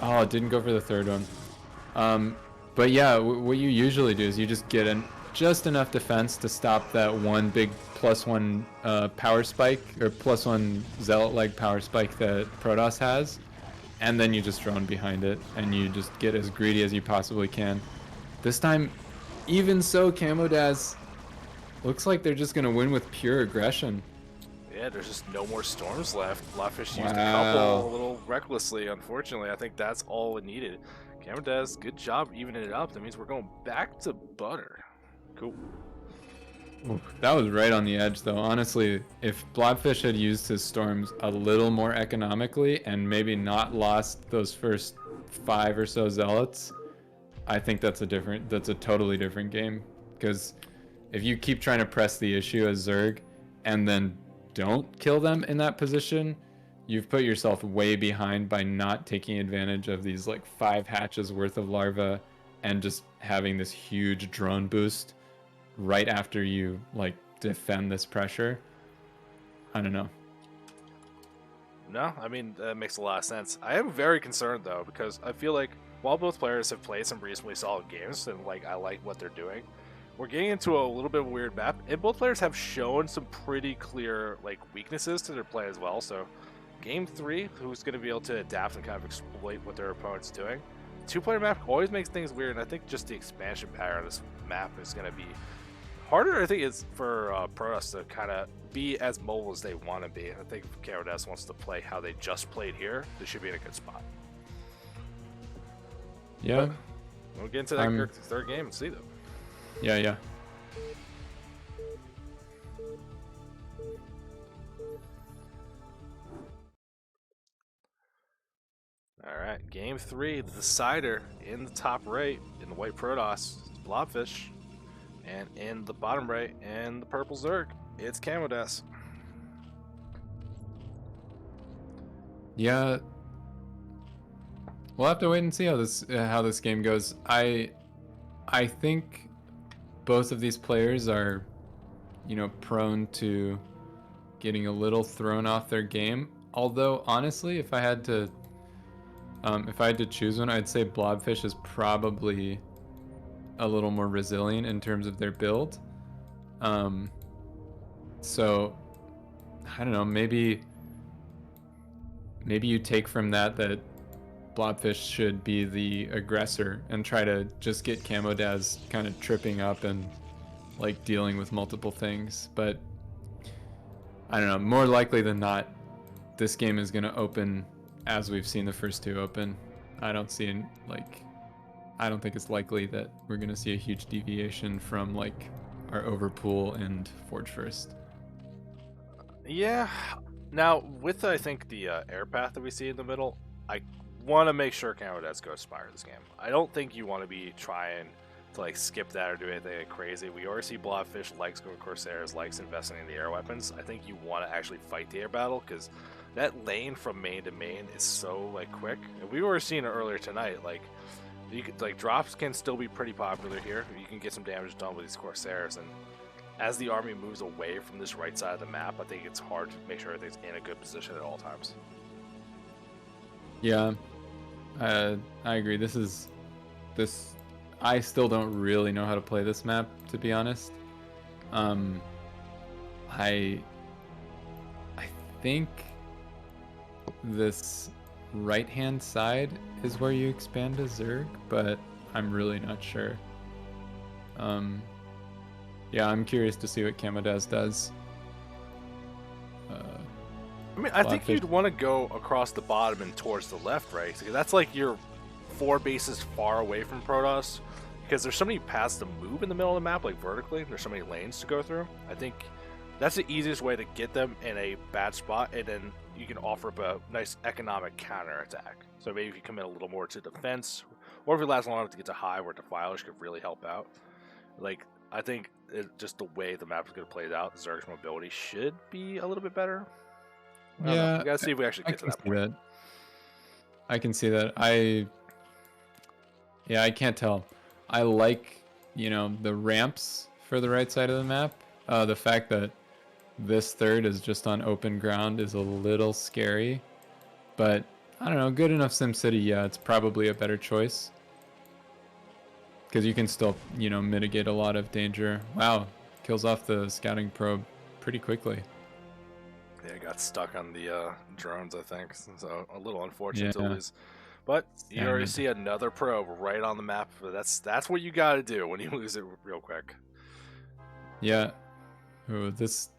Oh, it didn't go for the third one. But yeah, what you usually do is you just get just enough defense to stop that one big +1 power spike, or +1 zealot leg power spike that Protoss has, and then you just drone behind it and you just get as greedy as you possibly can. This time, even so, CamoDaz looks like they're just gonna win with pure aggression. Yeah, there's just no more storms left. Blobfish used a couple a little recklessly, unfortunately. I think that's all it needed. CamoDaz, good job evening it up. That means we're going back to butter. Cool. Ooh, that was right on the edge, though. Honestly, if Blobfish had used his storms a little more economically and maybe not lost those first 5 or so zealots, I think that's a totally different game. Because if you keep trying to press the issue as Zerg and then don't kill them in that position, you've put yourself way behind by not taking advantage of these like 5 hatches worth of larvae and just having this huge drone boost right after you like defend this pressure. I don't know. No, I mean, that makes a lot of sense. I am very concerned though, because I feel like while both players have played some reasonably solid games and like I like what they're doing, we're getting into a little bit of a weird map, and both players have shown some pretty clear like weaknesses to their play as well. So game 3, who's going to be able to adapt and kind of exploit what their opponent's doing? 2-player map always makes things weird, and I think just the expansion pattern of this map is going to be harder. I think it's for Protoss to kind of be as mobile as they want to be. I think if CamoDaz wants to play how they just played here, they should be in a good spot. Yeah. But we'll get into that third game and see them. Yeah. Alright, game 3, the decider in the top right in the white Protoss, it's Blobfish. And in the bottom right in the purple Zerg, it's CamoDaz. Yeah. We'll have to wait and see how this game goes. I think both of these players are, you know, prone to getting a little thrown off their game. Although honestly, if I had to choose one, I'd say Blobfish is probably a little more resilient in terms of their build. So I don't know, maybe you take from that Blobfish should be the aggressor and try to just get CamoDaz kind of tripping up and like dealing with multiple things. But I don't know, more likely than not, this game is going to open as we've seen the first 2 open. I don't think it's likely that we're going to see a huge deviation from like our Overpool and Forge First. Yeah. Now, with I think the air path that we see in the middle, I want to make sure CamoDaz goes Spire this game. I don't think you want to be trying to like skip that or do anything like crazy. We already see blobfish likes going Corsairs, likes investing in the air weapons. I think you want to actually fight the air battle because that lane from main to main is so like quick. And we were seeing it earlier tonight. Like you could like drops can still be pretty popular here. You can get some damage done with these Corsairs, and as the army moves away from this right side of the map, I think it's hard to make sure everything's in a good position at all times. Yeah, I agree. I still don't really know how to play this map, to be honest. I think this right-hand side is where you expand to Zerg, but I'm really not sure. Yeah, I'm curious to see what CamoDaz does. I mean, I think you'd want to go across the bottom and towards the left, right? Because that's like your 4 bases far away from Protoss. Because there's so many paths to move in the middle of the map, like vertically. There's so many lanes to go through. I think that's the easiest way to get them in a bad spot, and then you can offer up a nice economic counterattack. So maybe if you come in a little more to defense, or if you last long enough to get to hive or defilers could really help out. Like, I think just the way the map is going to play out, Zerg's mobility should be a little bit better. Yeah, we gotta see if we actually get to that point. I can see that. I can't tell. I like, the ramps for the right side of the map. The fact that this third is just on open ground is a little scary, but I don't know, good enough SimCity, yeah, it's probably a better choice. Because you can still, mitigate a lot of danger. Wow, kills off the scouting probe pretty quickly. Yeah, got stuck on the drones, I think. So a little unfortunate to lose. But you already see another probe right on the map. That's what you got to do when you lose it real quick. Yeah. Ooh, this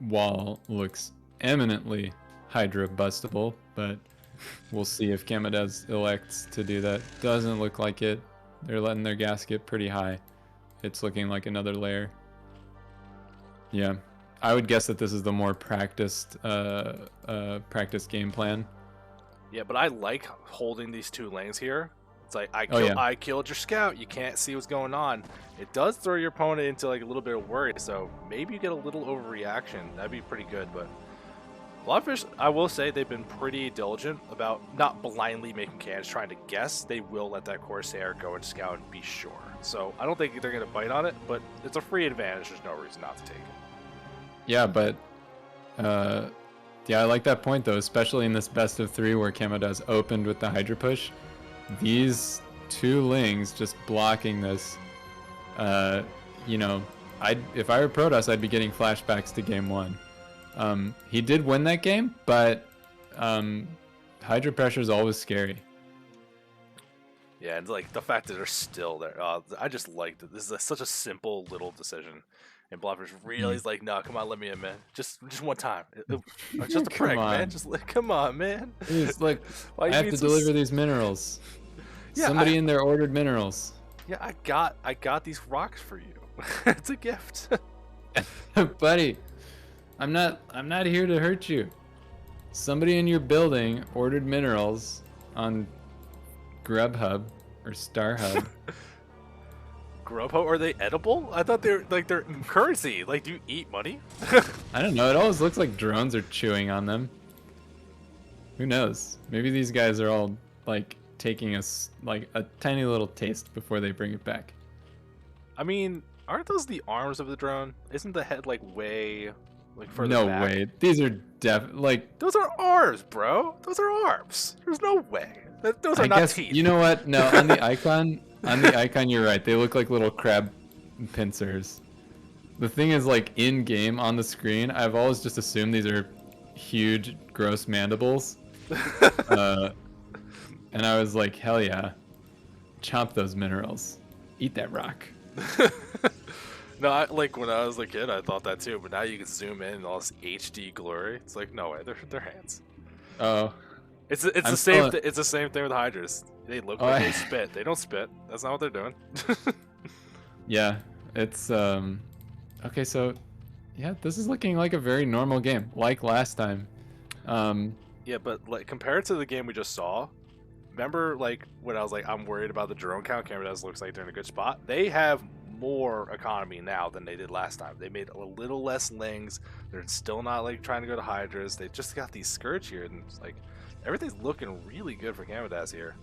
wall looks eminently Hydra bustable, but we'll see if CamoDaz elects to do that. Doesn't look like it. They're letting their gas get pretty high. It's looking like another layer. Yeah. I would guess that this is the more practiced game plan. Yeah, but I like holding these 2 lanes here. It's like I killed your scout. You can't see what's going on. It does throw your opponent into like a little bit of worry. So maybe you get a little overreaction. That'd be pretty good. But blobfish, I will say they've been pretty diligent about not blindly making cans, trying to guess. They will let that Corsair go and scout and be sure. So I don't think they're gonna bite on it, but it's a free advantage. There's no reason not to take it. Yeah, but yeah, I like that point though, especially in this best of 3 where CamoDaz opened with the Hydra push. These 2 Lings just blocking this, if I were Protoss, I'd be getting flashbacks to game 1. He did win that game, but Hydra pressure is always scary. Yeah, and like the fact that they're still there, I just like that. This is such a simple little decision. And blobfish really is like, no, come on, let me in, man. Just one time. Just a prank, man. Just like, come on, man. It's like, I have to deliver these minerals. Yeah, somebody in there ordered minerals. Yeah, I got these rocks for you. It's a gift. Buddy, I'm not here to hurt you. Somebody in your building ordered minerals on Grubhub or StarHub. Grubhub, are they edible? I thought they're currency. Like, do you eat money? I don't know. It always looks like drones are chewing on them. Who knows? Maybe these guys are all like taking us like a tiny little taste before they bring it back. I mean, aren't those the arms of the drone? Isn't the head like way like further back? No way. These are like those are arms, bro. Those are arms. There's no way. Those are not teeth. You know what? No, on the icon. On the icon, you're right. They look like little crab pincers. The thing is, like, in-game on the screen, I've always just assumed these are huge, gross mandibles. And I was like, hell yeah. Chomp those minerals. Eat that rock. No, like, when I was a kid, I thought that too. But now you can zoom in and all this HD glory. It's like, no way. They're hands. Oh. It's the same. It's the same thing with Hydras. They look like they spit. They don't spit. That's not what they're doing. Yeah, it's okay. So, yeah, this is looking like a very normal game, like last time. Yeah, but like compared to the game we just saw, remember like when I was like I'm worried about the drone count, CamoDaz looks like they're in a good spot. They have more economy now than they did last time. They made a little less lings. They're still not like trying to go to hydras. They just got these scourge here, and it's like everything's looking really good for CamoDaz here.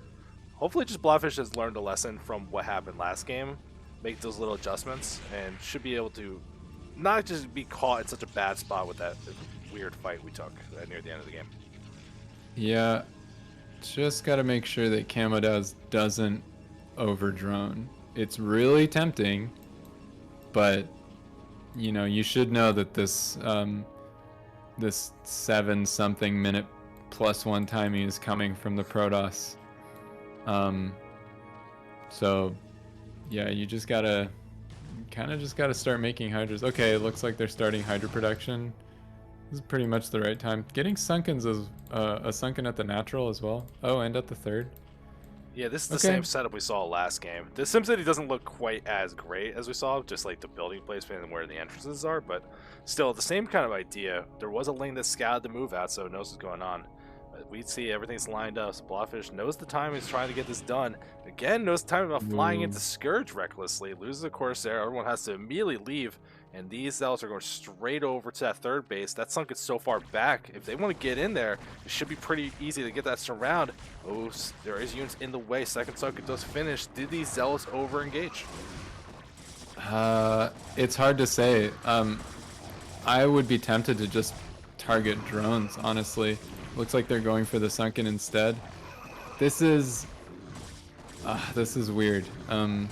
Hopefully, just blobfish has learned a lesson from what happened last game, make those little adjustments, and should be able to not just be caught in such a bad spot with that weird fight we took near the end of the game. Yeah, just got to make sure that CamoDaz doesn't over drone. It's really tempting, but you know, you should know that this this 7-something minute +1 timing is coming from the Protoss. So yeah, you just gotta start making hydras. Okay, it looks like they're starting hydra production. This is pretty much the right time. Getting sunkens is a sunken at the natural as well. Oh, and at the third. Yeah, this is the same setup we saw last game. The SimCity doesn't look quite as great as we saw, just like the building placement and where the entrances are, but still the same kind of idea. There was a lane that scouted the move out, so it knows what's going on. We see everything's lined up, so blobfish knows the time he's trying to get this done. Again, knows the time about flying into Scourge recklessly, loses a Corsair, everyone has to immediately leave, and these zealots are going straight over to that third base. That sunk is so far back. If they want to get in there, it should be pretty easy to get that surround. Oh, there is units in the way. Second sunk does finish. Did these zealots over engage? It's hard to say. I would be tempted to just target drones, honestly. Looks like they're going for the sunken instead. This is weird. It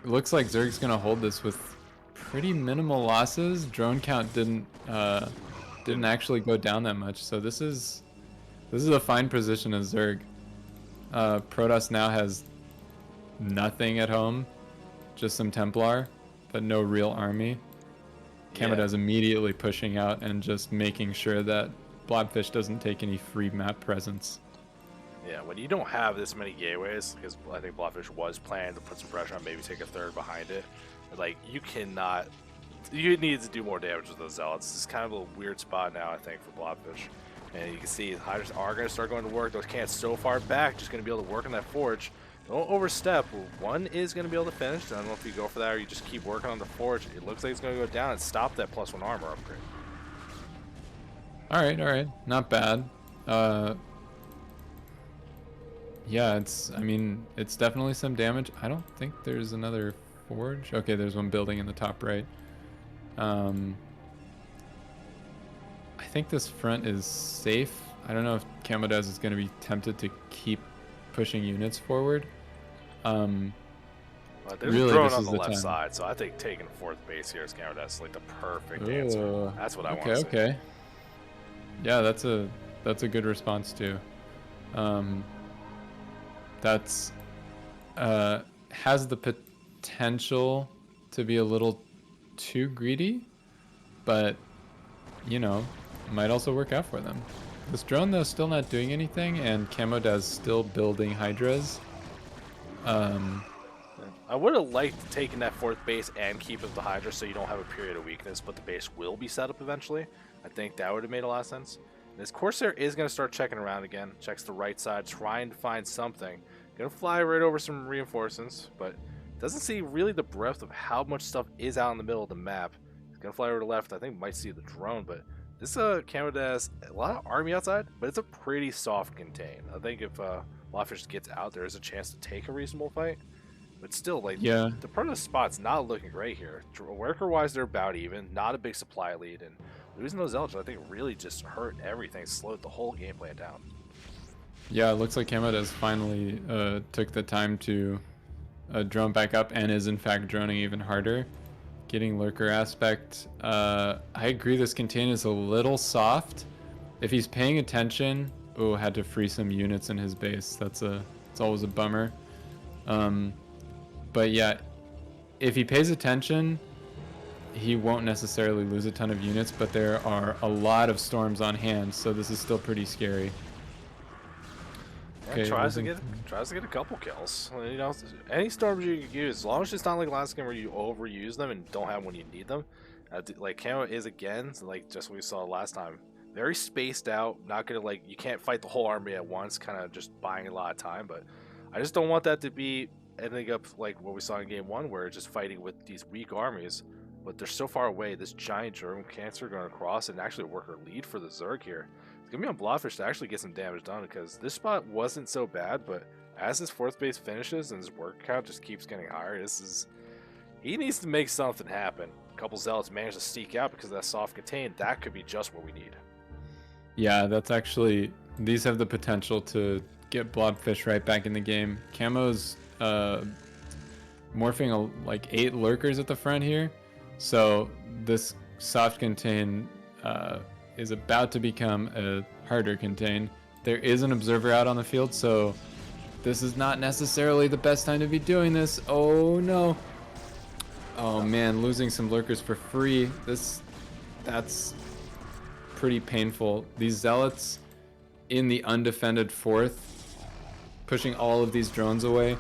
looks like Zerg's gonna hold this with pretty minimal losses. Drone count didn't actually go down that much, so this is a fine position of Zerg. Protoss now has nothing at home, just some Templar, but no real army. CamoDaz immediately pushing out and just making sure that blobfish doesn't take any free map presence. Yeah, when you don't have this many gateways, because I think blobfish was planning to put some pressure on, maybe take a third behind it. Like, you cannot... You need to do more damage with those zealots. This is kind of a weird spot now, I think, for blobfish. And you can see the hydras are going to start going to work. Those cans so far back, just going to be able to work on that forge. Don't overstep. One is going to be able to finish. I don't know if you go for that or you just keep working on the forge. It looks like it's going to go down and stop that +1 armor upgrade. All right. Not bad. Yeah, it's definitely some damage. I don't think there's another forge. Okay, there's one building in the top right. I think this front is safe. I don't know if CamoDaz is going to be tempted to keep pushing units forward. There's a drone on the left side, so I think taking fourth base here is CamoDaz like the perfect answer. That's what I want to see. Okay. Yeah, that's a good response too. That's has the potential to be a little too greedy, but you know, might also work out for them. This drone though still not doing anything, and CamoDaz still building hydras. I would have liked taking that fourth base and keeping the hydra so you don't have a period of weakness, but the base will be set up eventually. I think that would have made a lot of sense. This Corsair is going to start checking around again. Checks the right side, trying to find something. Going to fly right over some reinforcements, but doesn't see really the breadth of how much stuff is out in the middle of the map. He's going to fly over to the left. I think might see the drone, but this CamoDaz, a lot of army outside, but it's a pretty soft contain. I think if blobfish gets out, there is a chance to take a reasonable fight. But still, like, the Protoss spot's not looking great here. Worker-wise, they're about even. Not a big supply lead, and losing those zealots, I think, really just hurt everything. Slowed the whole game plan down. Yeah, it looks like CamoDaz finally took the time to drone back up and is, in fact, droning even harder. Getting lurker aspect. I agree this contain is a little soft. If he's paying attention... Oh, had to free some units in his base. It's always a bummer. But yeah, if he pays attention, he won't necessarily lose a ton of units, but there are a lot of storms on hand, so this is still pretty scary. Yeah, okay, tries to get a couple kills. You know, any storms you use, as long as it's not like last game where you overuse them and don't have when you need them. Like Camo is again, like just what we saw last time. very spaced out. Not gonna like you can't fight the whole army at once, kind of just buying a lot of time. But I just don't want that to be ending up like what we saw in game 1, where it's just fighting with these weak armies. But they're so far away. This giant germ cancer going across and actually work our lead for the Zerg here. It's gonna be on blobfish to actually get some damage done, because this spot wasn't so bad, but as his 4th base finishes and his work count just keeps getting higher, he needs to make something happen. A couple zealots managed to sneak out because of that soft contain. That could be just what we need. Yeah, that's actually, these have the potential to get blobfish right back in the game. Camo's morphing like 8 lurkers at the front here, so this soft contain is about to become a harder contain. There is an observer out on the field, so this is not necessarily the best time to be doing this. Oh no. Oh man, losing some lurkers for free. That's pretty painful. These zealots in the undefended 4th, pushing all of these drones away.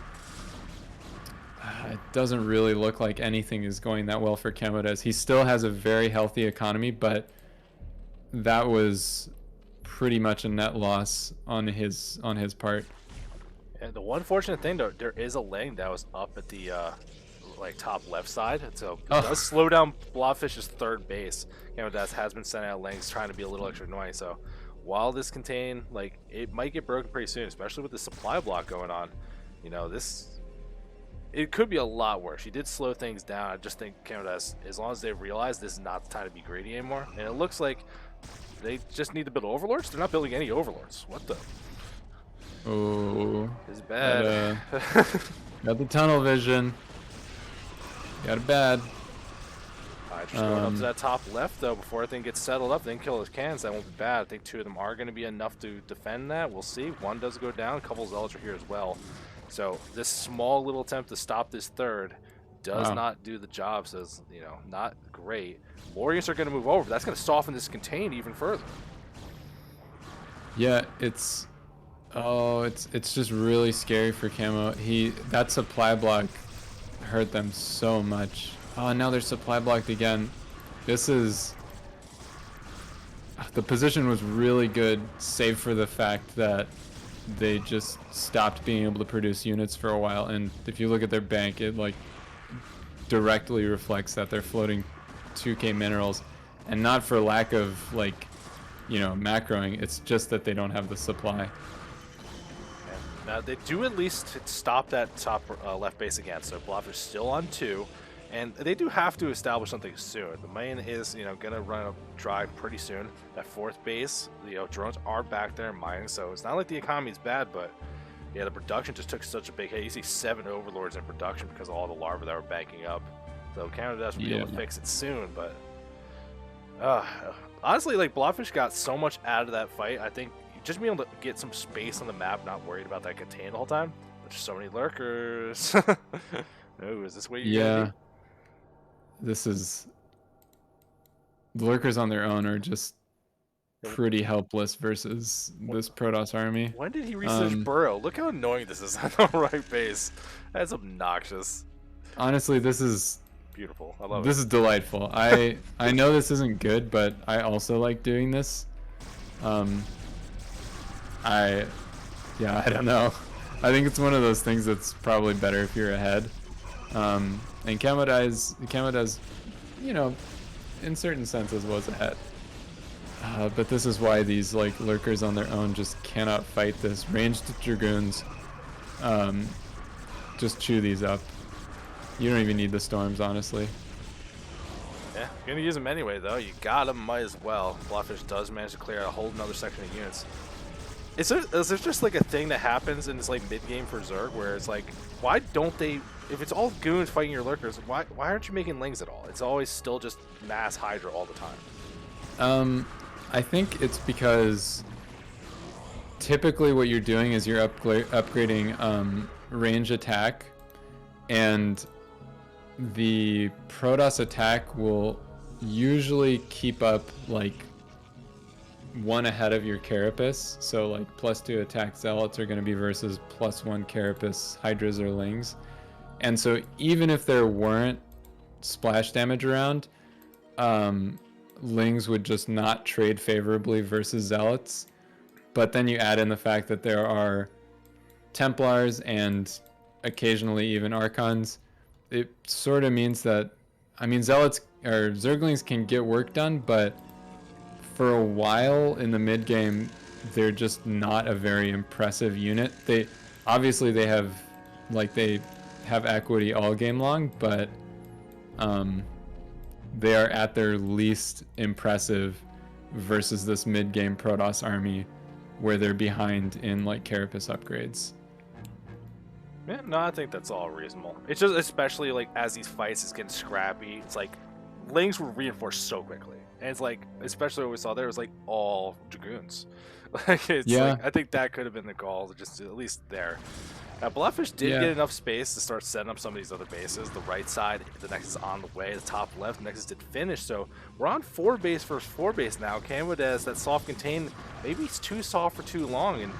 It doesn't really look like anything is going that well for CamoDaz. He still has a very healthy economy, but that was pretty much a net loss on his part. And the one fortunate thing, though, there is a lane that was up at the like top left side, so it does slow down blobfish's 3rd base. CamoDaz has been sending out lanes trying to be a little extra annoying. So while this contain, like, it might get broken pretty soon, especially with the supply block going on. You know, it could be a lot worse. He did slow things down. I just think CamoDaz, as long as they realize this is not the time to be greedy anymore, and it looks like they just need to build overlords. They're not building any overlords. What the? Oh, it's bad. Got the tunnel vision. Got it bad. Alright, just going up to that top left, though, before everything gets settled up. Then kill those cannons. That won't be bad. I think 2 of them are going to be enough to defend that. We'll see. 1 does go down. A couple of zealots are here as well. So this small little attempt to stop this 3rd does not do the job. So it's, you know, not great. Warriors are going to move over. But that's going to soften this contain even further. Yeah, it's just really scary for Camo. That supply block hurt them so much. Oh, now they're supply blocked again. The position was really good, save for the fact that they just stopped being able to produce units for a while. And if you look at their bank, it like directly reflects that they're floating 2k minerals, and not for lack of, like, you know, macroing. It's just that they don't have the supply. Now they do at least stop that top left base again, so blobfish still on 2, and they do have to establish something soon. The main is, you know, gonna run up dry pretty soon. That 4th base, you know, drones are back there mining, so it's not like the economy is bad, but yeah, the production just took such a big hit. You see 7 overlords in production because of all the larvae that were banking up. So CamoDaz will be able to fix it soon, but honestly, like, blobfish got so much out of that fight. I think just being able to get some space on the map, not worried about that contain the whole time. But there's so many lurkers. Oh, is this way you Yeah. This is... The lurkers on their own are just pretty helpless versus this Protoss army. When did he research burrow? Look how annoying this is on the right base. That's obnoxious. Honestly, this is... beautiful. I love it. This is delightful. I know this isn't good, but I also like doing this. I don't know. I think it's one of those things that's probably better if you're ahead. And CamoDaz, you know, in certain senses was ahead. But this is why these, like, lurkers on their own just cannot fight this. Ranged dragoons just chew these up. You don't even need the storms, honestly. Yeah, you're gonna use them anyway, though. You got them, might as well. Blobfish does manage to clear out a whole another section of units. Is there just like a thing that happens in this like mid game for Zerg where it's like, why don't they? If it's all goons fighting your lurkers, why aren't you making lings at all? It's always still just mass Hydra all the time. I think it's because typically what you're doing is you're upgrading range attack, and the Protoss attack will usually keep up like 1 ahead of your Carapace. So like +2 attack zealots are going to be versus +1 Carapace Hydras or Lings. And so even if there weren't splash damage around, Lings would just not trade favorably versus Zealots. But then you add in the fact that there are Templars and occasionally even Archons. It sort of means that, I mean, Zealots or Zerglings can get work done, but for a while in the mid game, they're just not a very impressive unit. They obviously they have equity all game long, but they are at their least impressive versus this mid game Protoss army where they're behind in like Carapace upgrades. Yeah, no, I think that's all reasonable. It's just especially like as these fights is getting scrappy, it's like Lings were reinforced so quickly. And it's like, especially what we saw there, was like all Dragoons. Like, it's like, I think that could have been the call, just at least there. Now, blobfish did get enough space to start setting up some of these other bases. The right side, the Nexus on the way. The top left, the Nexus did finish. So we're on 4 base versus 4 base now. CamoDaz, that soft contain, maybe it's too soft for too long, and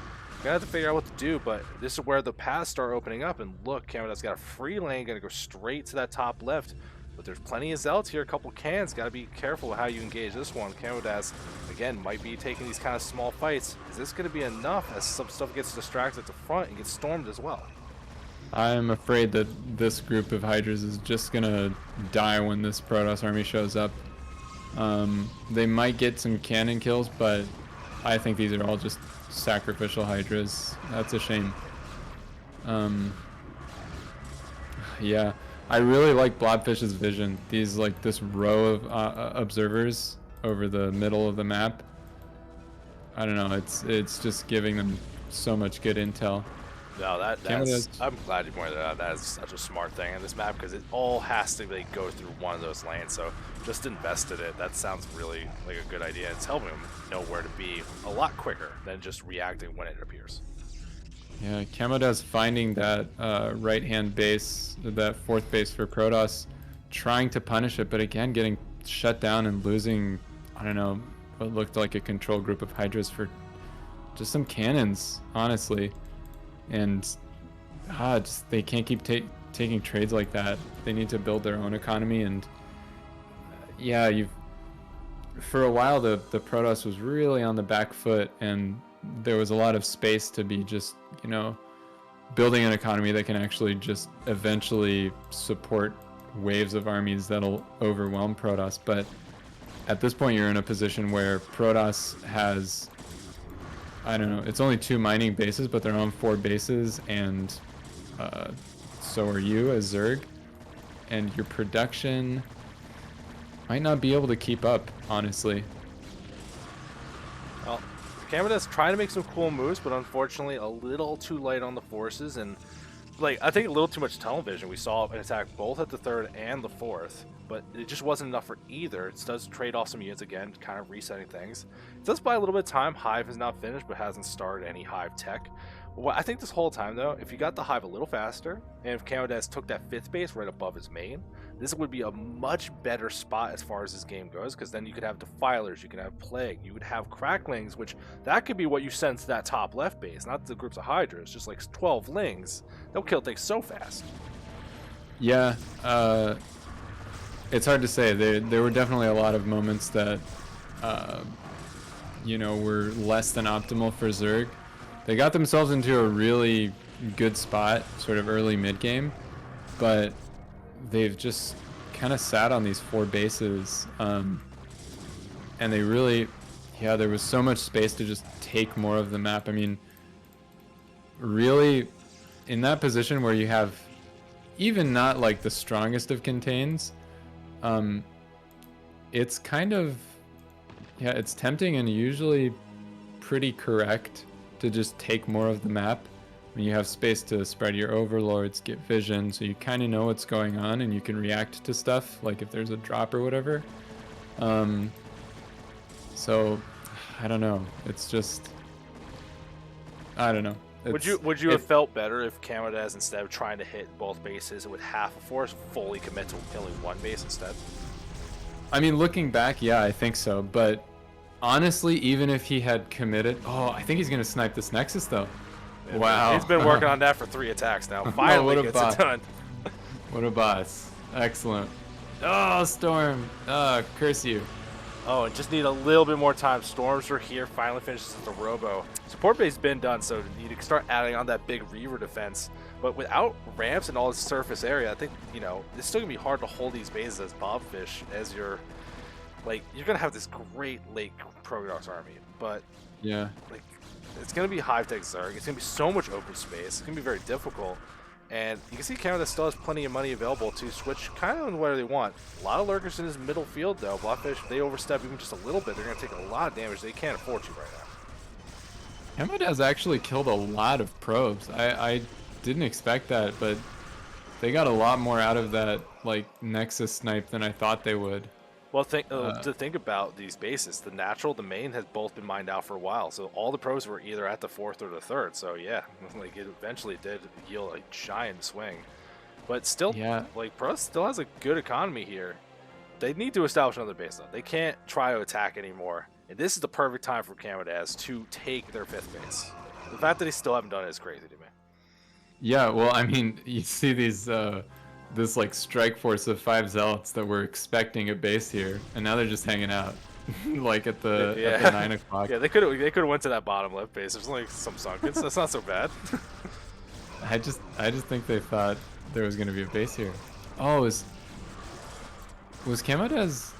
gonna have to figure out what to do. But this is where the paths start opening up. And look, CamoDaz got a free lane, gonna go straight to that top left. But there's plenty of Zealots here, a couple cans. Got to be careful with how you engage this one. CamoDaz, again, might be taking these kind of small fights. Is this going to be enough as some stuff gets distracted at the front and gets stormed as well? I'm afraid that this group of Hydras is just going to die when this Protoss army shows up. They might get some cannon kills, but I think these are all just sacrificial Hydras. That's a shame. Yeah. I really like Blobfish's vision. These like this row of observers over the middle of the map. I don't know. It's just giving them so much good intel. No, that's I'm glad you pointed that out. That is such a smart thing in this map because it all has to like, go through one of those lanes. So just invested it. That sounds really like a good idea. It's helping them know where to be a lot quicker than just reacting when it appears. Yeah, CamoDaz finding that right-hand base, that 4th base for Protoss, trying to punish it, but again getting shut down and losing, I don't know, what looked like a control group of Hydras for just some cannons, honestly. And just they can't keep taking trades like that. They need to build their own economy, and yeah, for a while the Protoss was really on the back foot, and there was a lot of space to be just, you know, building an economy that can actually just eventually support waves of armies that'll overwhelm Protoss. But at this point, you're in a position where Protoss has, I don't know, it's only 2 mining bases, but they're on 4 bases, and so are you as Zerg, and your production might not be able to keep up, honestly. Well, CamoDaz trying to make some cool moves, but unfortunately a little too light on the forces, and like I think a little too much tunnel vision. We saw an attack both at the 3rd and the 4th, but it just wasn't enough for either. It does trade off some units again, kind of resetting things. It does buy a little bit of time. Hive is not finished, but hasn't started any Hive tech. Well, I think this whole time though, if you got the Hive a little faster, and if CamoDaz took that 5th base right above his main, this would be a much better spot as far as this game goes, because then you could have Defilers, you could have Plague, you would have Cracklings, which that could be what you send to that top left base, not the groups of Hydras, just like 12 Lings. They'll kill things so fast. Yeah, it's hard to say. There were definitely a lot of moments that, you know, were less than optimal for Zerg. They got themselves into a really good spot, sort of early mid-game, but they've just kind of sat on these 4 bases, and they really, yeah, there was so much space to just take more of the map. I mean, really, in that position where you have even not like the strongest of contains, it's kind of, yeah, it's tempting and usually pretty correct to just take more of the map. When you have space to spread your overlords, get vision, so you kind of know what's going on and you can react to stuff, like if there's a drop or whatever. So, I don't know. It's just, I don't know. Would you have felt better if CamoDaz, instead of trying to hit both bases with half a force, fully commit to killing 1 base instead? I mean, looking back, yeah, I think so. But honestly, even if he had committed, I think he's gonna snipe this Nexus though. Wow. He's been working on that for 3 attacks now. Finally gets it done. What a boss. Excellent. Oh, Storm. Curse you. Oh, and just need a little bit more time. Storms are here. Finally finishes with the Robo. Support base been done, so you need to start adding on that big Reaver defense. But without ramps and all this surface area, I think, you know, it's still going to be hard to hold these bases as blobfish as you're going to have this great lake Protoss army. But, Yeah. like, it's going to be Hive Tech Zerg. It's going to be so much open space. It's going to be very difficult. And you can see CamoDaz still has plenty of money available to switch kind of on where they want. A lot of lurkers in his middle field, though. Blobfish, if they overstep even just a little bit, they're going to take a lot of damage. They can't afford to right now. CamoDaz actually killed a lot of probes. I didn't expect that, but they got a lot more out of that like Nexus snipe than I thought they would. Well, to think about these bases, the natural, the main has both been mined out for a while. So all the pros were either at the 4th or the 3rd. So yeah, like it eventually did yield a giant swing. But still, Yeah. like Pros still has a good economy here. They need to establish another base though. They can't try to attack anymore. And this is the perfect time for CamoDaz to take their 5th base. The fact that they still haven't done it is crazy to me. Yeah, well, I mean, you see these this like strike force of 5 zealots that were expecting a base here, and now they're just hanging out, like at the 9 o'clock. Yeah, they could have went to that bottom left base. There's only some sunkens. That's not so bad. I just think they thought there was gonna be a base here. Oh, was CamoDaz?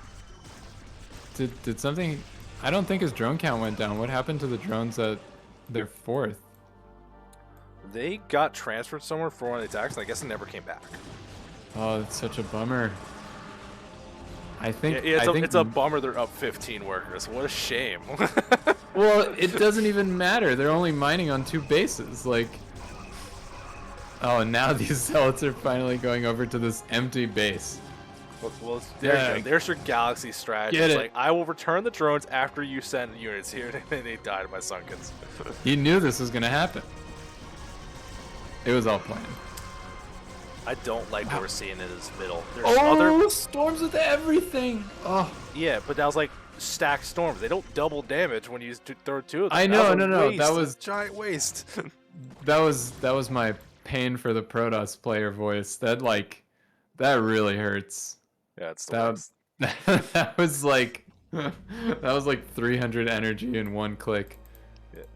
Did something? I don't think his drone count went down. What happened to the drones at their 4th? They got transferred somewhere for one of the attacks, and I guess it never came back. Oh, it's such a bummer. I think it's a bummer they're up 15 workers. What a shame. Well, it doesn't even matter. They're only mining on 2 bases. Like, oh, and now these zealots are finally going over to this empty base. Well, there's your galaxy strategy. Get It's it. like, I will return the drones after you send units here, and they died in my sunkens. He knew this was gonna happen. It was all planned. I don't like what we're seeing in this middle. There's Oh, storms with everything. Oh, Yeah, but that was like stacked storms. They don't double damage when you throw 2 of them. I know, That that was a giant waste. that was my pain for the Protoss player voice. That really hurts. Yeah, it's the worst. That was like 300 energy in 1 click.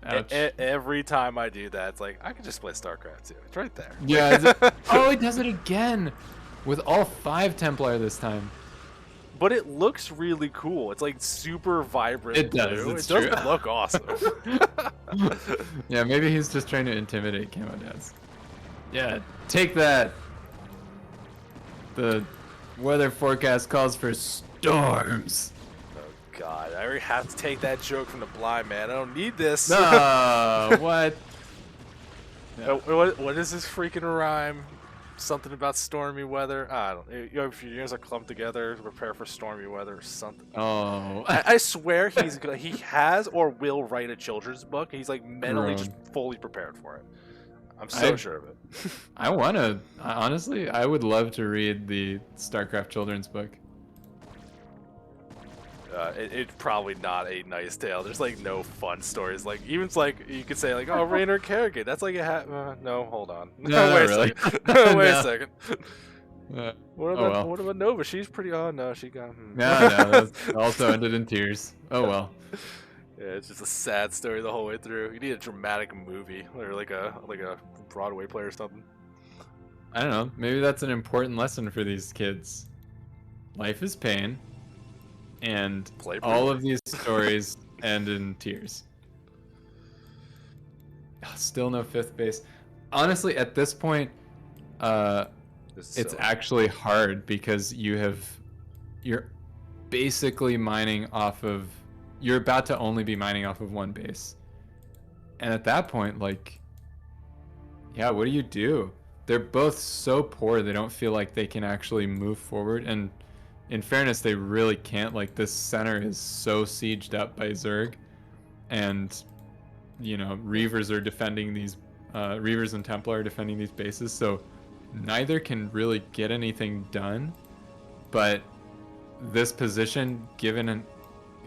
Ouch. Every time I do that, it's like, I could just play StarCraft too. It's right there. Yeah. Oh, he does it again with all 5 Templar this time. But it looks really cool. It's like super vibrant. It does. Blue. It's It doesn't true. look awesome. Yeah, maybe he's just trying to intimidate CamoDaz. Yeah, take that. The weather forecast calls for storms. Oh God, I already have to take that joke from the blind man. I don't need this. No, what? What is this freaking rhyme? Something about stormy weather. I don't. If your ears are clumped together, prepare for stormy weather or something. Oh, I swear he has or will write a children's book. He's like mentally just fully prepared for it. I'm so sure of it. I wanna. Honestly, I would love to read the StarCraft children's book. It's probably not a nice tale. There's like no fun stories. Like even it's like you could say like, oh, Rainer Kerrigan. That's like a no. Hold on. No, wait really. a second. Wait No. a second. What about Nova? She's pretty. Oh no, she got. No, that also ended in tears. Oh well. Yeah, it's just a sad story the whole way through. You need a dramatic movie or like a Broadway play or something. I don't know. Maybe that's an important lesson for these kids. Life is pain, and all of these stories end in tears. Still no 5th base. Honestly, at this point, it's actually hard because you're basically mining off of. You're about to only be mining off of 1 base, and at that point, like, yeah, what do you do? They're both so poor, they don't feel like they can actually move forward. And in fairness, they really can't. Like, this center is so sieged up by Zerg. And, you know, Reavers are defending these... Reavers and Templar are defending these bases. So neither can really get anything done. But this position, given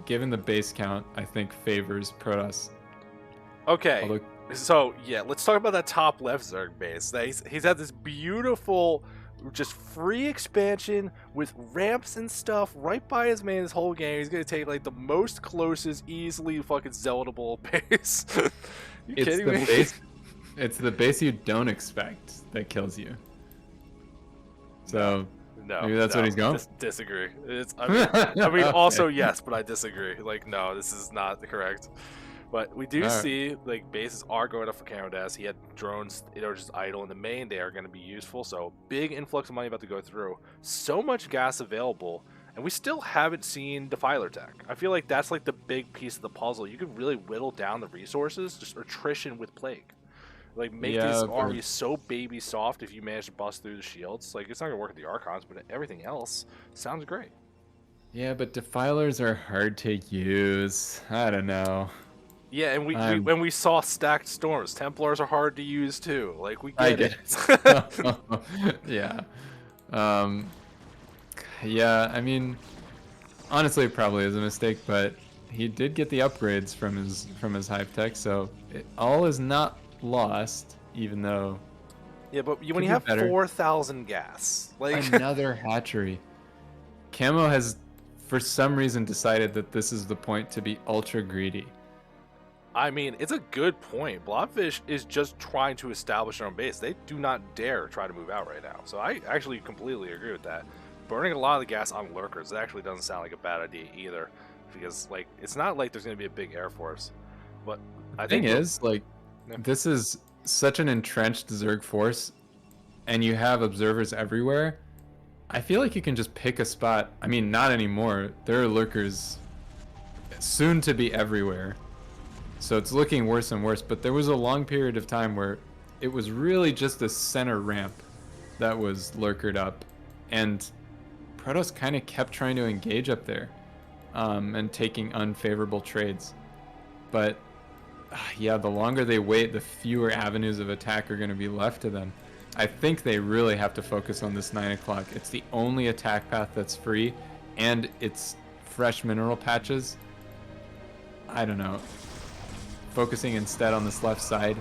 the base count, I think favors Protoss. Okay. Although, So, yeah, let's talk about that top left Zerg base. He's had this beautiful just free expansion with ramps and stuff right by his main this whole game. He's gonna take like the most closest, easily fucking zeldable base. You kidding me? It's the base you don't expect that kills you. So no, maybe that's what he's going. Disagree. I mean, also yes, but I disagree. Like, no, this is not correct. But we do see like bases are going up for CamoDaz. He had drones, just idle in the main. They are going to be useful. So big influx of money about to go through. So much gas available, and we still haven't seen Defiler tech. I feel like that's like the big piece of the puzzle. You can really whittle down the resources, just attrition with Plague. Like, make these armies so baby soft if you manage to bust through the shields. Like, it's not going to work with the Archons, but everything else sounds great. Yeah, but Defilers are hard to use. I don't know. Yeah, and we saw stacked storms. Templars are hard to use, too. Like, we get it. Yeah. Yeah, I mean, honestly, it probably is a mistake, but he did get the upgrades from his Hive Tech, so all is not lost, even though... Yeah, but when you have 4,000 gas... like another hatchery. Camo has, for some reason, decided that this is the point to be ultra greedy. I mean, it's a good point. Blobfish is just trying to establish their own base. They do not dare try to move out right now. So I actually completely agree with that. Burning a lot of the gas on lurkers, it actually doesn't sound like a bad idea either. Because, like, it's not like there's going to be a big air force. But I think... this is such an entrenched Zerg force, and you have observers everywhere. I feel like you can just pick a spot. I mean, not anymore. There are lurkers soon to be everywhere. So it's looking worse and worse, but there was a long period of time where it was really just a center ramp that was lurkered up, and Protoss kind of kept trying to engage up there and taking unfavorable trades. But yeah, the longer they wait, the fewer avenues of attack are going to be left to them. I think they really have to focus on this 9 o'clock. It's the only attack path that's free, and it's fresh mineral patches. I don't know. Focusing instead on this left side,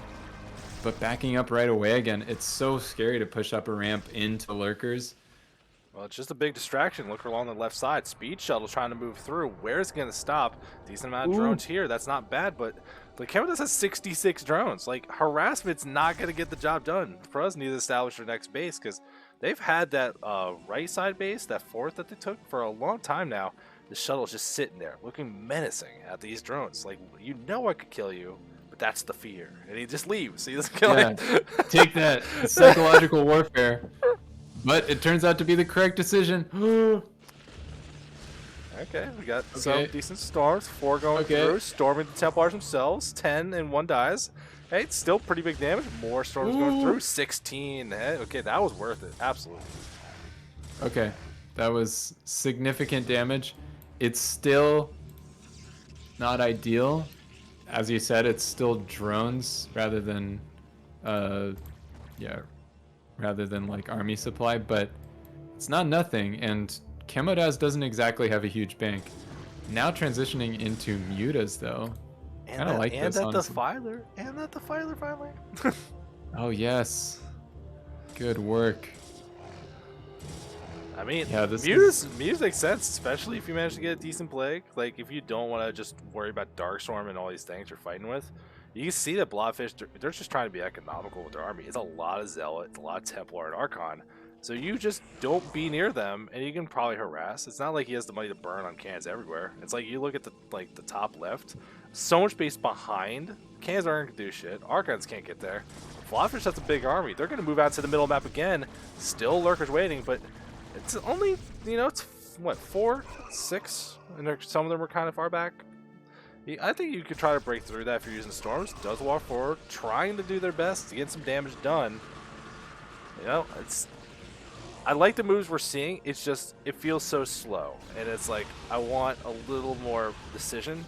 but backing up right away again. It's so scary to push up a ramp into lurkers. Well, it's just a big distraction. Look along the left side. Speed shuttle trying to move through. Where's it going to stop? Decent amount of drones here. That's not bad, but the CamoDaz has 66 drones. Like, harassment's not going to get the job done. Pros need to establish their next base because they've had that right side base, that fourth that they took for a long time now. The shuttle's just sitting there, looking menacing at these drones. Like, you know I could kill you, but that's the fear. And he just leaves. He doesn't kill it. Take that. Psychological warfare. But it turns out to be the correct decision. Okay, we got some decent storms. 4 going through, storming the Templars themselves. 10 and 1 dies. Hey, it's still pretty big damage. More storms going through. 16. Hey, okay, that was worth it. Absolutely. Okay, that was significant damage. It's still not ideal. As you said, it's still drones rather than like army supply, but it's not nothing, and CamoDaz doesn't exactly have a huge bank. Now transitioning into mutas though. And I like this, honestly. And that Defiler finally. Oh yes. Good work. I mean, mutas makes sense, especially if you manage to get a decent plague. Like, if you don't want to just worry about Darkstorm and all these things you're fighting with, you can see that Blobfish, they're just trying to be economical with their army. It's a lot of Zealot, it's a lot of Templar and Archon. So you just don't be near them, and you can probably harass. It's not like he has the money to burn on cans everywhere. It's like you look at the top left, so much space behind. Cans aren't gonna do shit. Archons can't get there. Blobfish has a big army. They're gonna move out to the middle map again. Still lurkers waiting, but it's only, it's what, 4, 6, and some of them are kind of far back. I think you could try to break through that if you're using storms. Does walk forward, trying to do their best to get some damage done. I like the moves we're seeing. It's just, it feels so slow, and it's like I want a little more decision.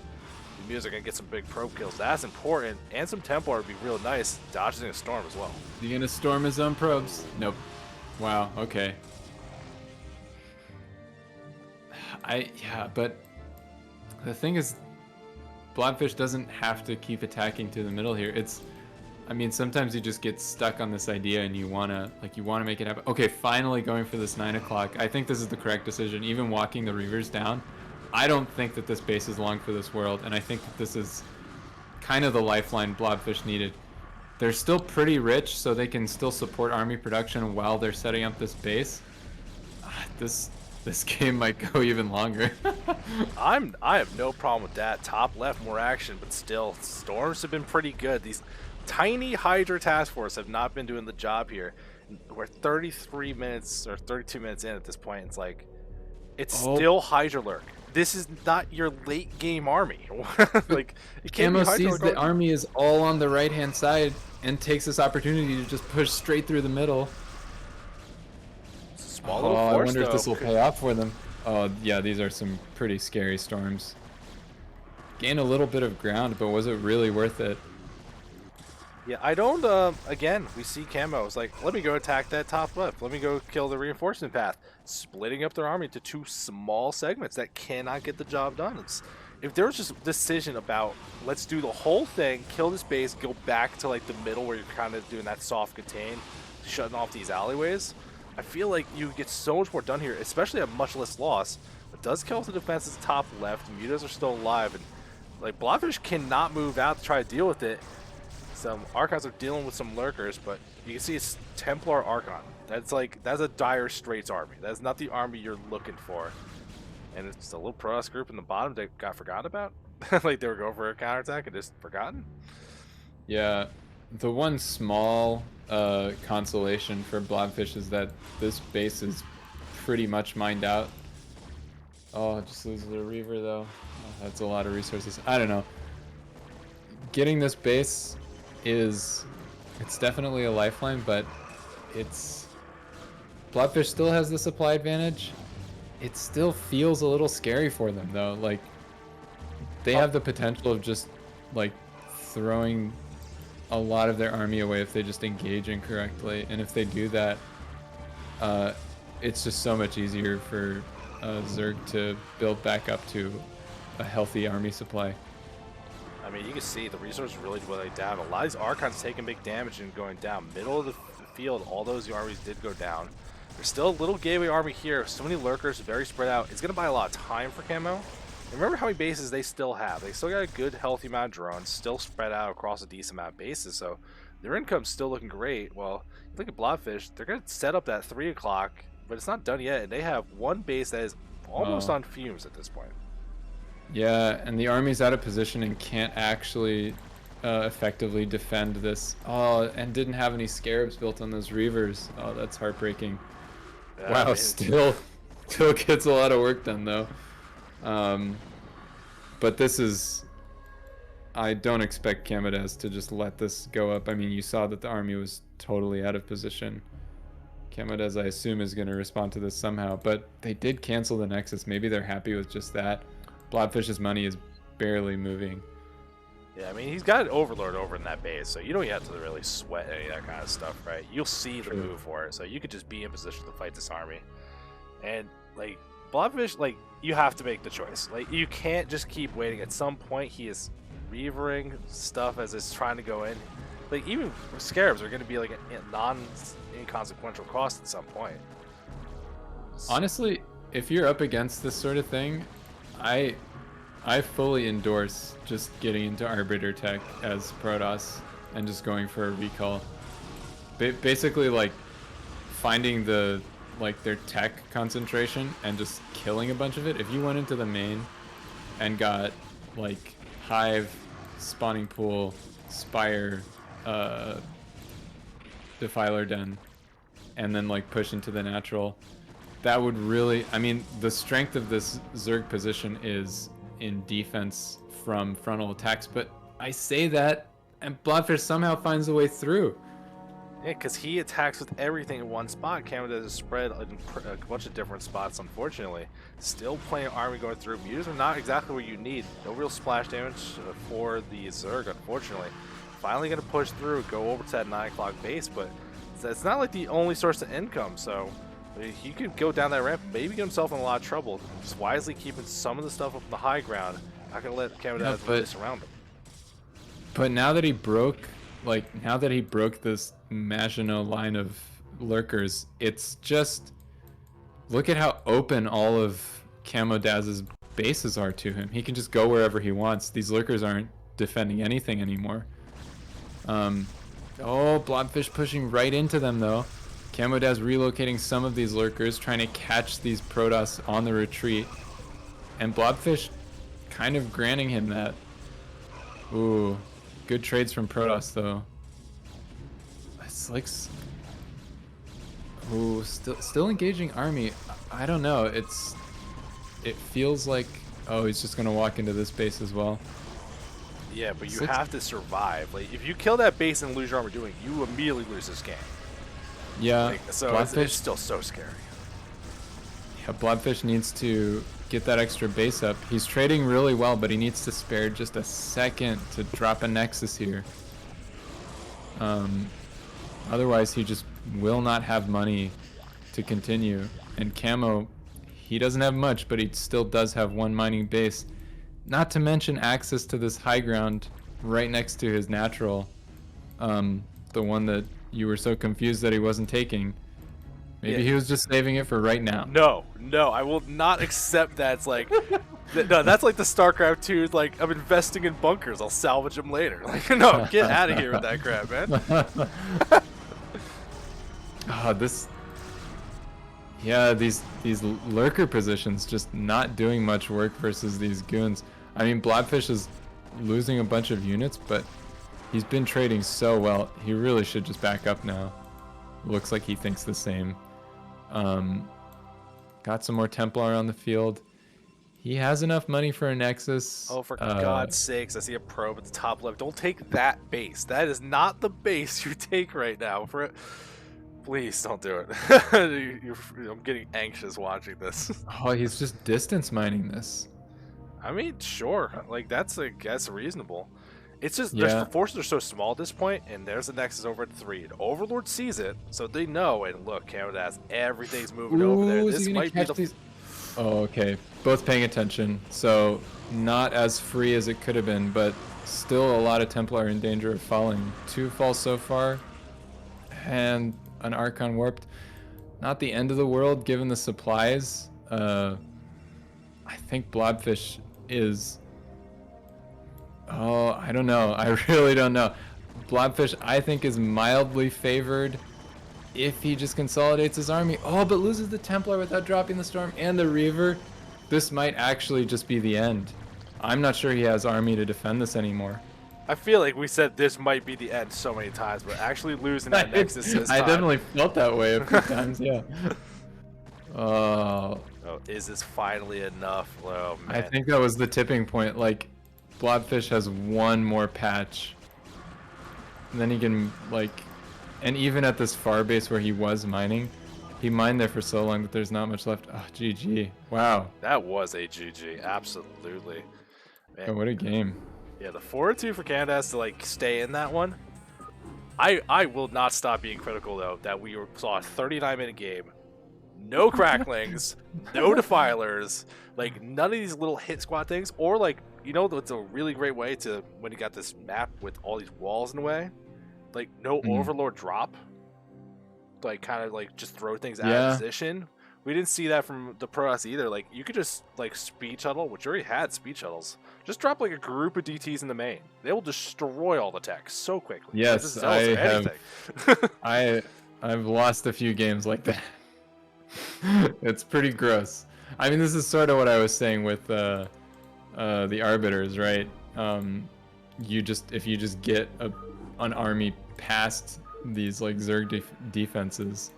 The music and get some big probe kills. That's important, and some Templar would be real nice. Dodging a storm as well. You gonna storm his own probes? Nope. Wow. Okay. But the thing is, Blobfish doesn't have to keep attacking to the middle here. It's I mean, sometimes you just get stuck on this idea and you wanna make it happen. Okay, finally going for this 9 o'clock. I think this is the correct decision. Even walking the Reavers down, I don't think that this base is long for this world, and I think that this is kind of the lifeline Blobfish needed. They're still pretty rich, so they can still support army production while they're setting up this base. This game might go even longer. I have no problem with that. Top left, more action, but still, storms have been pretty good. These tiny Hydra task force have not been doing the job here. We're 33 minutes or 32 minutes in at this point. It's like, it's still Hydra lurk. This is not your late game army. Like, it can't Camo be Hydra sees the army is all on the right hand side and takes this opportunity to just push straight through the middle. Small little force, I wonder though. if this will pay off for them. Oh yeah, these are some pretty scary storms. Gain a little bit of ground, but was it really worth it? Yeah, I don't, again, we see Camo. It's like, let me go attack that top left. Let me go kill the reinforcement path. Splitting up their army into two small segments that cannot get the job done. If there was just a decision about, let's do the whole thing, kill this base, go back to like the middle where you're kind of doing that soft contain, shutting off these alleyways, I feel like you get so much more done here, especially at much less loss. It does kill the defense's top left. Mutas are still alive, and like Blobfish cannot move out to try to deal with it. Some Archons are dealing with some lurkers, but you can see it's Templar Archon. That's a dire straits army. That's not the army you're looking for. And it's a little Protoss group in the bottom that got forgotten about. Like they were going for a counterattack and just forgotten. Yeah, the one small consolation for Blobfish is that this base is pretty much mined out. Oh, just loses the Reaver though. Oh, that's a lot of resources. I don't know. Getting this base it's definitely a lifeline, but Blobfish still has the supply advantage. It still feels a little scary for them though. Like they have the potential of just like throwing a lot of their army away if they just engage incorrectly, and if they do that, it's just so much easier for Zerg to build back up to a healthy army supply. I mean, you can see the resources really going down. A lot of these Archons taking big damage and going down. Middle of the field, all those armies did go down. There's still a little gateway army here. So many lurkers, very spread out. It's going to buy a lot of time for Camo. And remember how many bases they still have. They still got a good, healthy amount of drones, still spread out across a decent amount of bases. So their income's still looking great. Well, look at Blobfish. They're going to set up that 3 o'clock, but it's not done yet. And they have one base that is almost on fumes at this point. Yeah, and the army's out of position and can't actually effectively defend this. Oh, and didn't have any scarabs built on those Reavers. Oh, that's heartbreaking. Yeah, wow, I mean, still gets a lot of work done though. But this is, I don't expect CamoDaz to just let this go up. I mean, you saw that the army was totally out of position. CamoDaz, I assume, is going to respond to this somehow, but they did cancel the Nexus. Maybe they're happy with just that. Blobfish's money is barely moving. Yeah, I mean, he's got an Overlord over in that base, so you don't have to really sweat any of that kind of stuff, right? You'll see the move for it, so you could just be in position to fight this army. And, like, Blobfish, like, you have to make the choice. Like, you can't just keep waiting. At some point, he is reavering stuff as it's trying to go in. Like, even Scarabs are going to be, like, a non-inconsequential cost at some point. Honestly, if you're up against this sort of thing, I fully endorse just getting into Arbiter tech as Protoss and just going for a recall. Basically, like, finding their tech concentration and just killing a bunch of it. If you went into the main and got, like, Hive, Spawning Pool, Spire, Defiler Den, and then, like, push into the natural, that would really, I mean, the strength of this Zerg position is in defense from frontal attacks, but I say that and Blobfish somehow finds a way through. Yeah, because he attacks with everything in one spot. CamoDaz is spread in a bunch of different spots, unfortunately. Still playing army going through. Mutas are not exactly what you need. No real splash damage for the Zerg, unfortunately. Finally going to push through, go over to that 9 o'clock base, but it's not like the only source of income, so he could go down that ramp, maybe get himself in a lot of trouble. Just wisely keeping some of the stuff up on the high ground. Not going to let CamoDaz really surround him. But now that he broke like now that he broke this Maginot line of lurkers, it's just look at how open all of CamoDaz's bases are to him. He can just go wherever he wants. These lurkers aren't defending anything anymore. Oh, blobfish pushing right into them though. CamoDaz relocating some of these lurkers, trying to catch these Protoss on the retreat. And blobfish kind of granting him that. Ooh, good trades from Protoss though. It's like, ooh, still engaging army. I don't know. It feels like, oh, he's just gonna walk into this base as well. Yeah, but you have to survive. Like, if you kill that base and lose your armor doing, you immediately lose this game. Yeah, like, so it's still so scary. Yeah, blobfish needs to get that extra base up. He's trading really well, but he needs to spare just a second to drop a Nexus here. Otherwise, he just will not have money to continue. And Camo, he doesn't have much, but he still does have one mining base. Not to mention access to this high ground right next to his natural. The one that you were so confused that he wasn't taking. Maybe he was just saving it for right now. No, I will not accept that. It's like, no, that's like the StarCraft 2, like, I'm investing in bunkers, I'll salvage them later. Like, no, get out of here with that crap, man. Yeah, these lurker positions just not doing much work versus these goons. I mean, blobfish is losing a bunch of units, but he's been trading so well. He really should just back up now. Looks like he thinks the same. Got some more Templar on the field. He has enough money for a Nexus. Oh, for God's sakes, I see a probe at the top left. Don't take that base. That is not the base you take right now. Please don't do it. I'm getting anxious watching this. Oh, he's just distance mining this. I mean, sure. Like, that's, I guess, reasonable. It's just, Yeah. the forces are so small at this point, and there's the Nexus over at 3. And Overlord sees it, so they know, and look, CamoDaz, everything's moving over there. Is This he gonna might be catch these? Oh, okay. Both paying attention. So, not as free as it could have been, but still a lot of Templar in danger of falling. 2 falls so far, and an Archon warped. Not the end of the world given the supplies. I think blobfish is... Oh, I don't know. I really don't know. Blobfish, I think, is mildly favored if he just consolidates his army. Oh, but loses the Templar without dropping the Storm and the Reaver. This might actually just be the end. I'm not sure he has army to defend this anymore. I feel like we said this might be the end so many times, but actually losing that Nexus this time. I definitely felt that way a few times, yeah. Oh, is this finally enough? Oh, man. I think that was the tipping point. Like, blobfish has one more patch. And then he can, like... And even at this far base where he was mining, he mined there for so long that there's not much left. Oh, GG. Wow. That was a GG. Absolutely. Man. Oh, what a game. Yeah, the 4-2 for CamoDaz to, like, stay in that one. I will not stop being critical, though, that we saw a 39-minute game. No cracklings, no defilers, like, none of these little hit squad things. Or, like, you know, it's a really great way to, when you got this map with all these walls in the way, like, no Overlord drop. Like, kind of, like, just throw things out of position. We didn't see that from the Protoss either. Like, you could just, like, speed shuttle, which already had speed shuttles. Just drop, like, a group of DTs in the main. They will destroy all the tech so quickly. Yes, I've lost a few games like that. It's pretty gross. I mean, this is sort of what I was saying with the Arbiters, right? If you just get an army past these, like, Zerg defenses.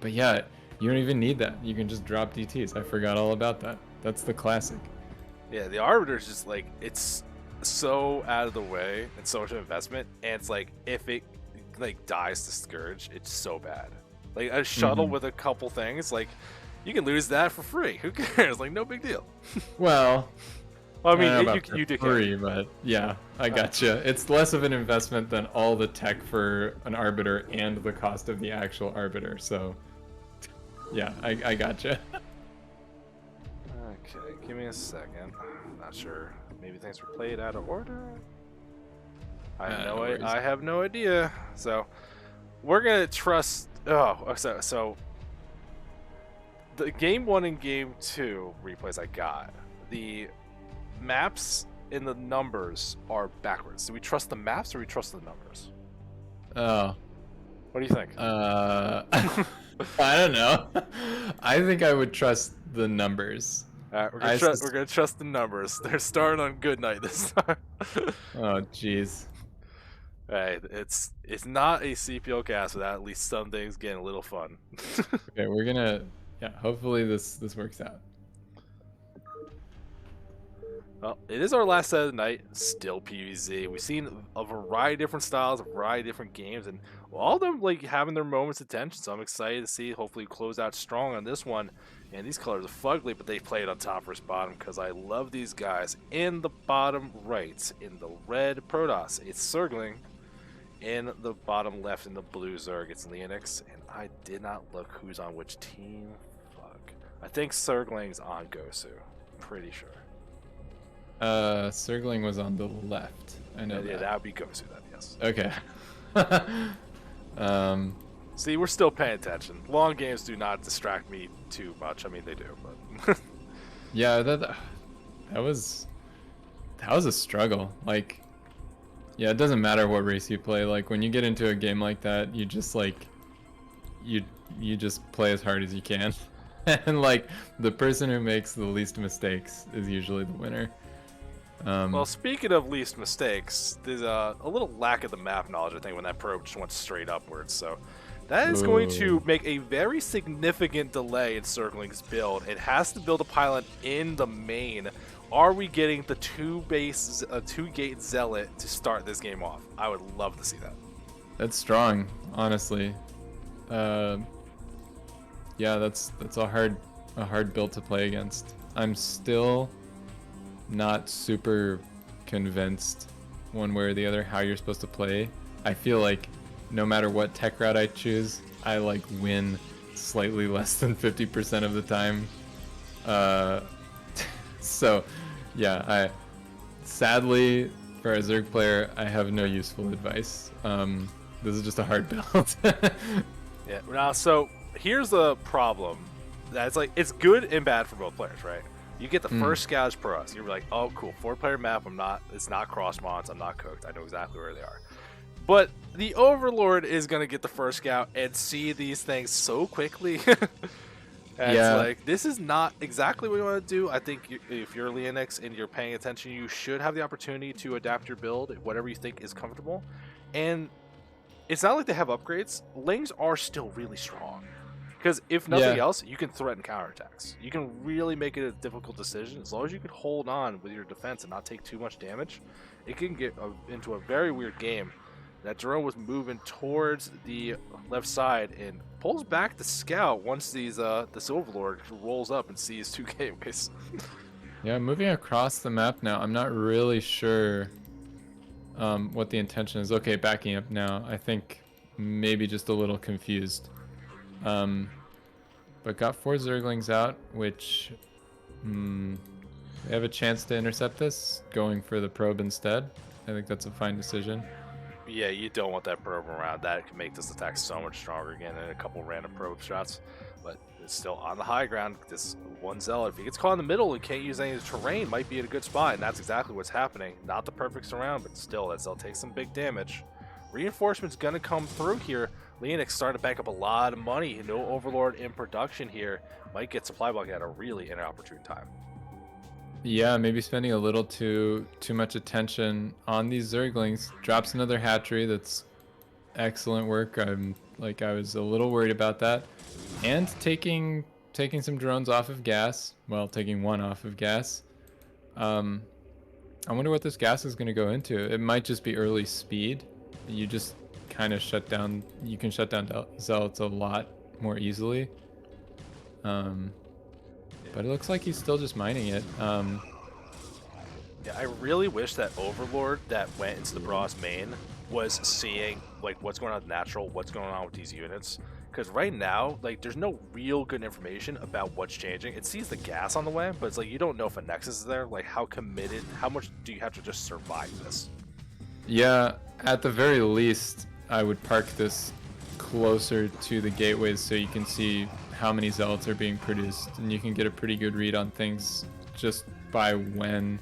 But yeah, you don't even need that. You can just drop DTs. I forgot all about that. That's the classic. Yeah, the Arbiter's just, like, it's so out of the way and so much investment. And it's like, if it, like, dies to Scourge, it's so bad. Like, a shuttle with a couple things, like, you can lose that for free. Who cares? Like, no big deal. Well, I mean, you do free, but yeah, I gotcha. It's less of an investment than all the tech for an Arbiter and the cost of the actual Arbiter. So, yeah, I gotcha. Okay, give me a second. I'm not sure. Maybe things were played out of order. No worries. I have no idea. So we're gonna trust. Oh, so the game 1 and game 2 replays I got, the maps and the numbers are backwards. Do we trust the maps or do we trust the numbers? Oh. What do you think? I don't know. I think I would trust the numbers. We're gonna trust the numbers. They're starting on good night this time. Oh, jeez. Hey, it's not a CPL cast without at least some things getting a little fun. Okay, we're gonna, hopefully this works out. Well, it is our last set of the night. Still PVZ. We've seen a variety of different styles, a variety of different games, and all of them like having their moments of tension. So I'm excited to see. Hopefully, close out strong on this one. And these colors are fugly, but they played on top versus bottom because I love these guys. In the bottom right, in the red Protoss, it's SirGlinG. In the bottom left, in the blue Zerg, it's Leonix. And I did not look who's on which team. Fuck. I think SirGling's on GOSU. Pretty sure. SirGlinG was on the left. I know Yeah, that would be GOSU then, yes. Okay. See, we're still paying attention. Long games do not distract me too much. I mean, they do, but... Yeah, that was a struggle. Like, yeah, it doesn't matter what race you play. Like, when you get into a game like that, you just, like, you just play as hard as you can. And, like, the person who makes the least mistakes is usually the winner. Well, speaking of least mistakes, there's a little lack of the map knowledge, I think, when that probe just went straight upwards. So that is going to make a very significant delay in SirGling's build. It has to build a pylon in the main. Are we getting the two-gate Zealot to start this game off? I would love to see that. That's strong, honestly. Yeah, that's a hard build to play against. I'm still not super convinced one way or the other how you're supposed to play. I feel like no matter what tech route I choose, I like win slightly less than 50% of the time. So yeah, sadly for a Zerg player, I have no useful advice. This is just a hard build. Yeah. Now, so here's the problem. That's like, it's good and bad for both players, right? You get the first scout for us. You're like, oh, cool, 4-player map. It's not cross mods. I'm not cooked. I know exactly where they are. But the Overlord is gonna get the first scout and see these things so quickly. And Yeah. it's like, this is not exactly what you want to do. I think if you're Leonix and you're paying attention, you should have the opportunity to adapt your build, whatever you think is comfortable. And it's not like they have upgrades. Lings are still really strong. Because if nothing else, you can threaten counterattacks. You can really make it a difficult decision. As long as you can hold on with your defense and not take too much damage, it can get into a very weird game. That drone was moving towards the left side and pulls back the scout once this Overlord rolls up and sees 2 gateways. Yeah, moving across the map now. I'm not really sure what the intention is. Okay, backing up now. I think maybe just a little confused. But got 4 Zerglings out, which they have a chance to intercept this, going for the probe instead. I think that's a fine decision. Yeah, you don't want that probe around. That can make this attack so much stronger again than a couple random probe shots. But it's still on the high ground. This one Zealot, if he gets caught in the middle and can't use any of the terrain, might be at a good spot, and that's exactly what's happening. Not the perfect surround, but still, that Zealot takes some big damage. Reinforcement's going to come through here. Leonix starting to bank up a lot of money. No Overlord in production here. Might get supply block at a really inopportune time. Yeah, maybe spending a little too much attention on these Zerglings. Drops another hatchery. That's excellent work. I was a little worried about that. And taking some drones off of gas. Well, taking one off of gas. I wonder what this gas is going to go into. It might just be early speed. You just kind of shut down. You can shut down Zealots a lot more easily. But it looks like he's still just mining it. Yeah, I really wish that Overlord that went into the Bros main was seeing like what's going on with natural, what's going on with these units. Because right now, like, there's no real good information about what's changing. It sees the gas on the way, but it's like you don't know if a Nexus is there. Like, how committed, how much do you have to just survive this? Yeah, at the very least, I would park this closer to the gateways so you can see how many zealots are being produced, and you can get a pretty good read on things just by when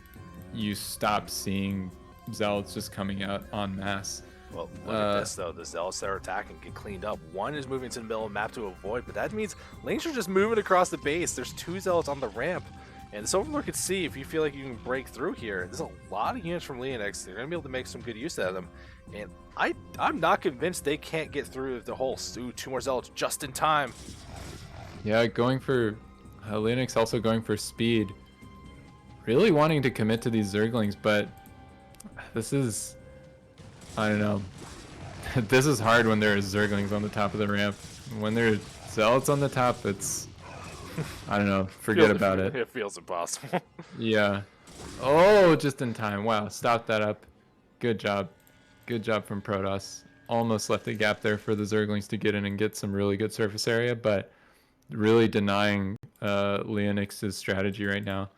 you stop seeing zealots just coming out en masse. Well, look at this, though. The zealots that are attacking get cleaned up. One is moving to the middle of the map to avoid, but that means lanes are just moving across the base. There's 2 zealots on the ramp. And this Overlord can see if you feel like you can break through here. There's a lot of units from Leonix. They're going to be able to make some good use out of them. And I'm not convinced they can't get through the whole 2 more zealots just in time. Yeah, going for Leonix, also going for speed. Really wanting to commit to these Zerglings, but this is, I don't know. This is hard when there are Zerglings on the top of the ramp. When there are zealots on the top, it's, I don't know, forget about it. It feels impossible. Yeah. Oh, just in time. Wow, stop that up. Good job. Good job from Protoss. Almost left a gap there for the Zerglings to get in and get some really good surface area, but really denying Leonix's strategy right now.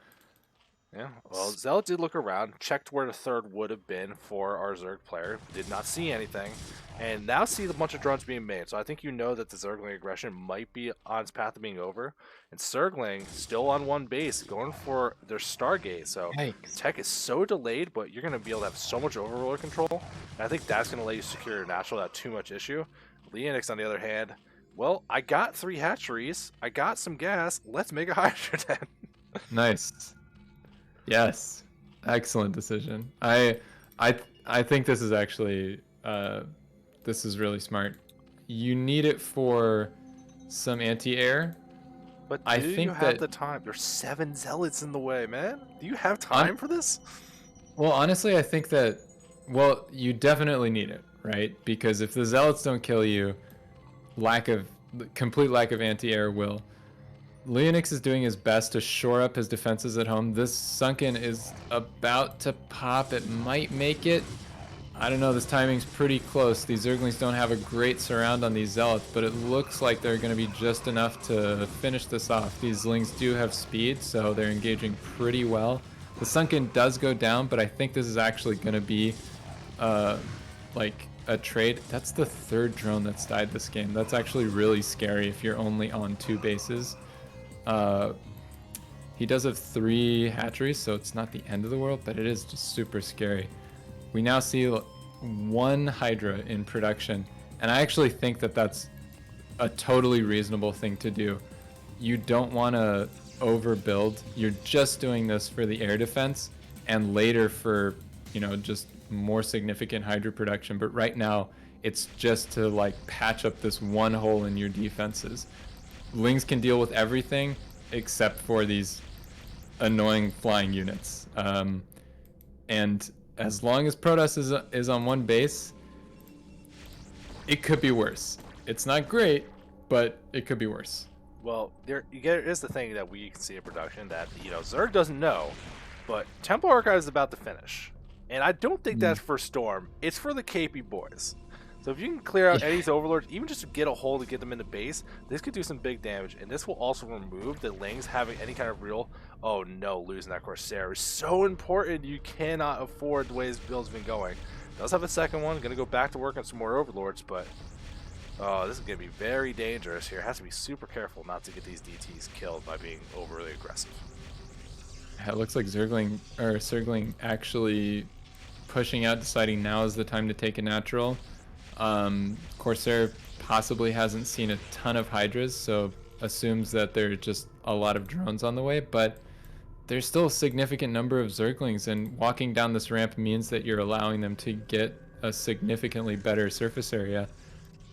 Yeah, well, Zealot did look around, checked where the third would have been for our Zerg player, did not see anything, and now sees a bunch of drones being made. So I think you know that the Zergling aggression might be on its path to being over. And SirGlinG still on one base, going for their Stargate. So Yikes. tech is so delayed, but you're going to be able to have so much overlord control. And I think that's going to let you secure your natural without too much issue. Leonix, on the other hand, well, I got 3 hatcheries, I got some gas, let's make a Hydra den. Nice. Yes, excellent decision. I think this is actually this is really smart. You need it for some anti-air. But I do think you have that, the time? There's 7 zealots in the way, man. Do you have time for this? Well, honestly, I think that, well, you definitely need it, right? Because if the zealots don't kill you, complete lack of anti-air will. Leonix is doing his best to shore up his defenses at home. This Sunken is about to pop. It might make it. I don't know. This timing's pretty close. These Zerglings don't have a great surround on these Zealots, but it looks like they're going to be just enough to finish this off. These Zlings do have speed, so they're engaging pretty well. The Sunken does go down, but I think this is actually going to be like a trade. That's the 3rd drone that's died this game. That's actually really scary if you're only on 2 bases. He does have 3 hatcheries, so it's not the end of the world, but it is just super scary. We now see 1 Hydra in production, and I actually think that that's a totally reasonable thing to do. You don't want to overbuild. You're just doing this for the air defense and later for, you know, just more significant Hydra production, but right now it's just to like patch up this 1 hole in your defenses. Lings can deal with everything except for these annoying flying units. And as long as Protoss is on 1 base, it could be worse. It's not great, but it could be worse. Well, there is the thing that we can see in production that, you know, Zerg doesn't know, but Temple Archive is about to finish. And I don't think that's for Storm. It's for the KP boys. So if you can clear out Eddie's Overlords, even just to get a hold to get them into base, this could do some big damage. And this will also remove the Lings having any kind of real, oh no, losing that Corsair is so important. You cannot afford the way this build's been going. Does have a second one, gonna go back to work on some more Overlords, but oh, this is gonna be very dangerous here. Has to be super careful not to get these DTs killed by being overly aggressive. It looks like SirGlinG actually pushing out, deciding now is the time to take a natural. Corsair possibly hasn't seen a ton of Hydras, so assumes that there are just a lot of drones on the way, but there's still a significant number of Zerglings, and walking down this ramp means that you're allowing them to get a significantly better surface area.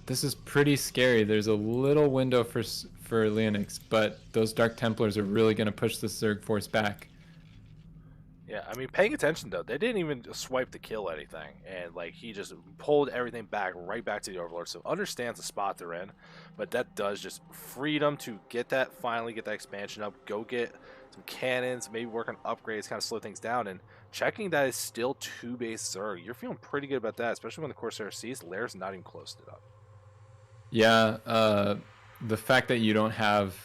This is pretty scary. There's a little window for Leonix, but those Dark Templars are really going to push the Zerg force back. Yeah, I mean, paying attention though, they didn't even swipe to kill anything, and like he just pulled everything back right back to the Overlord. So understands the spot they're in, but that does just freedom to finally get that expansion up, go get some cannons, maybe work on upgrades, kind of slow things down, and checking that is still 2 base Zerg. You're feeling pretty good about that, especially when the Corsair sees Lair's not even close to it up. Yeah, the fact that you don't have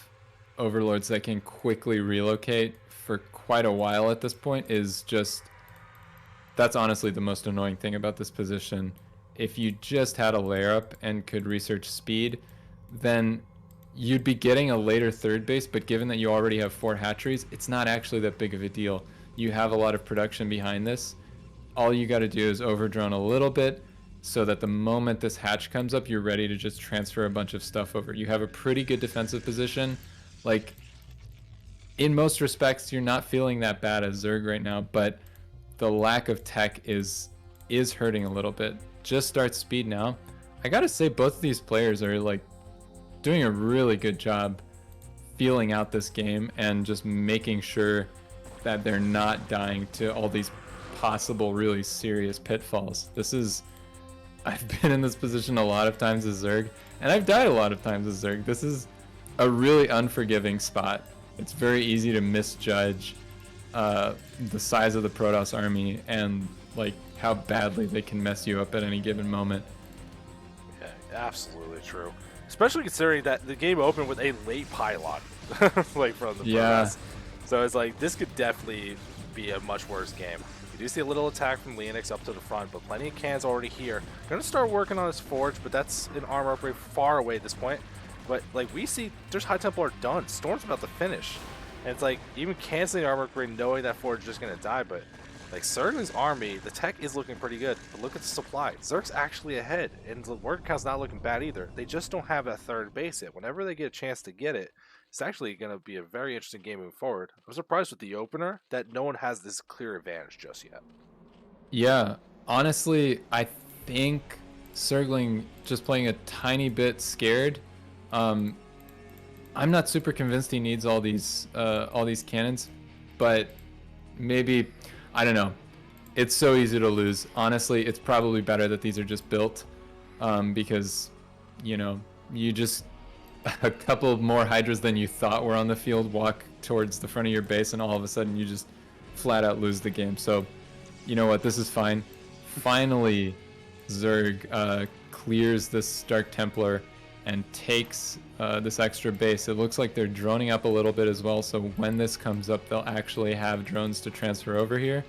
Overlords that can quickly relocate for quite a while at this point is just that's honestly the most annoying thing about this position. If you just had a layer up and could research speed, then you'd be getting a later third base, but given that you already have 4 hatcheries, it's not actually that big of a deal. You have a lot of production behind this. All you got to do is overdrone a little bit so that the moment this hatch comes up, you're ready to just transfer a bunch of stuff over. You have a pretty good defensive position. Like, in most respects, you're not feeling that bad as Zerg right now, but the lack of tech is hurting a little bit. Just start speed now. I gotta say, both of these players are like doing a really good job feeling out this game and just making sure that they're not dying to all these possible really serious pitfalls. I've been in this position a lot of times as Zerg, and I've died a lot of times as Zerg. This is a really unforgiving spot. It's very easy to misjudge the size of the Protoss army and like how badly they can mess you up at any given moment. Yeah, absolutely true. Especially considering that the game opened with a late pylon, like from the Protoss. So it's like this could definitely be a much worse game. You do see a little attack from Leonix up to the front, but plenty of cans already here. Gonna start working on his forge, but that's an armor upgrade far away at this point. But like we see, there's High Templar done. Storm's about to finish. And it's like, even canceling armor upgrade, knowing that Forge is just going to die, but like SirGlinG's army, the tech is looking pretty good, but look at the supply. Zerg's actually ahead, and the work count's not looking bad either. They just don't have that third base yet. Whenever they get a chance to get it, it's actually going to be a very interesting game moving forward. I'm surprised with the opener that no one has this clear advantage just yet. Yeah, honestly, I think SirGlinG just playing a tiny bit scared. I'm not super convinced he needs all these cannons, but maybe, I don't know. It's so easy to lose. Honestly, it's probably better that these are just built, because, you know, you just a couple more Hydras than you thought were on the field walk towards the front of your base, and all of a sudden you just flat out lose the game. So, you know what? This is fine. Finally, Zerg clears this Dark Templar and takes this extra base. It looks like they're droning up a little bit as well, so when this comes up, they'll actually have drones to transfer over here.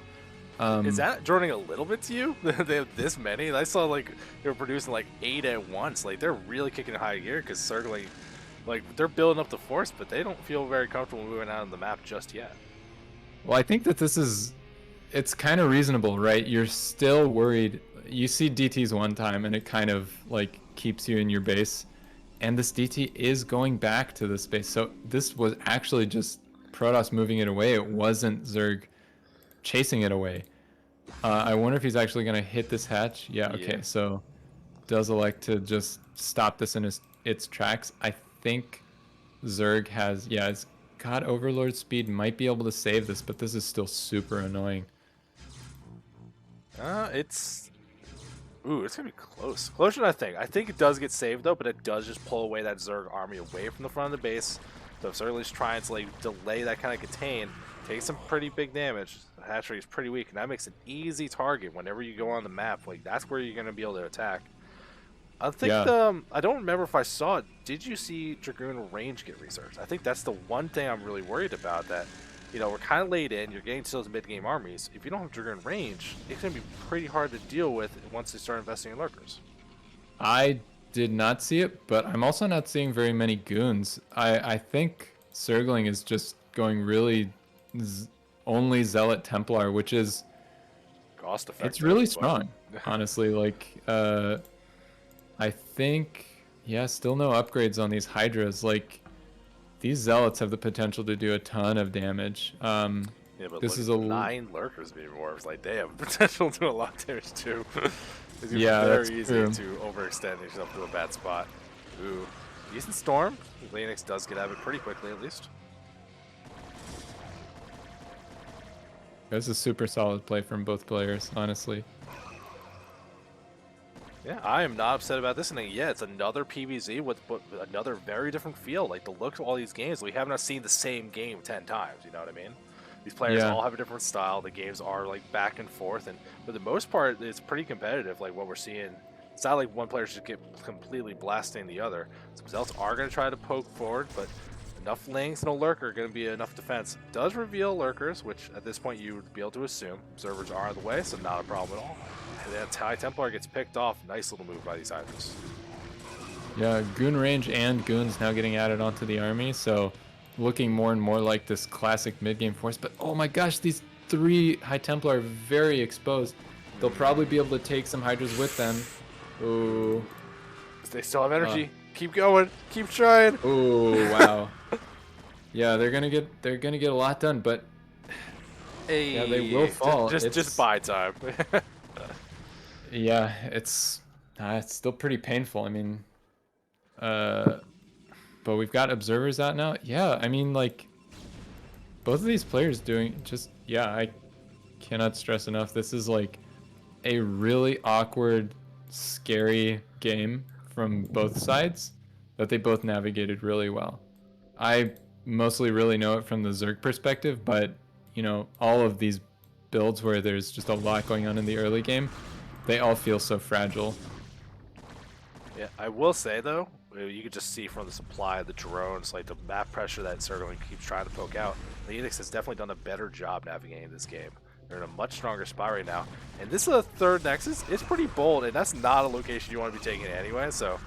Is that droning a little bit to you? They have this many? I saw like they were producing like 8 at once. Like they're really kicking high gear because SirGlinG, like they're building up the force, but they don't feel very comfortable moving out of the map just yet. Well, I think that it's kind of reasonable, right? You're still worried. You see DTs one time and it kind of like keeps you in your base. And this DT is going back to the space. So this was actually just Protoss moving it away. It wasn't Zerg chasing it away. I wonder if he's actually going to hit this hatch. Yeah, okay. So does elect to just stop this in its tracks. I think Zerg has, it's got Overlord speed, might be able to save this, but this is still super annoying. It's gonna be close. Closer than I think. I think it does get saved though, but it does just pull away that Zerg army away from the front of the base. So if SirGlinG's trying to like delay that kind of contain, takes some pretty big damage. The hatchery is pretty weak, and that makes an easy target whenever you go on the map. Like that's where you're gonna be able to attack. I think I don't remember if I saw it. Did you see Dragoon range get researched? I think that's the one thing I'm really worried about. That, you know, we're kind of late in. You're getting to those mid-game armies. If you don't have Dragoon range, it's going to be pretty hard to deal with once they start investing in lurkers. I did not see it, but I'm also not seeing very many goons. I think SirGlinG is just going really only Zealot Templar, which is cost-effective. It's really strong, honestly. Like, I think, still no upgrades on these Hydras. Like, these Zealots have the potential to do a ton of damage. But this is 9 lurkers being morphs. Like, they have potential to do a lot of damage too. It's very easy to overextend yourself to a bad spot. Ooh, decent storm. Leonix does get out of it pretty quickly, at least. That's a super solid play from both players, honestly. Yeah, I am not upset about this inning. Yeah, it's another PVZ with another very different feel. Like, the look of all these games, we have not seen the same game 10 times, you know what I mean? These players all have a different style. The games are, like, back and forth, and for the most part, it's pretty competitive, like what we're seeing. It's not like one player should get completely blasting the other. Some Zealots are going to try to poke forward, but enough lings and a lurker are going to be enough defense. Does reveal lurkers, which at this point you would be able to assume. Observers are out of the way, so not a problem at all. And that High Templar gets picked off. Nice little move by these Hydras. Yeah, goon range and goons now getting added onto the army, so looking more and more like this classic mid-game force. But oh my gosh, these 3 High Templar are very exposed. They'll probably be able to take some Hydras with them. Ooh. They still have energy. Keep going. Keep trying. Oh wow. Yeah, they're gonna get a lot done, but yeah, they will fall. Just buy time. Yeah, it's still pretty painful. I mean, but we've got observers out now. Yeah, I mean, like, both of these players doing just, yeah, I cannot stress enough. This is like a really awkward, scary game from both sides that they both navigated really well. I mostly really know it from the Zerg perspective, but, you know, all of these builds where there's just a lot going on in the early game, they all feel so fragile. Yeah, I will say though, you could just see from the supply of the drones, like the map pressure that SirGlinG keeps trying to poke out. Leonix has definitely done a better job navigating this game. They're in a much stronger spot right now. And this is a 3rd Nexus. It's pretty bold, and that's not a location you want to be taking anyway. So,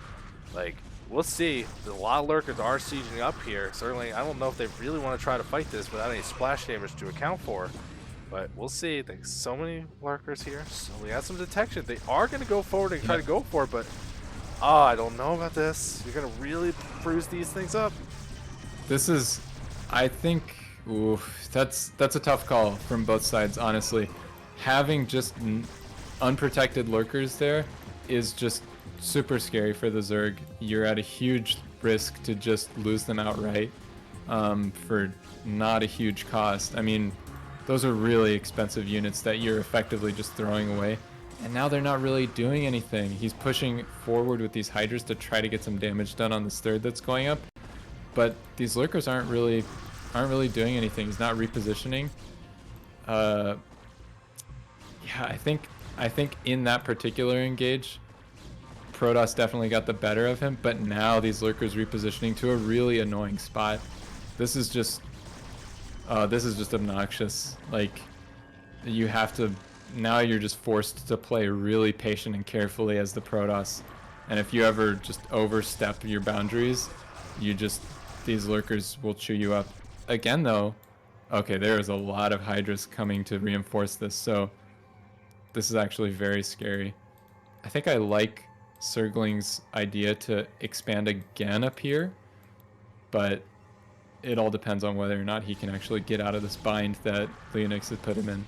like, we'll see. There's a lot of lurkers are sieging up here. Certainly, I don't know if they really want to try to fight this without any splash damage to account for. But we'll see. There's so many lurkers here. So we got some detection. They are going to go forward and try to go for it, but I don't know about this. You're going to really bruise these things up. This is, I think, oof, that's a tough call from both sides, honestly. Having just unprotected lurkers there is just super scary for the Zerg. You're at a huge risk to just lose them outright for not a huge cost. I mean, those are really expensive units that you're effectively just throwing away. And now they're not really doing anything. He's pushing forward with these Hydras to try to get some damage done on this 3rd that's going up. But these lurkers aren't really doing anything. He's not repositioning. Yeah, I think in that particular engage, Protoss definitely got the better of him, but now these lurkers repositioning to a really annoying spot. This is just obnoxious. Like, you have to, now you're just forced to play really patient and carefully as the Protoss. And if you ever just overstep your boundaries, these lurkers will chew you up. Again though, okay, there is a lot of Hydras coming to reinforce this, so this is actually very scary. I think I like SirGlinG's idea to expand again up here, but it all depends on whether or not he can actually get out of this bind that Leonix has put him in.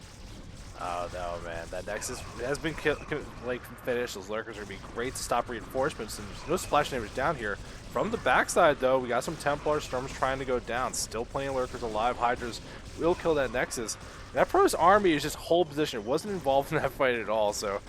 Oh no, man, that Nexus has been finished. Those lurkers are going to be great to stop reinforcements, and there's no splash damage down here. From the backside though, we got some Templar Storms trying to go down. Still plenty of lurkers alive. Hydras will kill that Nexus. That Pro's army is just hold position. It wasn't involved in that fight at all, so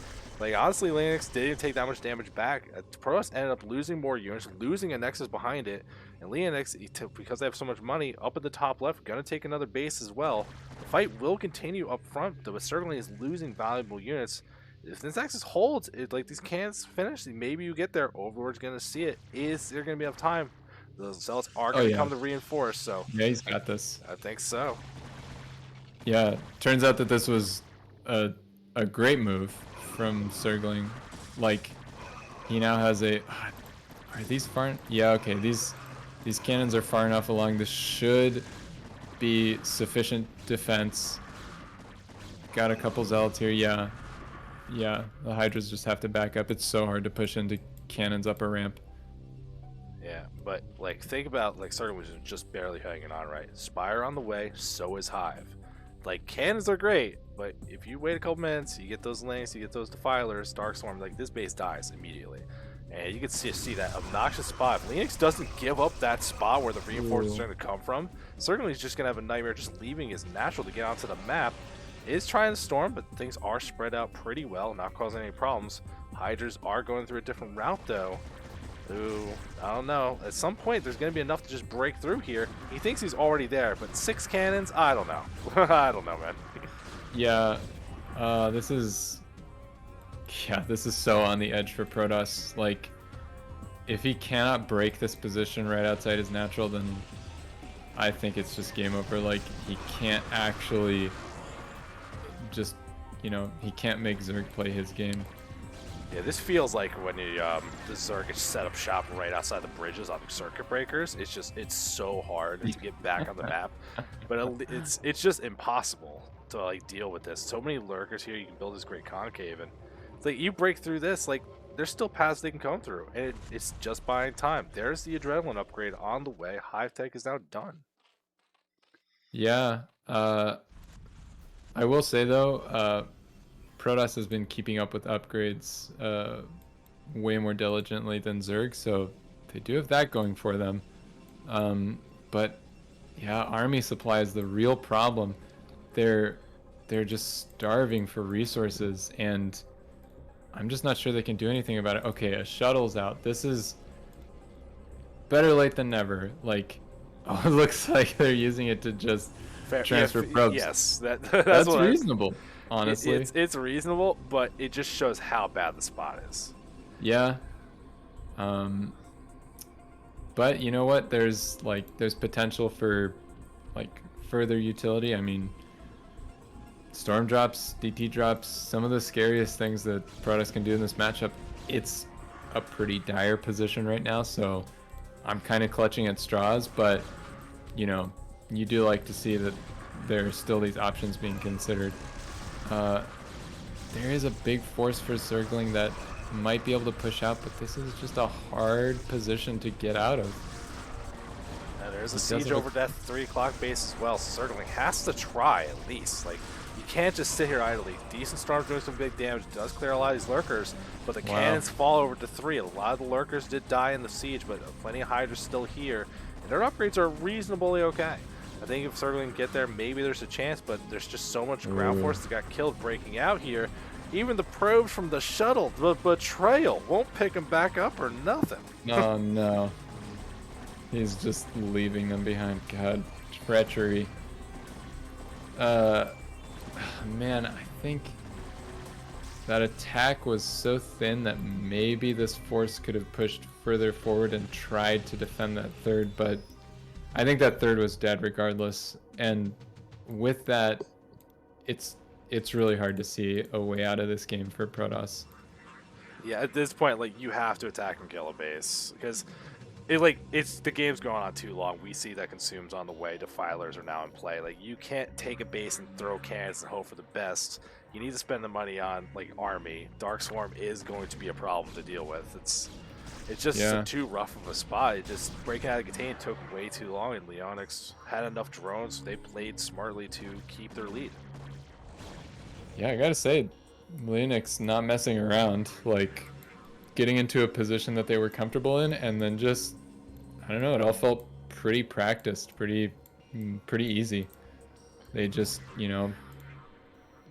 like, honestly, Leonix didn't take that much damage back. Protoss ended up losing more units, losing a Nexus behind it. And Leonix, because they have so much money, up at the top left, going to take another base as well. The fight will continue up front, though it certainly is losing valuable units. If this Nexus holds, like these cans finish, maybe you get there. Overlord's going to see it. Is there going to be enough time? The Zealots are going to come to reinforce, so. Yeah, he's got this. I think so. Yeah, turns out that this was a great move from SirGlinG. Like, he now has a, are these far? Yeah, okay, these cannons are far enough along. This should be sufficient defense. Got a couple zealots here. Yeah, the Hydras just have to back up. It's so hard to push into cannons up a ramp. Yeah, but like, think about, like, SirGlinG was just barely hanging on, right? Spire on the way, so is Hive. Like, cannons are great, but if you wait a couple minutes, you get those links, you get those defilers, Darkstorm, like, this base dies immediately. And you can see that obnoxious spot. If Leonix doesn't give up that spot where the reinforcements are going to come from, certainly he's just going to have a nightmare just leaving his natural to get onto the map. Is trying to storm, but things are spread out pretty well, not causing any problems. Hydras are going through a different route, though. Ooh, I don't know. At some point, there's going to be enough to just break through here. He thinks he's already there, but 6 cannons? I don't know. I don't know, man. Yeah, this is so on the edge for Protoss. Like, if he cannot break this position right outside his natural, then I think it's just game over. Like, he can't actually just, he can't make Zerg play his game. Yeah, this feels like when the Zerg set up shop right outside the bridges on the circuit breakers. It's so hard to get back on the map, but it's just impossible to like deal with this. So many lurkers here. You can build this great concave, and it's like you break through this, like there's still paths they can come through, and it's just buying time. There's the adrenaline upgrade on the way. Hive Tech is now done. Yeah, I will say though, Protoss has been keeping up with upgrades way more diligently than Zerg, so they do have that going for them. But yeah, army supply is the real problem. They're just starving for resources, and I'm just not sure they can do anything about it. Okay, a shuttle's out. This is better late than never. Like, oh, it looks like they're using it to just transfer probes. Yes, that's reasonable. Honestly, it's reasonable, but it just shows how bad the spot is. Yeah. But you know what? There's potential for like further utility. I mean, storm drops, DT drops, some of the scariest things that Protoss can do in this matchup. It's a pretty dire position right now, so I'm kind of clutching at straws, but you do like to see that there's still these options being considered. There is a big force for SirGlinG that might be able to push out, but this is just a hard position to get out of. And there's a siege over that 3 o'clock base as well, so SirGlinG has to try at least. Like, you can't just sit here idly. Decent Storm's doing some big damage, it does clear a lot of these lurkers, but the cannons fall over to 3. A lot of the lurkers did die in the siege, but plenty of Hydras still here, and their upgrades are reasonably okay. I think if SirGlinG can get there, maybe there's a chance, but there's just so much ground force that got killed breaking out here. Even the probes from the shuttle, the betrayal, won't pick him back up or nothing. Oh no. He's just leaving them behind. God, treachery. Man, I think that attack was so thin that maybe this force could have pushed further forward and tried to defend that third, but I think that third was dead regardless, and with that, it's really hard to see a way out of this game for Protoss. Yeah, at this point, like, you have to attack and kill a base, because the game's going on too long. We see that consumes on the way. Defilers are now in play. Like, you can't take a base and throw cannons and hope for the best. You need to spend the money on like army. Dark Swarm is going to be a problem to deal with. It's just too rough of a spot. It just breaking out of Contain took way too long, and Leonix had enough drones. So they played smartly to keep their lead. Yeah, I gotta say, Leonix not messing around, like getting into a position that they were comfortable in, and then just, I don't know, it all felt pretty practiced, pretty easy. They just,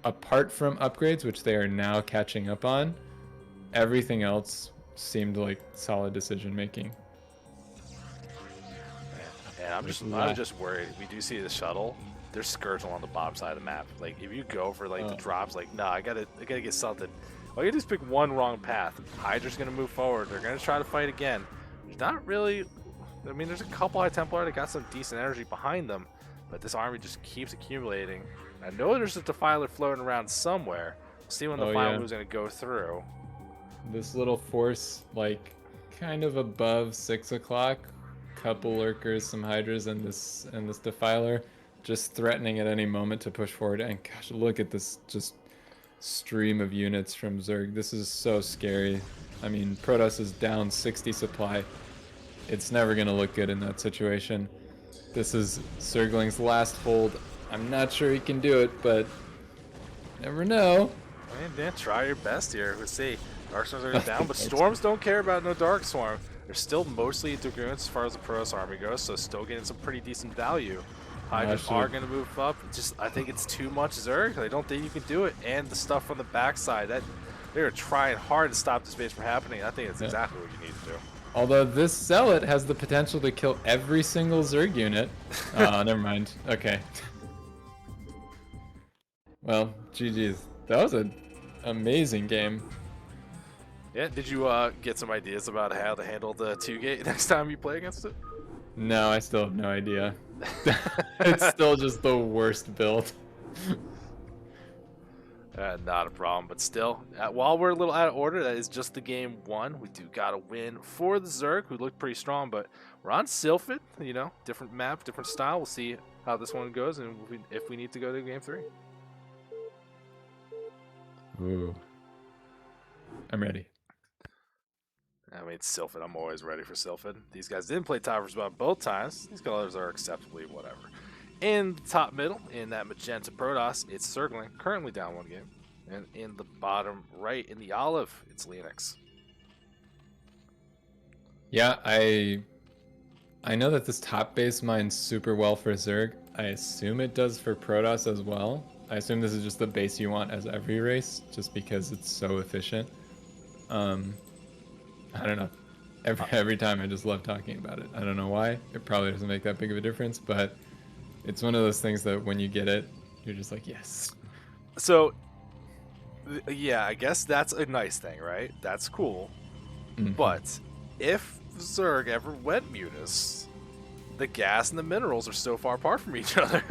apart from upgrades, which they are now catching up on, everything else seemed like solid decision making. And I'm just worried. We do see the shuttle. There's skirts along the bottom side of the map. Like, if you go for like the drops, like, nah, I gotta get something. All you do is pick one wrong path. Hydra's gonna move forward. They're gonna try to fight again. There's not really. I mean, there's a couple High Templar that got some decent energy behind them, but this army just keeps accumulating. I know there's a Defiler floating around somewhere. We'll see when the final move's gonna go through. This little force, like, kind of above 6 o'clock, couple lurkers, some Hydras, and this Defiler, just threatening at any moment to push forward. And gosh, look at this just stream of units from Zerg. This is so scary. I mean, Protoss is down 60 supply. It's never gonna look good in that situation. This is SirGlinG's last hold. I'm not sure he can do it, but never know. I mean, Dan, try your best here. We'll see. Dark Swarms are down, but Storms don't care about no Dark Swarm. They're still mostly Dragoons as far as the Protoss army goes, so still getting some pretty decent value. Hydras are going to move up. I think it's too much Zerg. I don't think you can do it. And the stuff from the backside, they're trying hard to stop this base from happening. I think that's exactly what you need to do. Although this Zealot has the potential to kill every single Zerg unit. Oh, never mind. Okay. Well, GG's. That was an amazing game. Yeah, did you get some ideas about how to handle the 2-gate next time you play against it? No, I still have no idea. It's still just the worst build. Not a problem, but still, while we're a little out of order, that is just the game one. We do got a win for the Zerg, who looked pretty strong, but we're on Sylphid, you know, different map, different style. We'll see how this one goes and if we need to go to game 3. Ooh. I'm ready. I mean, Sylphid, I'm always ready for Sylphid. These guys didn't play Towers Spot both times. These colors are acceptably whatever. In the top middle, in that magenta Protoss, it's SirGlinG, currently down 1 game. And in the bottom right, in the olive, it's Leonix. Yeah, I know that this top base mines super well for Zerg. I assume it does for Protoss as well. I assume this is just the base you want as every race, just because it's so efficient. I don't know. Every time I just love talking about it. I don't know why. It probably doesn't make that big of a difference, but it's one of those things that when you get it, you're just like, yes. So, yeah, I guess that's a nice thing, right? That's cool. Mm-hmm. But if Zerg ever went Mutas, the gas and the minerals are so far apart from each other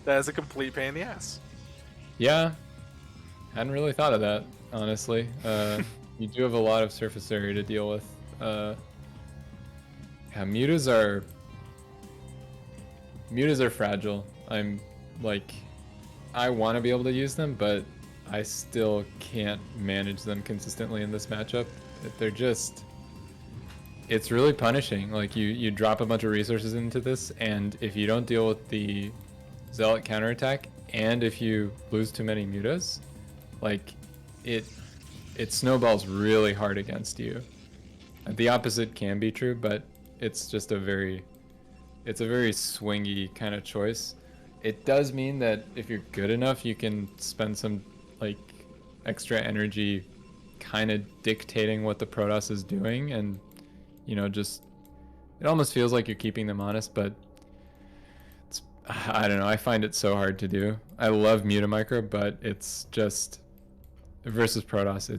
that is a complete pain in the ass. Yeah, hadn't really thought of that, honestly. You do have a lot of surface area to deal with. Yeah, mutas are fragile. I'm like, I want to be able to use them, but I still can't manage them consistently in this matchup. They're just, it's really punishing. Like you drop a bunch of resources into this, and if you don't deal with the Zealot counterattack, and if you lose too many mutas, like it snowballs really hard against you. The opposite can be true, but it's just a very swingy kind of choice. It does mean that if you're good enough, you can spend some like extra energy kind of dictating what the Protoss is doing, and you know, just it almost feels like you're keeping them honest, but it's, I don't know, I find it so hard to do. I love Mutamicro, but it's just versus Protoss,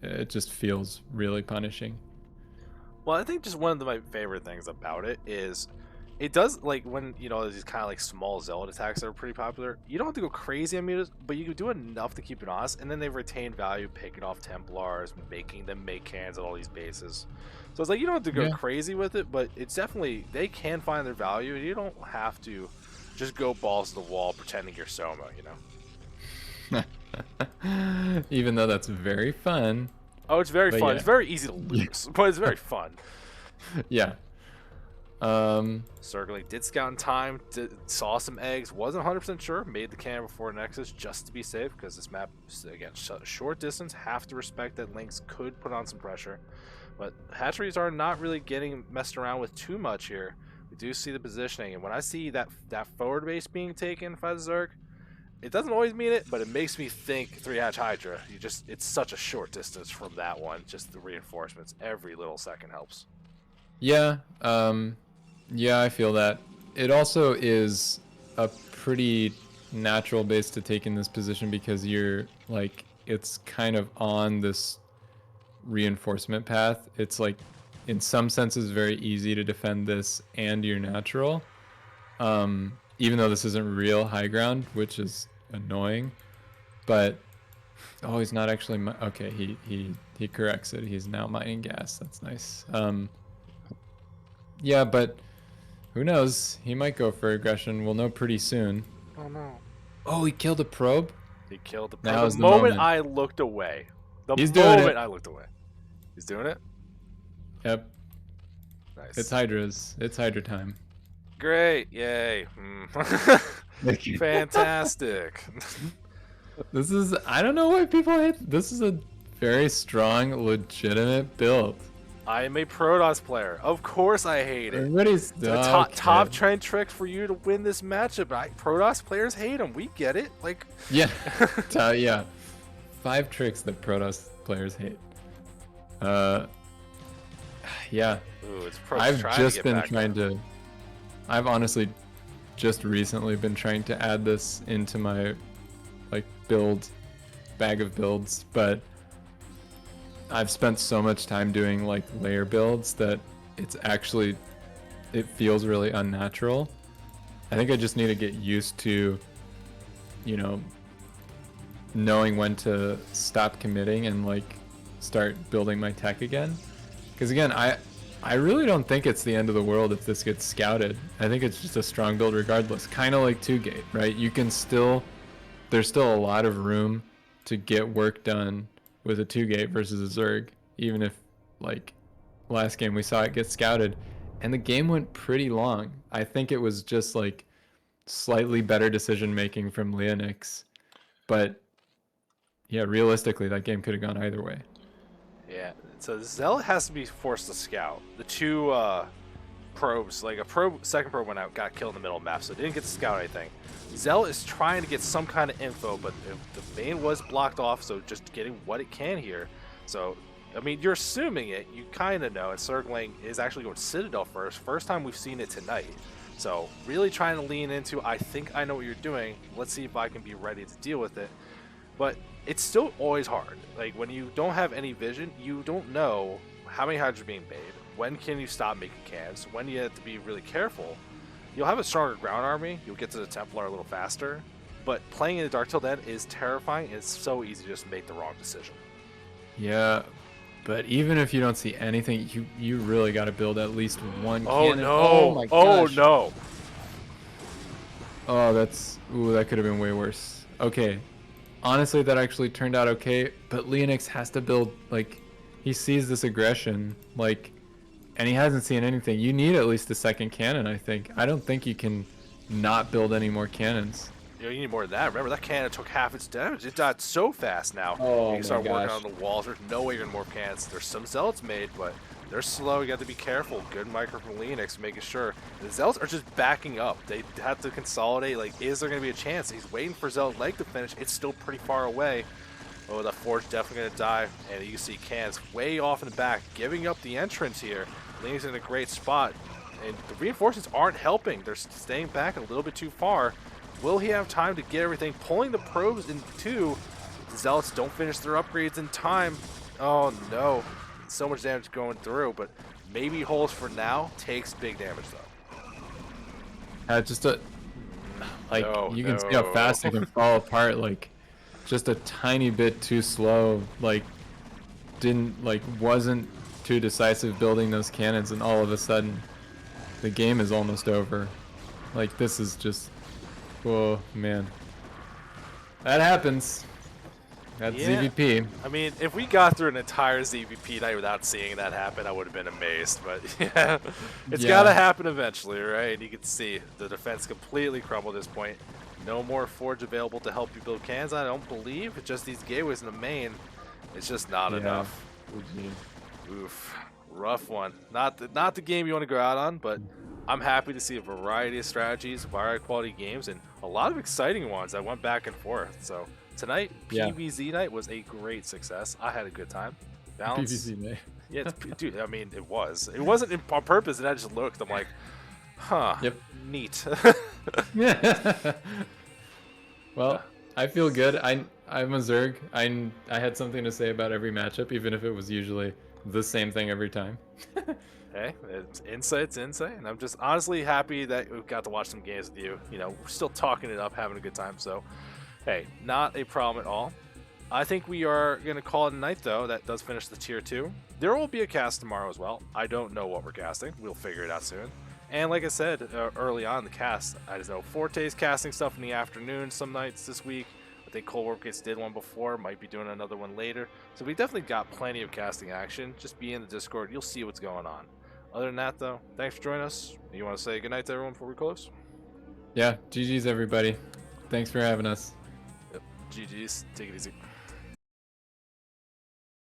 it just feels really punishing. Well, I think just one of my favorite things about it is it does, like, when, you know, there's these kind of like small Zealot attacks that are pretty popular, you don't have to go crazy on mutas, but you can do enough to keep it honest, and then they retain value picking off Templars, making them make cans at all these bases. So it's like, you don't have to go crazy with it, but it's definitely, they can find their value, and you don't have to just go balls to the wall pretending you're Soma, you know? Even though that's very fun. Oh, it's very fun. Yeah. It's very easy to lose, but it's very fun. Yeah. SirGlinG did scout in time, saw some eggs, wasn't 100% sure, made the cannon before Nexus just to be safe, because this map is, again, short distance, have to respect that Lynx could put on some pressure. But hatcheries are not really getting messed around with too much here. We do see the positioning, and when I see that forward base being taken by the Zerg, it doesn't always mean it, but it makes me think 3-hatch Hydra. It's such a short distance from that one. Just the reinforcements, every little second helps. Yeah, yeah, I feel that. It also is a pretty natural base to take in this position because you're like, it's kind of on this reinforcement path. It's like, in some senses, very easy to defend this and you're natural. Even though this isn't real high ground, which is annoying, but oh, he's not actually okay, he corrects it. He's now mining gas. That's nice. Yeah, but who knows? He might go for aggression. We'll know pretty soon. Oh no. Oh, he killed a probe? He killed the probe. Now is The the moment moment. I looked away. He's doing it. I looked away. He's doing it? Yep. Nice. It's Hydra's. It's Hydra time. Great. Yay. Fantastic. This is, I don't know why people hate. This is a very strong, legitimate build. I am a Protoss player. Of course I hate it. Everybody's The top trend trick for you to win this matchup. Protoss players hate them. We get it. Like, yeah. Yeah. 5 tricks that Protoss players hate. Yeah. ooh, it's I've just been trying to. I've honestly just recently been trying to add this into my like bag of builds, but I've spent so much time doing like layer builds that it feels really unnatural. I think I just need to get used to, you know, knowing when to stop committing and like start building my tech again. Because again, I really don't think it's the end of the world if this gets scouted. I think it's just a strong build regardless. Kind of like 2-gate, right? You can still, there's still a lot of room to get work done with a 2-gate versus a Zerg, even if like last game we saw it get scouted and the game went pretty long. I think it was just like slightly better decision making from Leonix, but yeah, realistically that game could have gone either way. Yeah, so Zell has to be forced to scout. The two probes, like second probe went out, got killed in the middle of the map, so didn't get to scout anything. Zell is trying to get some kind of info, but the main was blocked off, so just getting what it can here. So, I mean, you're assuming it, you kind of know, and SirGlinG is actually going Citadel first time we've seen it tonight. So, really trying to lean into, I think I know what you're doing, let's see if I can be ready to deal with it. But it's still always hard. Like, when you don't have any vision, you don't know how many hydrogen are being made, when can you stop making cans, when you have to be really careful. You'll have a stronger ground army, you'll get to the Templar a little faster, but playing in the Dark Till Then is terrifying, and it's so easy to just make the wrong decision. Yeah, but even if you don't see anything, you really got to build at least one cannon. No. Oh my gosh. gosh. No. Oh, that's, ooh, that could have been way worse. Okay. Honestly, that actually turned out okay, but Leonix has to build, like, he sees this aggression, like, and he hasn't seen anything. You need at least a second cannon, I think. I don't think you can not build any more cannons. You need more than that. Remember, that cannon took half its damage. It died so fast now. Oh, you can start my working gosh. on the walls. There's no way you're going to morph cannons. There's some zealots made, but they're slow. You got to be careful. Good micro from Leonix, making sure. The zealots are just backing up. They have to consolidate. Like, is there going to be a chance? He's waiting for Zealot Leg to finish. It's still pretty far away. Oh, the Forge definitely going to die. And you can see cans way off in the back, giving up the entrance here. Leonix in a great spot. And the reinforcements aren't helping. They're staying back a little bit too far. Will he have time to get everything? Pulling the probes in two. The Zealots don't finish their upgrades in time. Oh no. So much damage going through, but maybe holds for now. Takes big damage though. Just a, like, No, you can see how fast it can fall apart, like, just a tiny bit too slow, like, wasn't too decisive building those cannons, and all of a sudden, the game is almost over. Like, this is just, whoa, man. That happens. That's ZVP. I mean, if we got through an entire ZVP night without seeing that happen, I would have been amazed. But yeah, it's got to happen eventually, right? You can see the defense completely crumble at this point. No more Forge available to help you build cans, I don't believe. It's just these gateways in the main. It's just not enough. Oof. Rough one. Not the game you want to go out on, but I'm happy to see a variety of strategies, variety of quality games, and a lot of exciting ones that went back and forth. So tonight, PVZ night was a great success. I had a good time. Balance. PVZ night. Yeah, dude. I mean, it was. It wasn't on purpose, and I just looked. I'm like, huh. Yep. Neat. Well, I feel good. I'm a Zerg. I had something to say about every matchup, even if it was usually the same thing every time. Hey, it's insight, and I'm just honestly happy that we got to watch some games with you. You know, we're still talking it up, having a good time. So, hey, not a problem at all. I think we are going to call it a night, though. That does finish the tier 2. There will be a cast tomorrow as well. I don't know what we're casting. We'll figure it out soon. And like I said early on in the cast, I just know Forte's casting stuff in the afternoon some nights this week. I think Cold Warcase did one before, might be doing another one later. So we definitely got plenty of casting action. Just be in the Discord, you'll see what's going on. Other than that, though, thanks for joining us. You want to say goodnight to everyone before we close? Yeah, GG's everybody. Thanks for having us. Yep, GG's. Take it easy.